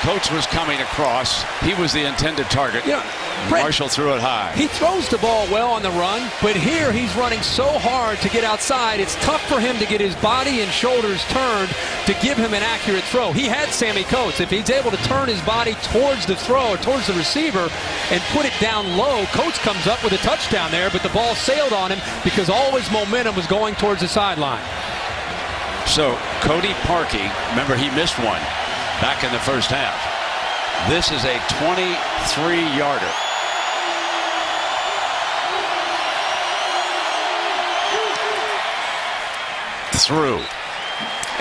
Coach was coming across. He was the intended target. Yeah, Brett, Marshall threw it high. He throws the ball well on the run, but here he's running so hard to get outside. It's tough for him to get his body and shoulders turned to give him an accurate throw. He had Sammy Coates. If he's able to turn his body towards the throw or towards the receiver and put it down low, Coates comes up with a touchdown there, but the ball sailed on him because all his momentum was going towards the sideline. So Cody Parkey, remember he missed one back in the first half. This is a 23-yarder. Through.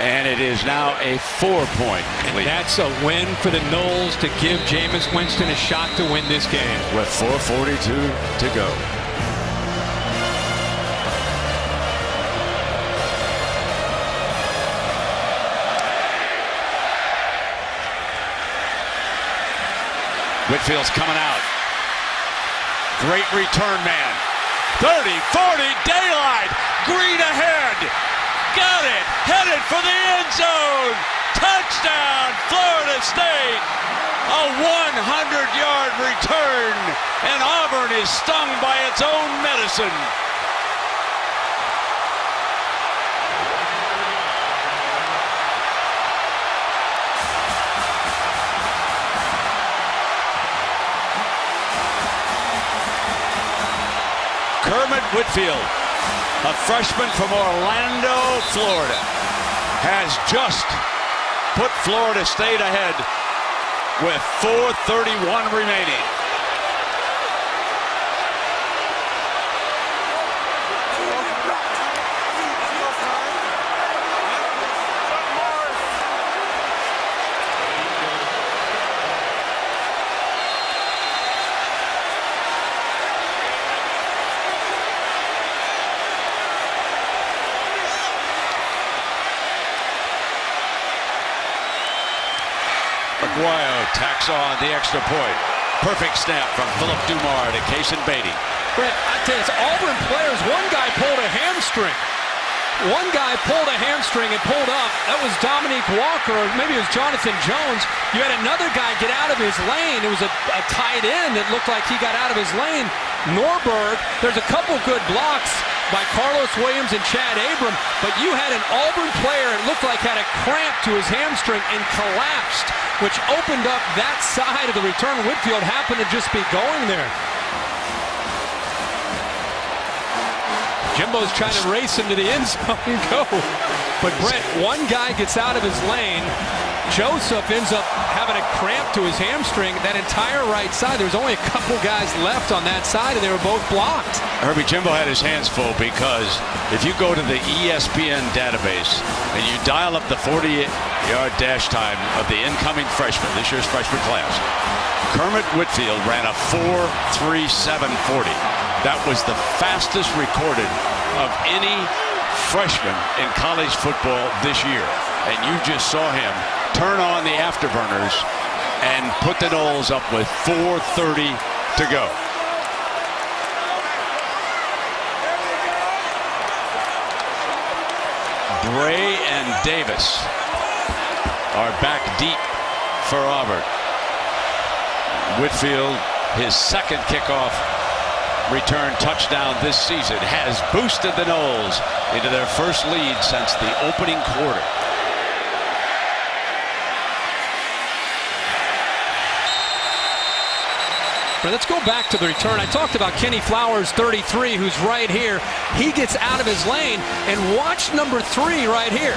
And it is now a 4-point lead. That's a win for the Noles to give Jameis Winston a shot to win this game. With 4:42 to go. Whitfield's coming out. Great return man. 30, 40, daylight. Green ahead. Got it. Headed for the end zone. Touchdown, Florida State. A 100-yard return. And Auburn is stung by its own medicine. Kermit Whitfield, a freshman from Orlando, Florida, has just put Florida State ahead with 4:31 remaining. Aguayo tacks on the extra point. Perfect snap from Philip Dumar to Kaysen Beatty. Brett, I tell you, it's Auburn players. One guy pulled a hamstring. One guy pulled a hamstring and pulled up. That was Dominique Walker, or maybe it was Jonathan Jones. You had another guy get out of his lane. It was a tight end that looked like he got out of his lane. Norberg, there's a couple good blocks by Carlos Williams and Chad Abram, but you had an Auburn player, it looked like had a cramp to his hamstring and collapsed, which opened up that side of the return. Whitfield happened to just be going there. Jimbo's trying to race him to the end zone and go. But Brett, one guy gets out of his lane. Joseph ends up having a cramp to his hamstring. That entire right side, there was only a couple guys left on that side, and they were both blocked. Herbie, Jimbo had his hands full because if you go to the ESPN database and you dial up the 40-yard dash time of the incoming freshman, this year's freshman class, Kermit Whitfield ran a 4.3740. That was the fastest recorded of any freshman in college football this year. And you just saw him turn on the afterburners and put the Noles up with 4:30 to go. Bray and Davis are back deep for Auburn. Whitfield, his second kickoff return touchdown this season, has boosted the Noles into their first lead since the opening quarter. Let's go back to the return. I talked about Kenny Flowers, 33, who's right here. He gets out of his lane, and watch number 3 right here.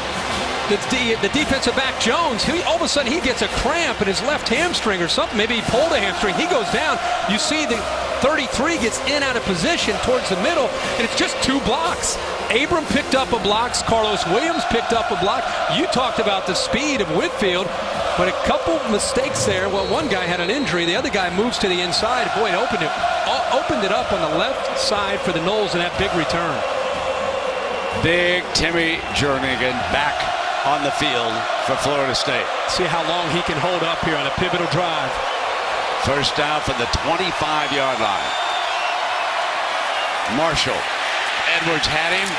the defensive back Jones, all of a sudden he gets a cramp in his left hamstring or something. Maybe he pulled a hamstring. He goes down. You see the 33 gets in out of position towards the middle, and it's just 2 blocks. Abram picked up a block. Carlos Williams picked up a block. You talked about the speed of Whitfield, but a couple mistakes there. Well, one guy had an injury. The other guy moves to the inside. Boy, it opened it up on the left side for the Noles in that big return. Big Timmy Jernigan back on the field for Florida State. See how long he can hold up here on a pivotal drive. First down from the 25-yard line. Marshall. Edwards had him,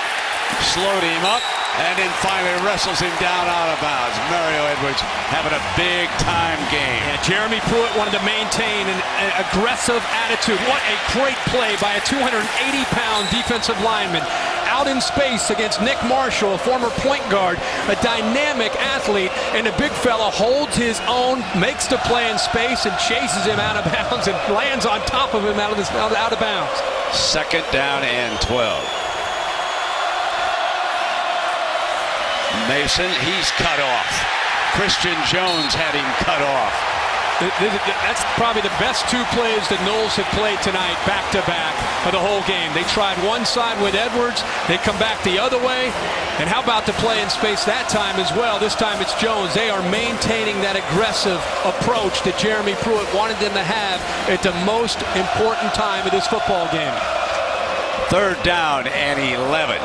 slowed him up, and then finally wrestles him down out of bounds. Mario Edwards having a big-time game. Yeah, Jeremy Pruitt wanted to maintain an aggressive attitude. What a great play by a 280-pound defensive lineman. Out in space against Nick Marshall, a former point guard, a dynamic athlete, and the big fella holds his own, makes the play in space, and chases him out of bounds and lands on top of him out of bounds. Second down and 12. Mason, he's cut off. Christian Jones had him cut off. That's probably the best 2 plays that Noles have played tonight, back-to-back, of the whole game. They tried one side with Edwards. They come back the other way. And how about the play in space that time as well? This time it's Jones. They are maintaining that aggressive approach that Jeremy Pruitt wanted them to have at the most important time of this football game. Third down and 11.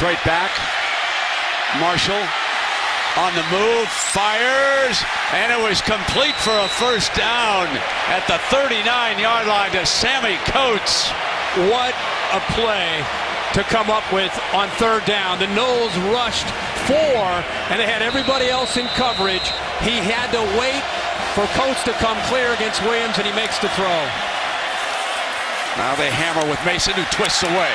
Straight back. Marshall on the move, fires, and it was complete for a first down at the 39-yard line to Sammy Coates. What a play to come up with on third down. The Noles rushed 4, and they had everybody else in coverage. He had to wait for Coates to come clear against Williams, and he makes the throw. Now they hammer with Mason, who twists away.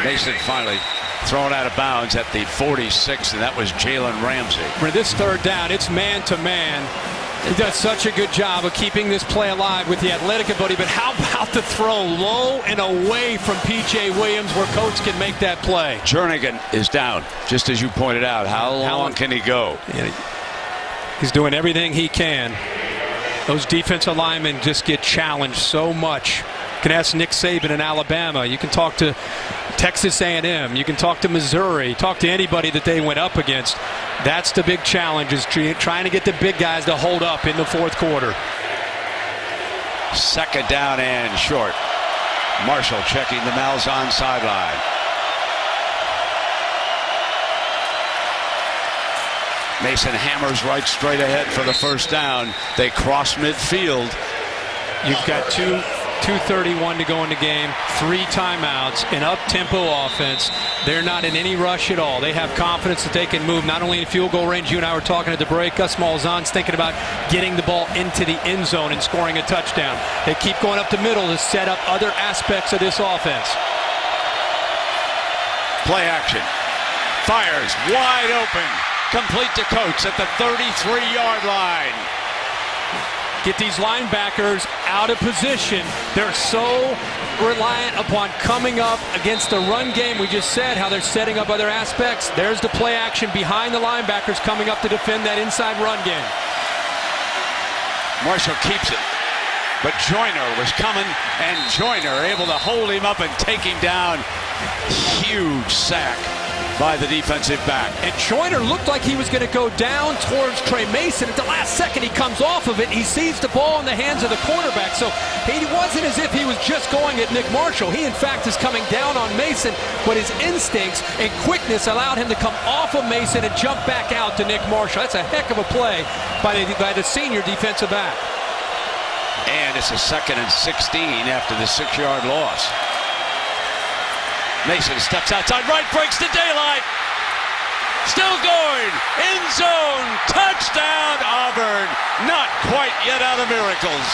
Mason finally thrown out of bounds at the 46, and that was Jalen Ramsey. For this third down, it's man-to-man. He does such a good job of keeping this play alive with the athletic ability, but how about the throw low and away from P.J. Williams where Coates can make that play? Jernigan is down, just as you pointed out. How long can he go? He's doing everything he can. Those defensive linemen just get challenged so much. You can ask Nick Saban in Alabama. You can talk to Texas A&M. You can talk to Missouri. Talk to anybody that they went up against. That's the big challenge, is trying to get the big guys to hold up in the fourth quarter. Second down and short. Marshall checking the Malzahn sideline. Mason hammers right straight ahead for the first down. They cross midfield. You've got 2:31 to go in the game, 3 timeouts, an up-tempo offense. They're not in any rush at all. They have confidence that they can move not only in field goal range. You and I were talking at the break. Gus Malzahn's thinking about getting the ball into the end zone and scoring a touchdown. They keep going up the middle to set up other aspects of this offense. Play action. Fires wide open. Complete to Coates at the 33-yard line. Get these linebackers out of position. They're so reliant upon coming up against the run game. We just said how they're setting up other aspects. There's the play action behind the linebackers coming up to defend that inside run game. Marshall keeps it, but Joyner was coming, and Joyner able to hold him up and take him down. Huge sack by the defensive back. And Joyner looked like he was going to go down towards Trey Mason. At the last second, he comes off of it. He sees the ball in the hands of the quarterback. So he wasn't as if he was just going at Nick Marshall. He, in fact, is coming down on Mason, but his instincts and quickness allowed him to come off of Mason and jump back out to Nick Marshall. That's a heck of a play by the senior defensive back. And it's a 2nd and 16 after the 6-yard loss. Mason steps outside right, breaks the daylight. Still going. End zone. Touchdown, Auburn. Not quite yet out of miracles.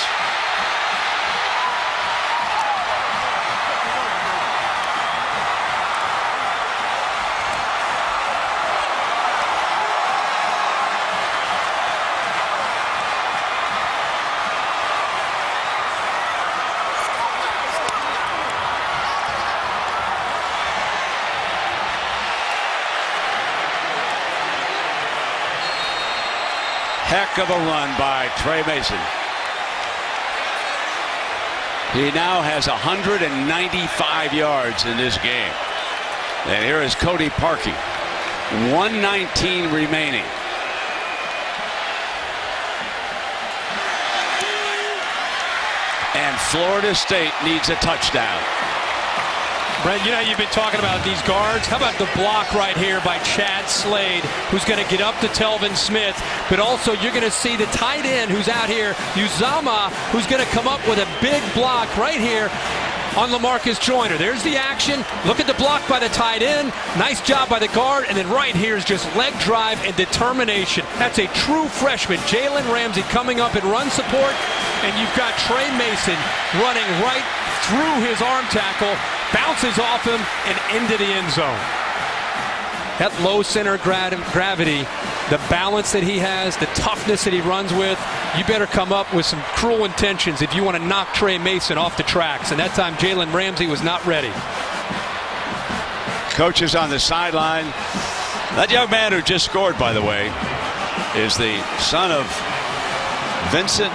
Heck of a run by Trey Mason. He now has 195 yards in this game. And here is Cody Parkey. 1:19 remaining. And Florida State needs a touchdown. Brent, you know you've been talking about these guards. How about the block right here by Chad Slade, who's going to get up to Telvin Smith, but also you're going to see the tight end who's out here, Uzama, who's going to come up with a big block right here on LaMarcus Joyner. There's the action. Look at the block by the tight end. Nice job by the guard. And then right here is just leg drive and determination. That's a true freshman. Jalen Ramsey coming up in run support. And you've got Trey Mason running right through his arm tackle, bounces off him and into the end zone. That low center of gravity, the balance that he has, the toughness that he runs with, you better come up with some cruel intentions if you want to knock Trey Mason off the tracks. And that time Jalen Ramsey was not ready. Coaches on the sideline. That young man who just scored, by the way, is the son of Vincent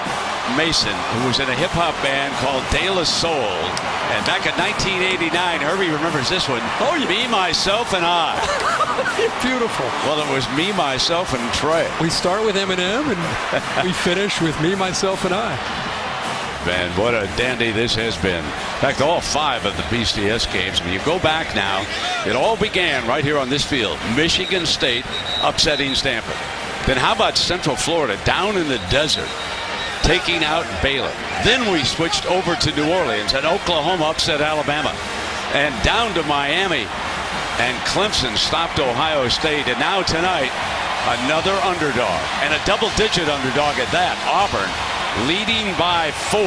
Mason, who was in a hip-hop band called De La Soul. And back in 1989, Herbie remembers this one. Oh, yeah. Me, Myself, and I. Beautiful. Well, it was Me, Myself, and Trey. We start with Eminem, and we finish with Me, Myself, and I. Man, what a dandy this has been. In fact, all 5 of the BCS games. When you go back now, it all began right here on this field. Michigan State upsetting Stanford. Then how about Central Florida down in the desert, taking out Baylor? Then we switched over to New Orleans, and Oklahoma upset Alabama. And down to Miami, and Clemson stopped Ohio State. And now tonight, another underdog, and a double-digit underdog at that. Auburn leading by 4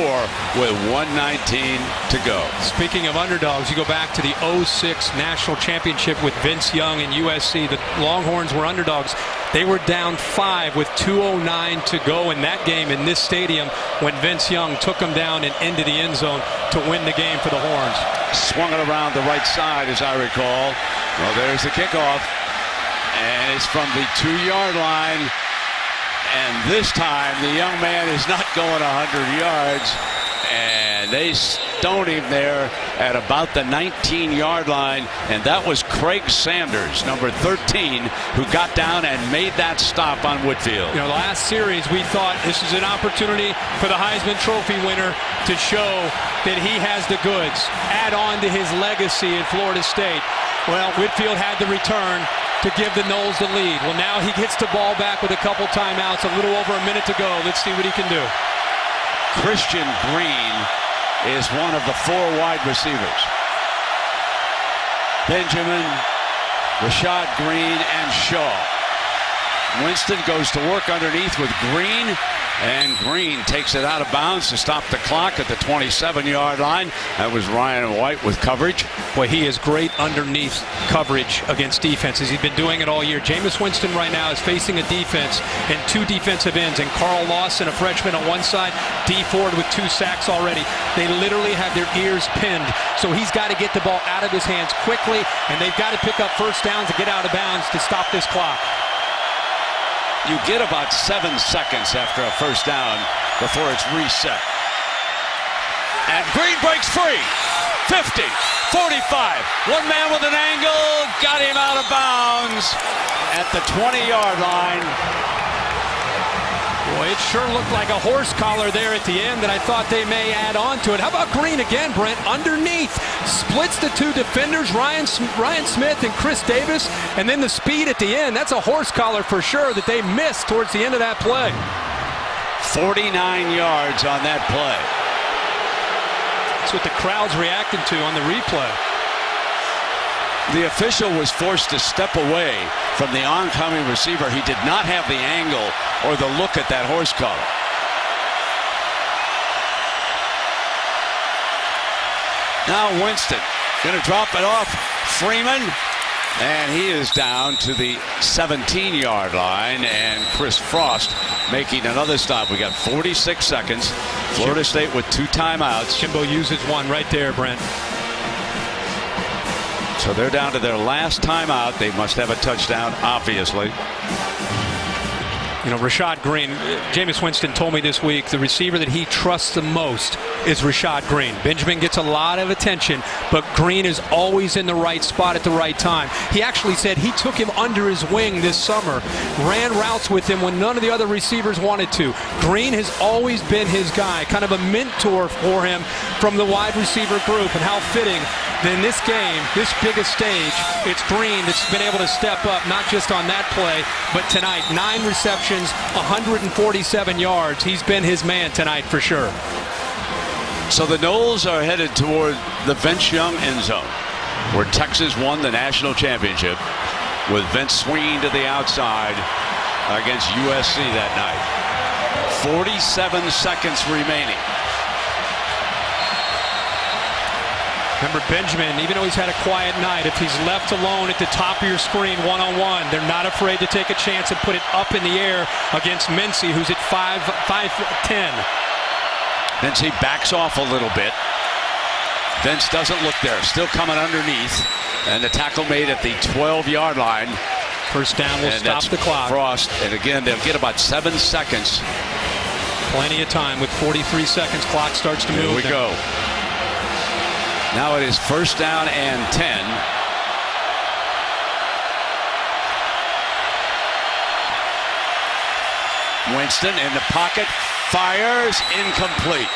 with 1:19 to go. Speaking of underdogs, you go back to the 06 national championship with Vince Young and USC. The Longhorns were underdogs. They were down 5 with 2:09 to go in that game in this stadium when Vince Young took them down and into the end zone to win the game for the Horns. Swung it around the right side, as I recall. Well, there's the kickoff, and it's from the 2-yard line. And this time, the young man is not going 100 yards. And they stoned him there at about the 19-yard line. And that was Craig Sanders, number 13, who got down and made that stop on Whitfield. You know, last series, we thought this is an opportunity for the Heisman Trophy winner to show that he has the goods. Add on to his legacy at Florida State. Well, Whitfield had the return to give the Noles the lead. Well, now he gets the ball back with a couple timeouts, a little over a minute to go. Let's see what he can do. Christian Green is one of the 4 wide receivers. Benjamin, Rashad Green, and Shaw. Winston goes to work underneath with Green, and Green takes it out of bounds to stop the clock at the 27-yard line. That was Ryan White with coverage. Boy, he is great underneath coverage against defenses. He's been doing it all year. Jameis Winston right now is facing a defense and 2 defensive ends, and Carl Lawson, a freshman on one side, D Ford with 2 sacks already. They literally have their ears pinned, so he's got to get the ball out of his hands quickly, and they've got to pick up first downs to get out of bounds to stop this clock. You get about 7 seconds after a first down before it's reset. And Green breaks free. 50, 45. One man with an angle. Got him out of bounds at the 20-yard line. Boy, it sure looked like a horse collar there at the end that I thought they may add on to it. How about Green again, Brent? Underneath. Splits the 2 defenders, Ryan Smith and Chris Davis, and then the speed at the end. That's a horse collar for sure that they missed towards the end of that play. 49 yards on that play. That's what the crowd's reacting to on the replay. The official was forced to step away from the oncoming receiver. He did not have the angle or the look at that horse collar. Now Winston going to drop it off. Freeman, and he is down to the 17-yard line, and Chris Frost making another stop. We got 46 seconds. Florida State with 2 timeouts. Jimbo uses one right there, Brent. So they're down to their last timeout. They must have a touchdown, obviously. You know, Rashad Green, Jameis Winston told me this week the receiver that he trusts the most is Rashad Green. Benjamin gets a lot of attention, but Green is always in the right spot at the right time. He actually said he took him under his wing this summer, ran routes with him when none of the other receivers wanted to. Green has always been his guy, kind of a mentor for him from the wide receiver group, and how fitting that in this game, this biggest stage, it's Green that's been able to step up, not just on that play, but tonight. 9 receptions, 147 yards. He's been his man tonight for sure. So the Noles are headed toward the Vince Young end zone, where Texas won the national championship with Vince swinging to the outside against USC that night. 47 seconds remaining. Remember, Benjamin, even though he's had a quiet night, if he's left alone at the top of your screen one-on-one, they're not afraid to take a chance and put it up in the air against Mincy, who's at 5'10". Mincy backs off a little bit. Vince doesn't look there, still coming underneath, and the tackle made at the 12-yard line. First down will stop the clock. Frost, and again, they'll get about 7 seconds. Plenty of time with 43 seconds. Clock starts to move. Here we go. Now it is first down and 10. Winston in the pocket, fires, incomplete.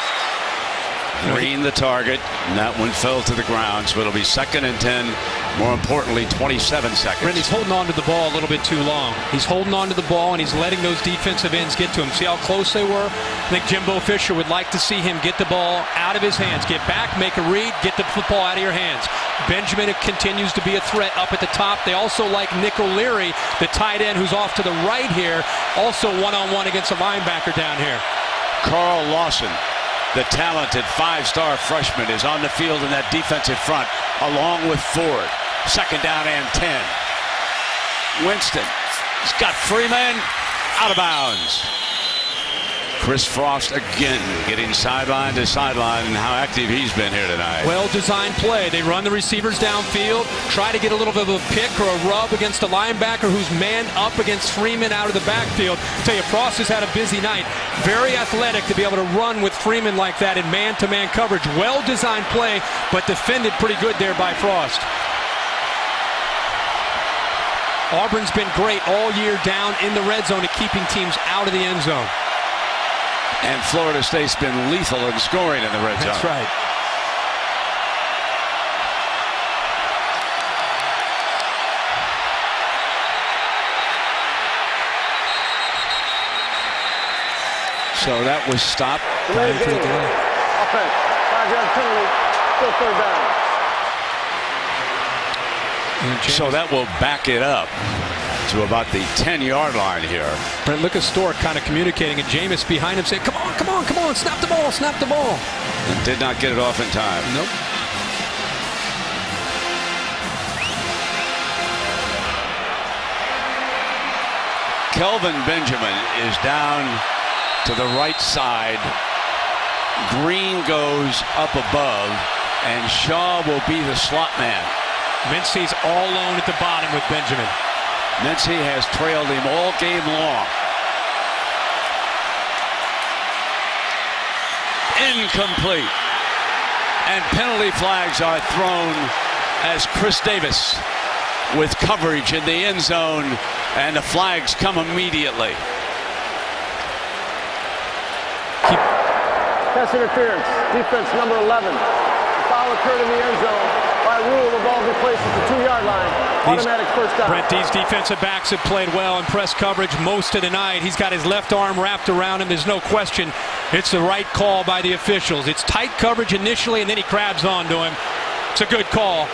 Green the target, and that one fell to the ground, so it'll be second and 10. More importantly, 27 seconds. Brent, he's holding on to the ball a little bit too long. He's holding on to the ball, and he's letting those defensive ends get to him. See how close they were? I think Jimbo Fisher would like to see him get the ball out of his hands. Get back, make a read, get the football out of your hands. Benjamin continues to be a threat up at the top. They also like Nick O'Leary, the tight end who's off to the right here, also one-on-one against a linebacker down here. Carl Lawson, the talented 5-star freshman, is on the field in that defensive front, along with Ford. Second down and 10. Winston, he's got Freeman out of bounds. Chris Frost again getting sideline to sideline, and how active he's been here tonight. Well-designed play. They run the receivers downfield, try to get a little bit of a pick or a rub against a linebacker who's manned up against Freeman out of the backfield. I tell you, Frost has had a busy night. Very athletic to be able to run with Freeman like that in man-to-man coverage. Well-designed play, but defended pretty good there by Frost. Auburn's been great all year down in the red zone at keeping teams out of the end zone. And Florida State's been lethal in scoring in the red zone. That's right. So that was stopped. Offense, 5-yard penalty, still third down. So that will back it up to about the 10-yard line here. Brent, look at Stork kind of communicating, and Jameis behind him saying, come on, come on, come on, snap the ball, snap the ball. And did not get it off in time. Nope. Kelvin Benjamin is down to the right side. Green goes up above, and Shaw will be the slot man. Mincy's all alone at the bottom with Benjamin. Mincy has trailed him all game long. Incomplete. And penalty flags are thrown as Chris Davis with coverage in the end zone, and the flags come immediately. Pass interference, defense number 11. The foul occurred in the end zone. By rule, the ball be placed at the 2-yard line. Automatic first down. Brent, these defensive backs have played well in press coverage most of the night. He's got his left arm wrapped around him. There's no question it's the right call by the officials. It's tight coverage initially, and then he grabs onto him. It's a good call.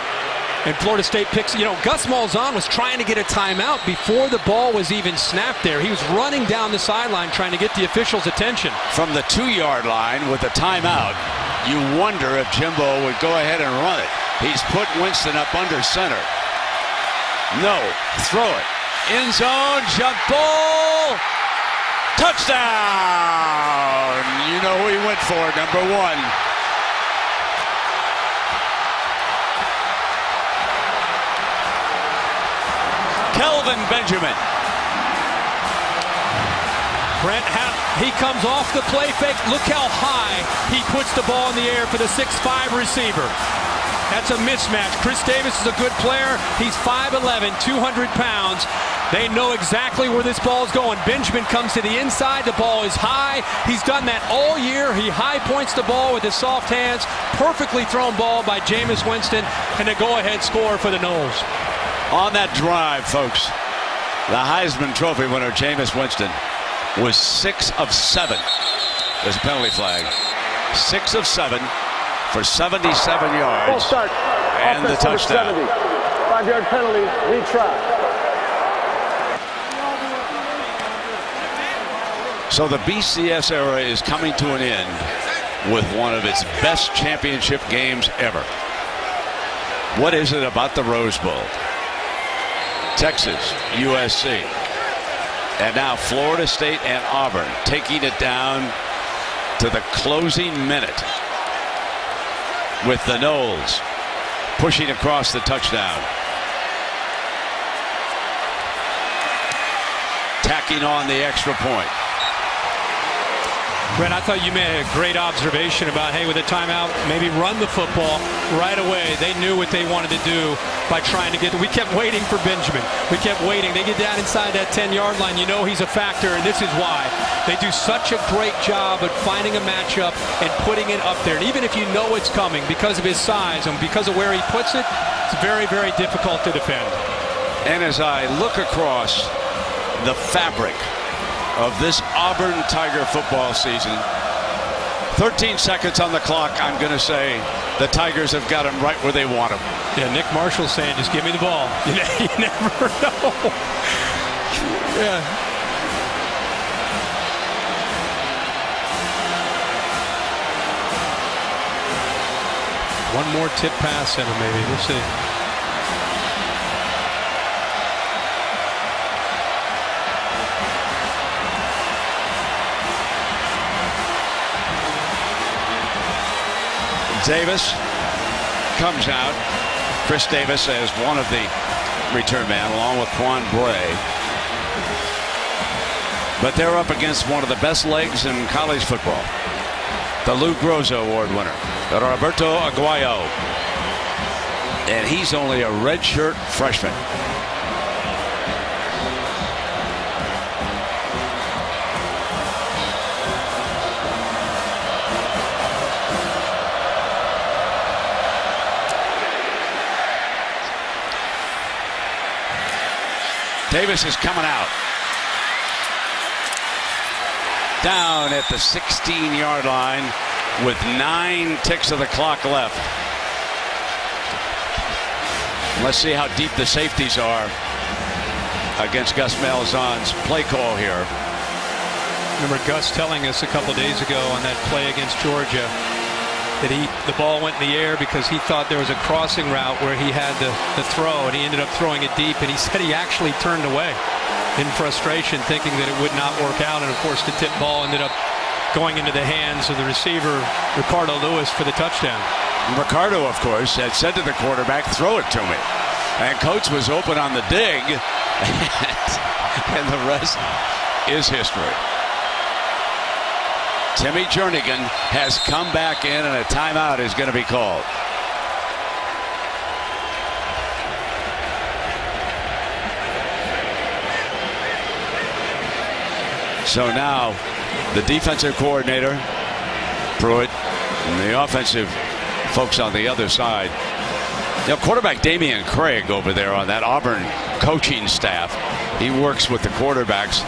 And Florida State picks, Gus Malzahn was trying to get a timeout before the ball was even snapped there. He was running down the sideline trying to get the officials' attention. From the 2-yard line with a timeout, you wonder if Jimbo would go ahead and run it. He's put Winston up under center. No, throw it. End zone, jump ball, touchdown! You know who he went for, number 1. Kelvin Benjamin. Brent, he comes off the play fake. Look how high he puts the ball in the air for the 6'5" receiver. That's a mismatch. Chris Davis is a good player. He's 5'11", 200 pounds. They know exactly where this ball is going. Benjamin comes to the inside. The ball is high. He's done that all year. He high points the ball with his soft hands. Perfectly thrown ball by Jameis Winston, and a go-ahead score for the Noles. On that drive, folks, the Heisman Trophy winner, Jameis Winston, was 6 of 7. There's a penalty flag. 6 of 7 for 77 yards. Full start. And the touchdown. 70. 5-yard penalty, retry. So the BCS era is coming to an end with one of its best championship games ever. What is it about the Rose Bowl? Texas, USC, and now Florida State and Auburn taking it down to the closing minute with the Noles pushing across the touchdown. Tacking on the extra point. Brent, I thought you made a great observation about, hey, with a timeout, maybe run the football right away. They knew what they wanted to do by trying to get. We kept waiting for Benjamin. We kept waiting. They get down inside that 10-yard line. You know he's a factor, and this is why. They do such a great job at finding a matchup and putting it up there. And even if you know it's coming because of his size and because of where he puts it, it's very, very difficult to defend. And as I look across the fabric of this Auburn Tiger football season, 13 seconds on the clock. I'm going to say the Tigers have got them right where they want them. Yeah, Nick Marshall saying, just give me the ball. You never know. Yeah. One more tip pass center, maybe. We'll see. Davis comes out. Chris Davis as one of the return man along with Quan Bray. But they're up against one of the best legs in college football. The Lou Groza Award winner, Roberto Aguayo. And he's only a redshirt freshman. Davis is coming out. Down at the 16-yard line with 9 ticks of the clock left. Let's see how deep the safeties are against Gus Malzahn's play call here. Remember Gus telling us a couple days ago on that play against Georgia that the ball went in the air because he thought there was a crossing route where he had the throw, and he ended up throwing it deep, and he said he actually turned away in frustration, thinking that it would not work out, and of course the tip ball ended up going into the hands of the receiver Ricardo Lewis for the touchdown. Ricardo, of course, had said to the quarterback, throw it to me, and coach was open on the dig, and the rest is history. Timmy Jernigan has come back in, and a timeout is going to be called. So now the defensive coordinator, Pruitt, and the offensive folks on the other side. You know, quarterback Damian Craig over there on that Auburn coaching staff, he works with the quarterbacks.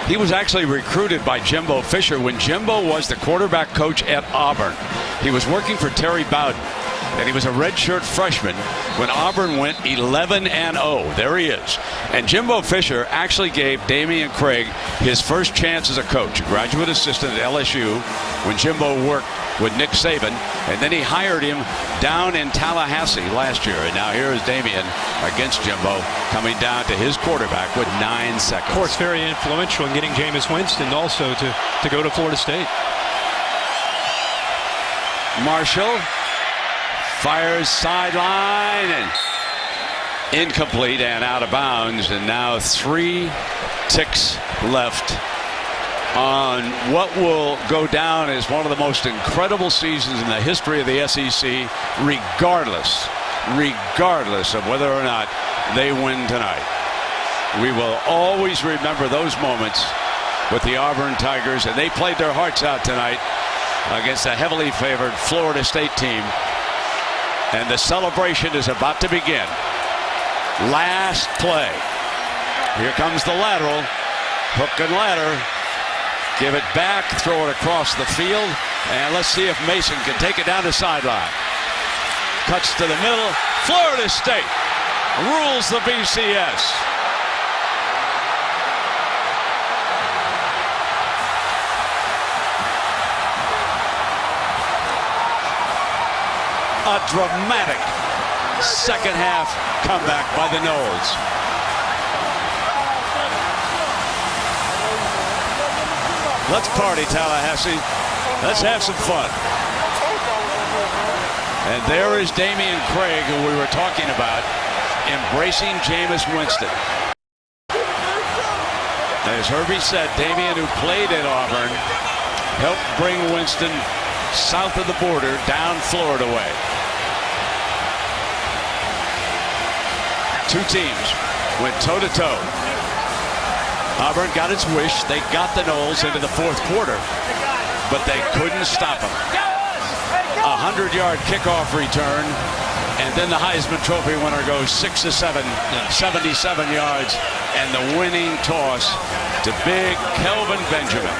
He was actually recruited by Jimbo Fisher when Jimbo was the quarterback coach at Auburn. He was working for Terry Bowden, and he was a redshirt freshman when Auburn went 11-0. There he is. And Jimbo Fisher actually gave Damian Craig his first chance as a coach, a graduate assistant at LSU, when Jimbo worked with Nick Saban, and then he hired him down in Tallahassee last year. And now here is Damian against Jimbo, coming down to his quarterback with 9 seconds. Of course, very influential in getting Jameis Winston also to go to Florida State. Marshall fires sideline and incomplete and out of bounds, and now 3 ticks left on what will go down as one of the most incredible seasons in the history of the SEC, regardless of whether or not they win tonight. We will always remember those moments with the Auburn Tigers, and they played their hearts out tonight against a heavily favored Florida State team. And the celebration is about to begin. Last play. Here comes the lateral. Hook and ladder. Give it back, throw it across the field, and let's see if Mason can take it down the sideline. Cuts to the middle. Florida State rules the BCS. A dramatic second half comeback by the Noles. Let's party, Tallahassee. Let's have some fun. And there is Damian Craig, who we were talking about, embracing Jameis Winston. As Herbie said, Damian, who played at Auburn, helped bring Winston south of the border, down Florida way. Two teams went toe-to-toe. Auburn got its wish. They got the Noles into the fourth quarter, but they couldn't stop them. A 100-yard kickoff return, and then the Heisman Trophy winner goes 6 of 7, 77 yards, and the winning toss to big Kelvin Benjamin.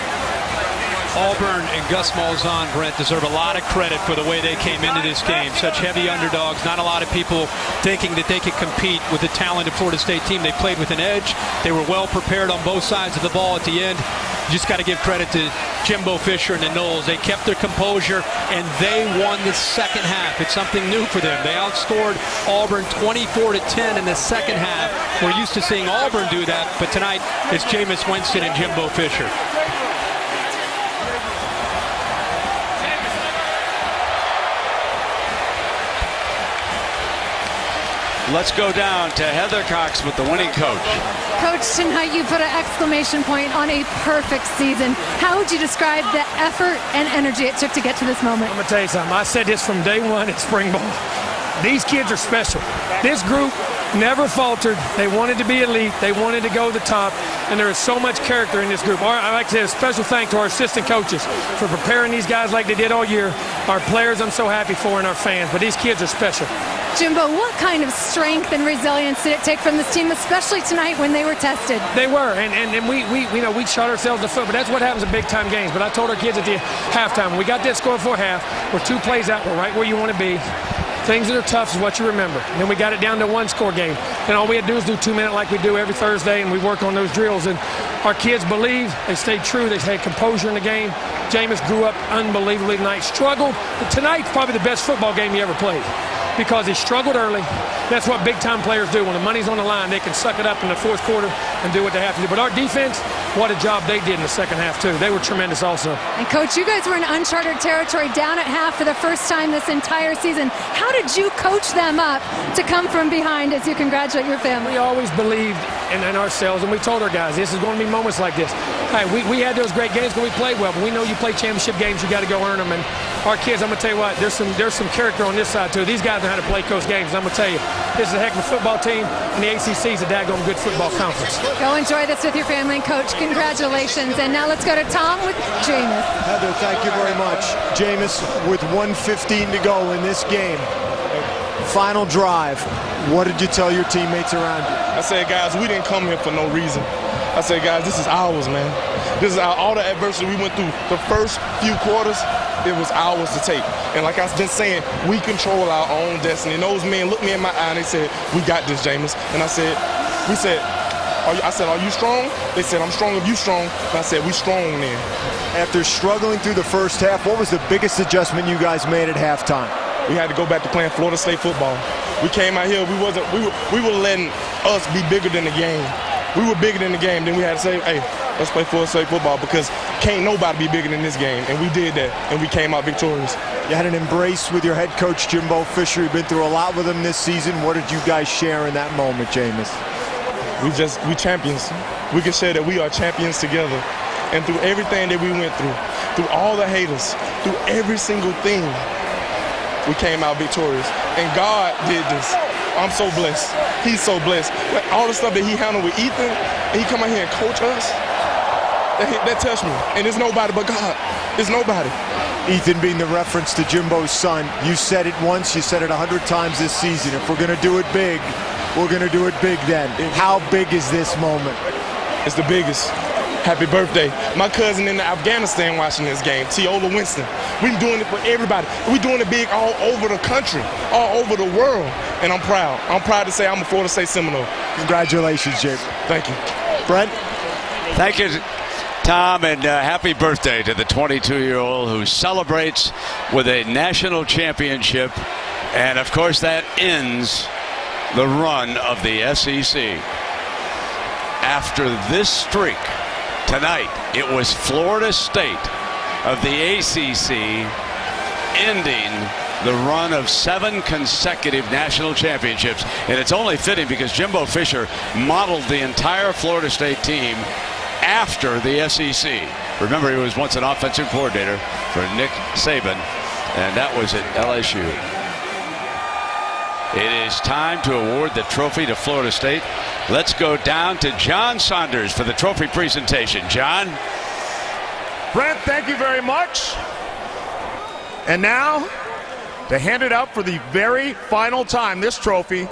Auburn and Gus Malzahn, Brent, deserve a lot of credit for the way they came into this game. Such heavy underdogs. Not a lot of people thinking that they could compete with the talented Florida State team. They played with an edge. They were well prepared on both sides of the ball at the end. You just got to give credit to Jimbo Fisher and the Noles. They kept their composure, and they won the second half. It's something new for them. They outscored Auburn 24-10 in the second half. We're used to seeing Auburn do that, but tonight it's Jameis Winston and Jimbo Fisher. Let's go down to Heather Cox with the winning coach. Coach, tonight you put an exclamation point on a perfect season. How would you describe the effort and energy it took to get to this moment? I'm going to tell you something. I said this from day one at spring ball. These kids are special. This group never faltered. They wanted to be elite. They wanted to go to the top. And there is so much character in this group. I'd like to say a special thank to our assistant coaches for preparing these guys like they did all year. Our players I'm so happy for, and our fans. But these kids are special. Jimbo, what kind of strength and resilience did it take from this team, especially tonight when they were tested? They were, and we shot ourselves in the foot, but that's what happens in big-time games. But I told our kids at the halftime, when we got that score before half, we're 2 plays out, we're right where you want to be. Things that are tough is what you remember. And then we got it down to a 1-score game. And all we had to do is do 2-minute like we do every Thursday, and we work on those drills. And our kids believed, they stayed true, they had composure in the game. Jameis grew up unbelievably tonight, struggled. But tonight's probably the best football game he ever played, because he struggled early. That's what big-time players do. When the money's on the line, they can suck it up in the fourth quarter and do what they have to do. But our defense, what a job they did in the second half, too. They were tremendous also. And, Coach, you guys were in uncharted territory down at half for the first time this entire season. How did you coach them up to come from behind as you congratulate your family? We always believed in ourselves, and we told our guys, this is going to be moments like this. Hey, we had those great games because we played well, but we know you play championship games, you got to go earn them. And our kids, I'm going to tell you what, there's some character on this side, too. These guys know how to play close games. I'm going to tell you, this is a heck of a football team, and the ACC is a daggone good football conference. Go enjoy this with your family, and Coach, congratulations. And now let's go to Tom with Jameis. Heather, thank you very much. Jameis, with 1:15 to go in this game, final drive, what did you tell your teammates around you? I said, guys, we didn't come here for no reason. I said, guys, this is ours, man. This is all the adversity we went through. The first few quarters, it was ours to take. And like I've been saying, we control our own destiny. And those men looked me in my eye and they said, we got this, Jameis. And I said, are you strong? They said, I'm strong if you strong. And I said, we strong then. After struggling through the first half, what was the biggest adjustment you guys made at halftime? We had to go back to playing Florida State football. We came out here, we were letting us be bigger than the game. We were bigger than the game. Then we had to say, hey, let's play Florida State football, because can't nobody be bigger than this game. And we did that, and we came out victorious. You had an embrace with your head coach, Jimbo Fisher. You've been through a lot with him this season. What did you guys share in that moment, Jameis? We champions. We can say that we are champions together. And through everything that we went through all the haters, through every single thing, we came out victorious. And God did this. I'm so blessed. He's so blessed. Like, all the stuff that he handled with Ethan, and he come out here and coach us, that touched me. And it's nobody but God. It's nobody. Ethan being the reference to Jimbo's son. You said it once, you said it 100 times this season. If we're going to do it big, we're going to do it big then. How big is this moment? It's the biggest. Happy birthday. My cousin in Afghanistan watching this game, Teola Winston. We're doing it for everybody. We're doing it big all over the country, all over the world. And I'm proud. I'm proud to say I'm a Florida State Seminole. Congratulations, Jake. Thank you. Brent? Thank you, Tom, and happy birthday to the 22-year-old who celebrates with a national championship. And, of course, that ends the run of the SEC. After this streak, tonight, it was Florida State of the ACC ending the run of 7 consecutive national championships. And it's only fitting because Jimbo Fisher modeled the entire Florida State team after the SEC. Remember, he was once an offensive coordinator for Nick Saban, and that was at LSU. It is time to award the trophy to Florida State. Let's go down to John Saunders for the trophy presentation. John? Brent, thank you very much. And now, to hand it out for the very final time, this trophy,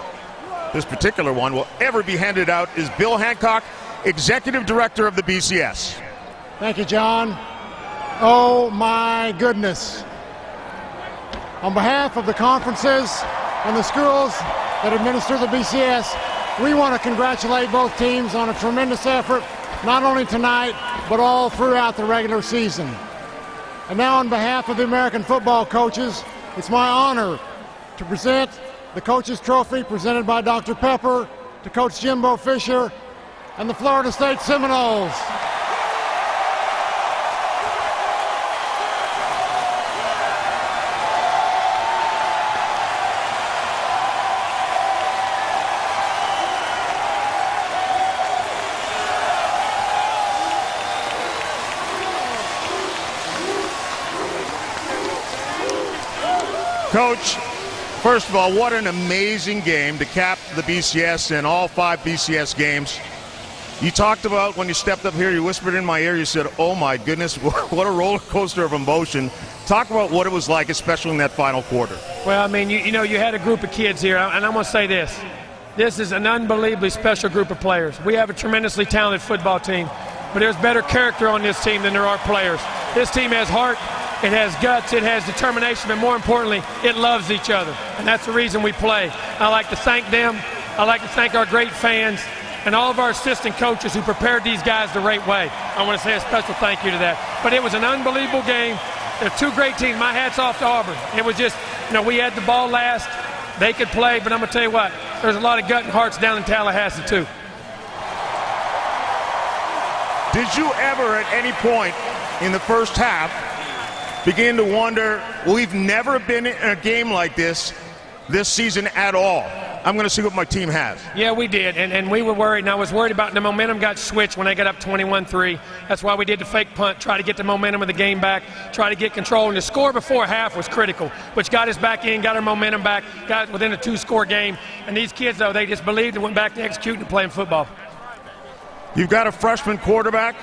this particular one, will ever be handed out, is Bill Hancock, Executive Director of the BCS. Thank you, John. Oh, my goodness. On behalf of the conferences and the schools that administer the BCS, we want to congratulate both teams on a tremendous effort, not only tonight, but all throughout the regular season. And now on behalf of the American football coaches, it's my honor to present the Coaches Trophy presented by Dr. Pepper to Coach Jimbo Fisher and the Florida State Seminoles. Coach, first of all, what an amazing game to cap the BCS and all 5 BCS games. You talked about when you stepped up here, you whispered in my ear, you said, oh my goodness, what a roller coaster of emotion. Talk about what it was like, especially in that final quarter. Well, I mean, you know, you had a group of kids here, and I'm going to say this. This is an unbelievably special group of players. We have a tremendously talented football team, but there's better character on this team than there are players. This team has heart, it has guts, it has determination, but more importantly, it loves each other, and that's the reason we play. I like to thank them. I like to thank our great fans and all of our assistant coaches who prepared these guys the right way. I want to say a special thank you to that. But it was an unbelievable game. They're 2 great teams. My hat's off to Auburn. It was just, you know, we had the ball last. They could play, but I'm going to tell you what, there's a lot of gut and hearts down in Tallahassee, too. Did you ever at any point in the first half begin to wonder, we've never been in a game like this season at all? I'm going to see what my team has. Yeah, we did, and we were worried, and I was worried about the momentum got switched when they got up 21-3. That's why we did the fake punt, try to get the momentum of the game back, try to get control, and the score before half was critical, which got us back in, got our momentum back, got within a 2-score game. And these kids, though, they just believed and went back to executing and playing football. You've got a freshman quarterback.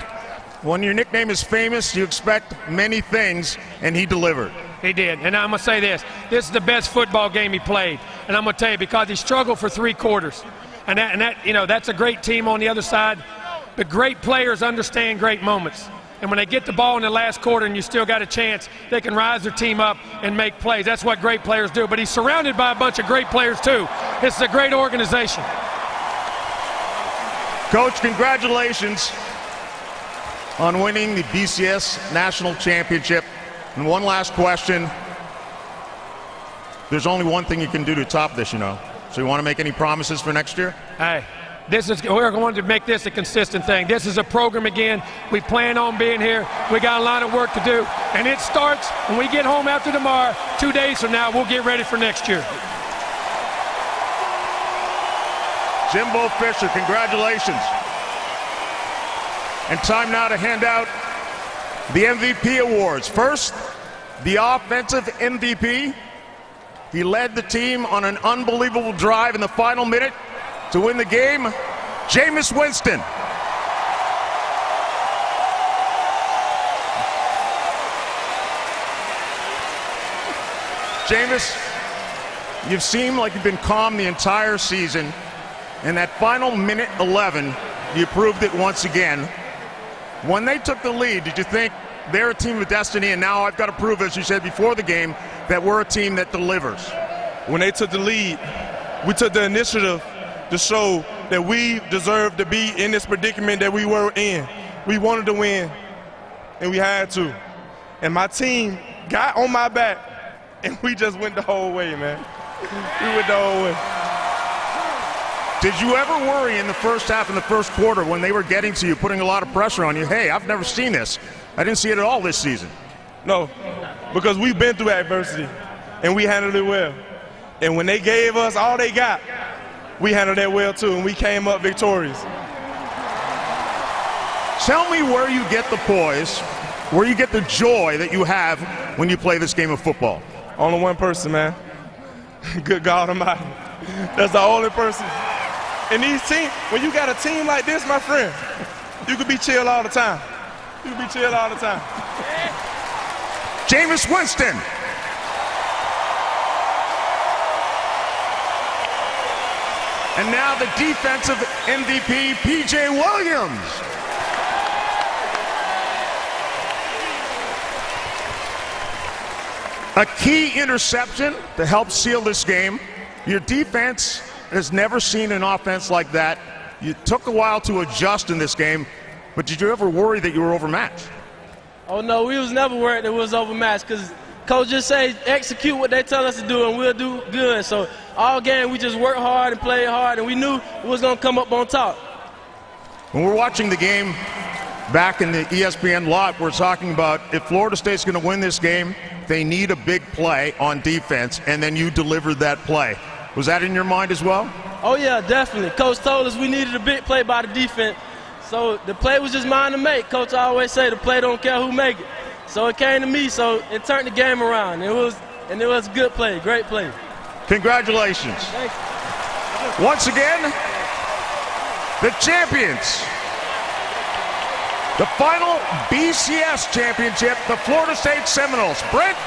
When your nickname is famous, you expect many things, and he delivered. He did, and I'm going to say this is the best football game he played, and I'm going to tell you, because he struggled for 3 quarters, and that you know, that's a great team on the other side, but great players understand great moments, and when they get the ball in the last quarter and you still got a chance, they can rise their team up and make plays. That's what great players do, but he's surrounded by a bunch of great players too. This is a great organization. Coach, congratulations on winning the BCS National Championship. And one last question. There's only one thing you can do to top this, you know. So you want to make any promises for next year? Hey, we're going to make this a consistent thing. This is a program again. We plan on being here. We got a lot of work to do. And it starts when we get home after tomorrow. 2 days from now, we'll get ready for next year. Jimbo Fisher, congratulations. And time now to hand out the MVP awards. First, the offensive MVP. He led the team on an unbelievable drive in the final minute to win the game. Jameis Winston. Jameis, you've seemed like you've been calm the entire season. In that final minute 11, you proved it once again. When they took the lead, did you think they're a team of destiny, and now I've got to prove, as you said before the game, that we're a team that delivers? When they took the lead, we took the initiative to show that we deserve to be in this predicament that we were in. We wanted to win, and we had to. And my team got on my back, and we just went the whole way, man. We went the whole way. Did you ever worry in the first half and the first quarter when they were getting to you, putting a lot of pressure on you? Hey, I've never seen this. I didn't see it at all this season. No, because we've been through adversity, and we handled it well. And when they gave us all they got, we handled that well too, and we came up victorious. Tell me where you get the poise, where you get the joy that you have when you play this game of football. Only one person, man. Good God Almighty. That's the only person. And these teams, when you got a team like this, my friend, you could be chill all the time. You could be chill all the time. Jameis Winston. And now the defensive MVP, P.J. Williams. A key interception to help seal this game. Your defense has never seen an offense like that. You took a while to adjust in this game, but did you ever worry that you were overmatched? Oh, no, we was never worried that we was overmatched because Coach just say execute what they tell us to do and we'll do good. So all game we just worked hard and played hard, and we knew we was going to come up on top. When we're watching the game back in the ESPN lot, we're talking about if Florida State's going to win this game, they need a big play on defense, and then you delivered that play. Was that in your mind as well? Oh, yeah, definitely. Coach told us we needed a big play by the defense. So the play was just mine to make. Coach always say the play don't care who make it. So it came to me, so it turned the game around. It was a good play, great play. Congratulations. Thanks. Once again, the champions. The final BCS championship, the Florida State Seminoles. Brent,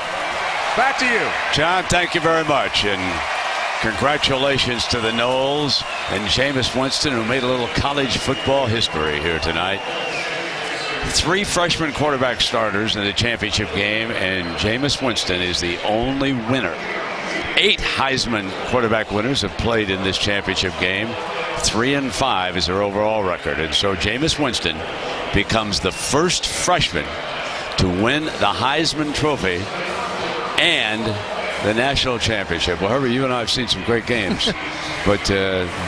back to you. John, thank you very much. And congratulations to the Noles and Jameis Winston, who made a little college football history here tonight. 3 freshman quarterback starters in the championship game, and Jameis Winston is the only winner. 8 Heisman quarterback winners have played in this championship game. 3-5 is their overall record. And so Jameis Winston becomes the first freshman to win the Heisman Trophy and the national championship. Well, Herbert, you and I have seen some great games, but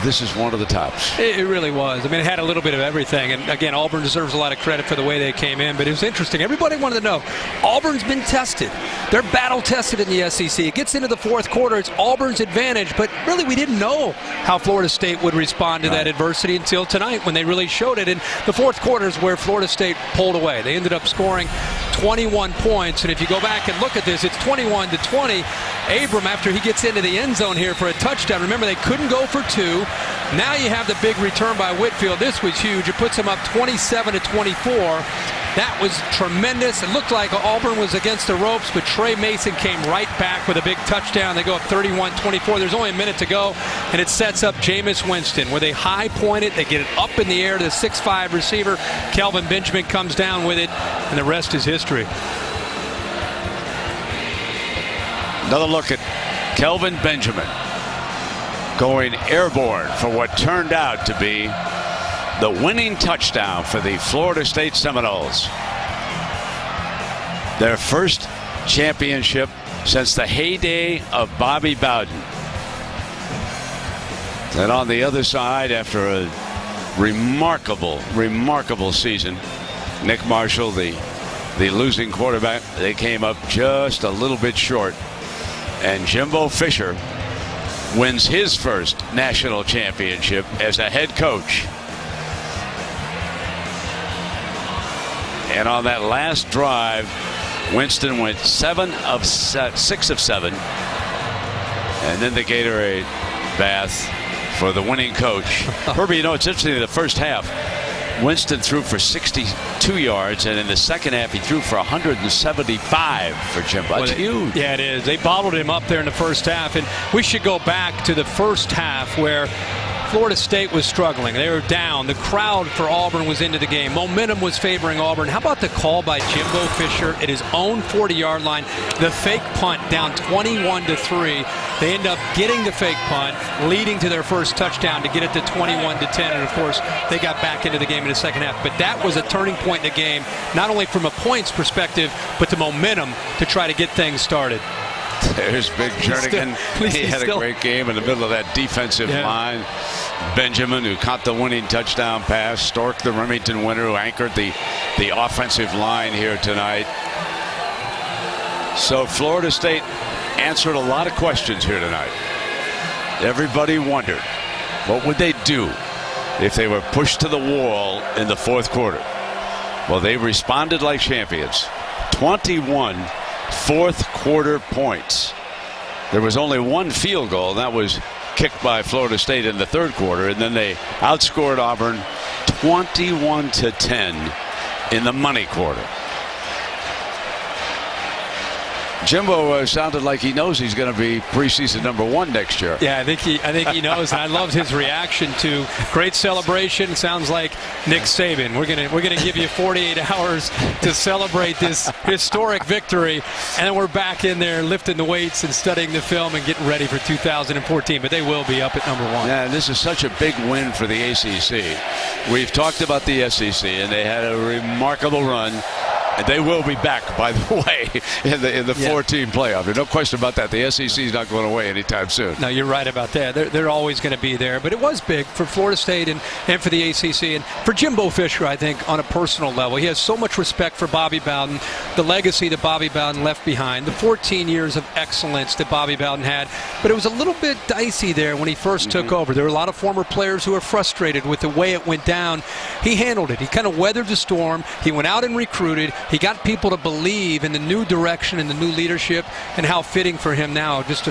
this is one of the tops. It really was. I mean, it had a little bit of everything. And again, Auburn deserves a lot of credit for the way they came in, but it was interesting. Everybody wanted to know, Auburn's been tested. They're battle tested in the SEC. It gets into the fourth quarter. It's Auburn's advantage, but really we didn't know how Florida State would respond to that adversity until tonight when they really showed it. In the fourth quarter is where Florida State pulled away. They ended up scoring 21 points, and if you go back and look at this, it's 21-20. Abram, after he gets into the end zone here for a touchdown, remember they couldn't go for 2. Now you have the big return by Whitfield. This was huge. It puts them up 27-24. That was tremendous. It looked like Auburn was against the ropes, but Trey Mason came right back with a big touchdown. They go up 31-24. There's only a minute to go, and it sets up Jameis Winston, where they high point it. They get it up in the air to the 6'5 receiver. Kelvin Benjamin comes down with it, and the rest is history. Another look at Kelvin Benjamin going airborne for what turned out to be the winning touchdown for the Florida State Seminoles. Their first championship since the heyday of Bobby Bowden. And on the other side, after a remarkable season, Nick Marshall, the losing quarterback, they came up just a little bit short. And Jimbo Fisher wins his first national championship as a head coach. And on that last drive, Winston went 6 of 7. And then the Gatorade bath for the winning coach. Herbie, you know, it's interesting, in the first half, Winston threw for 62 yards, and in the second half, he threw for 175 for Jimbo. That's huge. Yeah, it is. They bottled him up there in the first half, and we should go back to the first half where Florida State was struggling. They were down. The crowd for Auburn was into the game. Momentum was favoring Auburn. How about the call by Jimbo Fisher at his own 40-yard line? The fake punt down 21-3. They end up getting the fake punt, leading to their first touchdown to get it to 21-10. And, of course, they got back into the game in the second half. But that was a turning point in the game, not only from a points perspective, but the momentum to try to get things started. There's Big Jernigan. He had a great game in the middle of that defensive line. Benjamin, who caught the winning touchdown pass. Stork, the Remington winner, who anchored the offensive line here tonight. So Florida State answered a lot of questions here tonight. Everybody wondered, what would they do if they were pushed to the wall in the fourth quarter? Well, they responded like champions. 21 fourth quarter points. There was only one field goal, and that was kicked by Florida State in the third quarter, and then they outscored Auburn 21-10 in the money quarter. Jimbo sounded like he knows he's going to be preseason #1 next year. Yeah, I think he knows. And I loved his reaction to great celebration. Sounds like Nick Saban. We're gonna give you 48 hours to celebrate this historic victory, and then we're back in there lifting the weights and studying the film and getting ready for 2014. But they will be up at #1. Yeah, this is such a big win for the ACC. We've talked about the SEC, and they had a remarkable run. And they will be back, by the way, in the 4-team playoff. There's no question about that. The SEC is not going away anytime soon. No, you're right about that. They're always going to be there. But it was big for Florida State and for the ACC. And for Jimbo Fisher, I think, on a personal level, he has so much respect for Bobby Bowden, the legacy that Bobby Bowden left behind, the 14 years of excellence that Bobby Bowden had. But it was a little bit dicey there when he first took over. There were a lot of former players who were frustrated with the way it went down. He handled it. He kind of weathered the storm. He went out and recruited. He got people to believe in the new direction and the new leadership, and how fitting for him now just to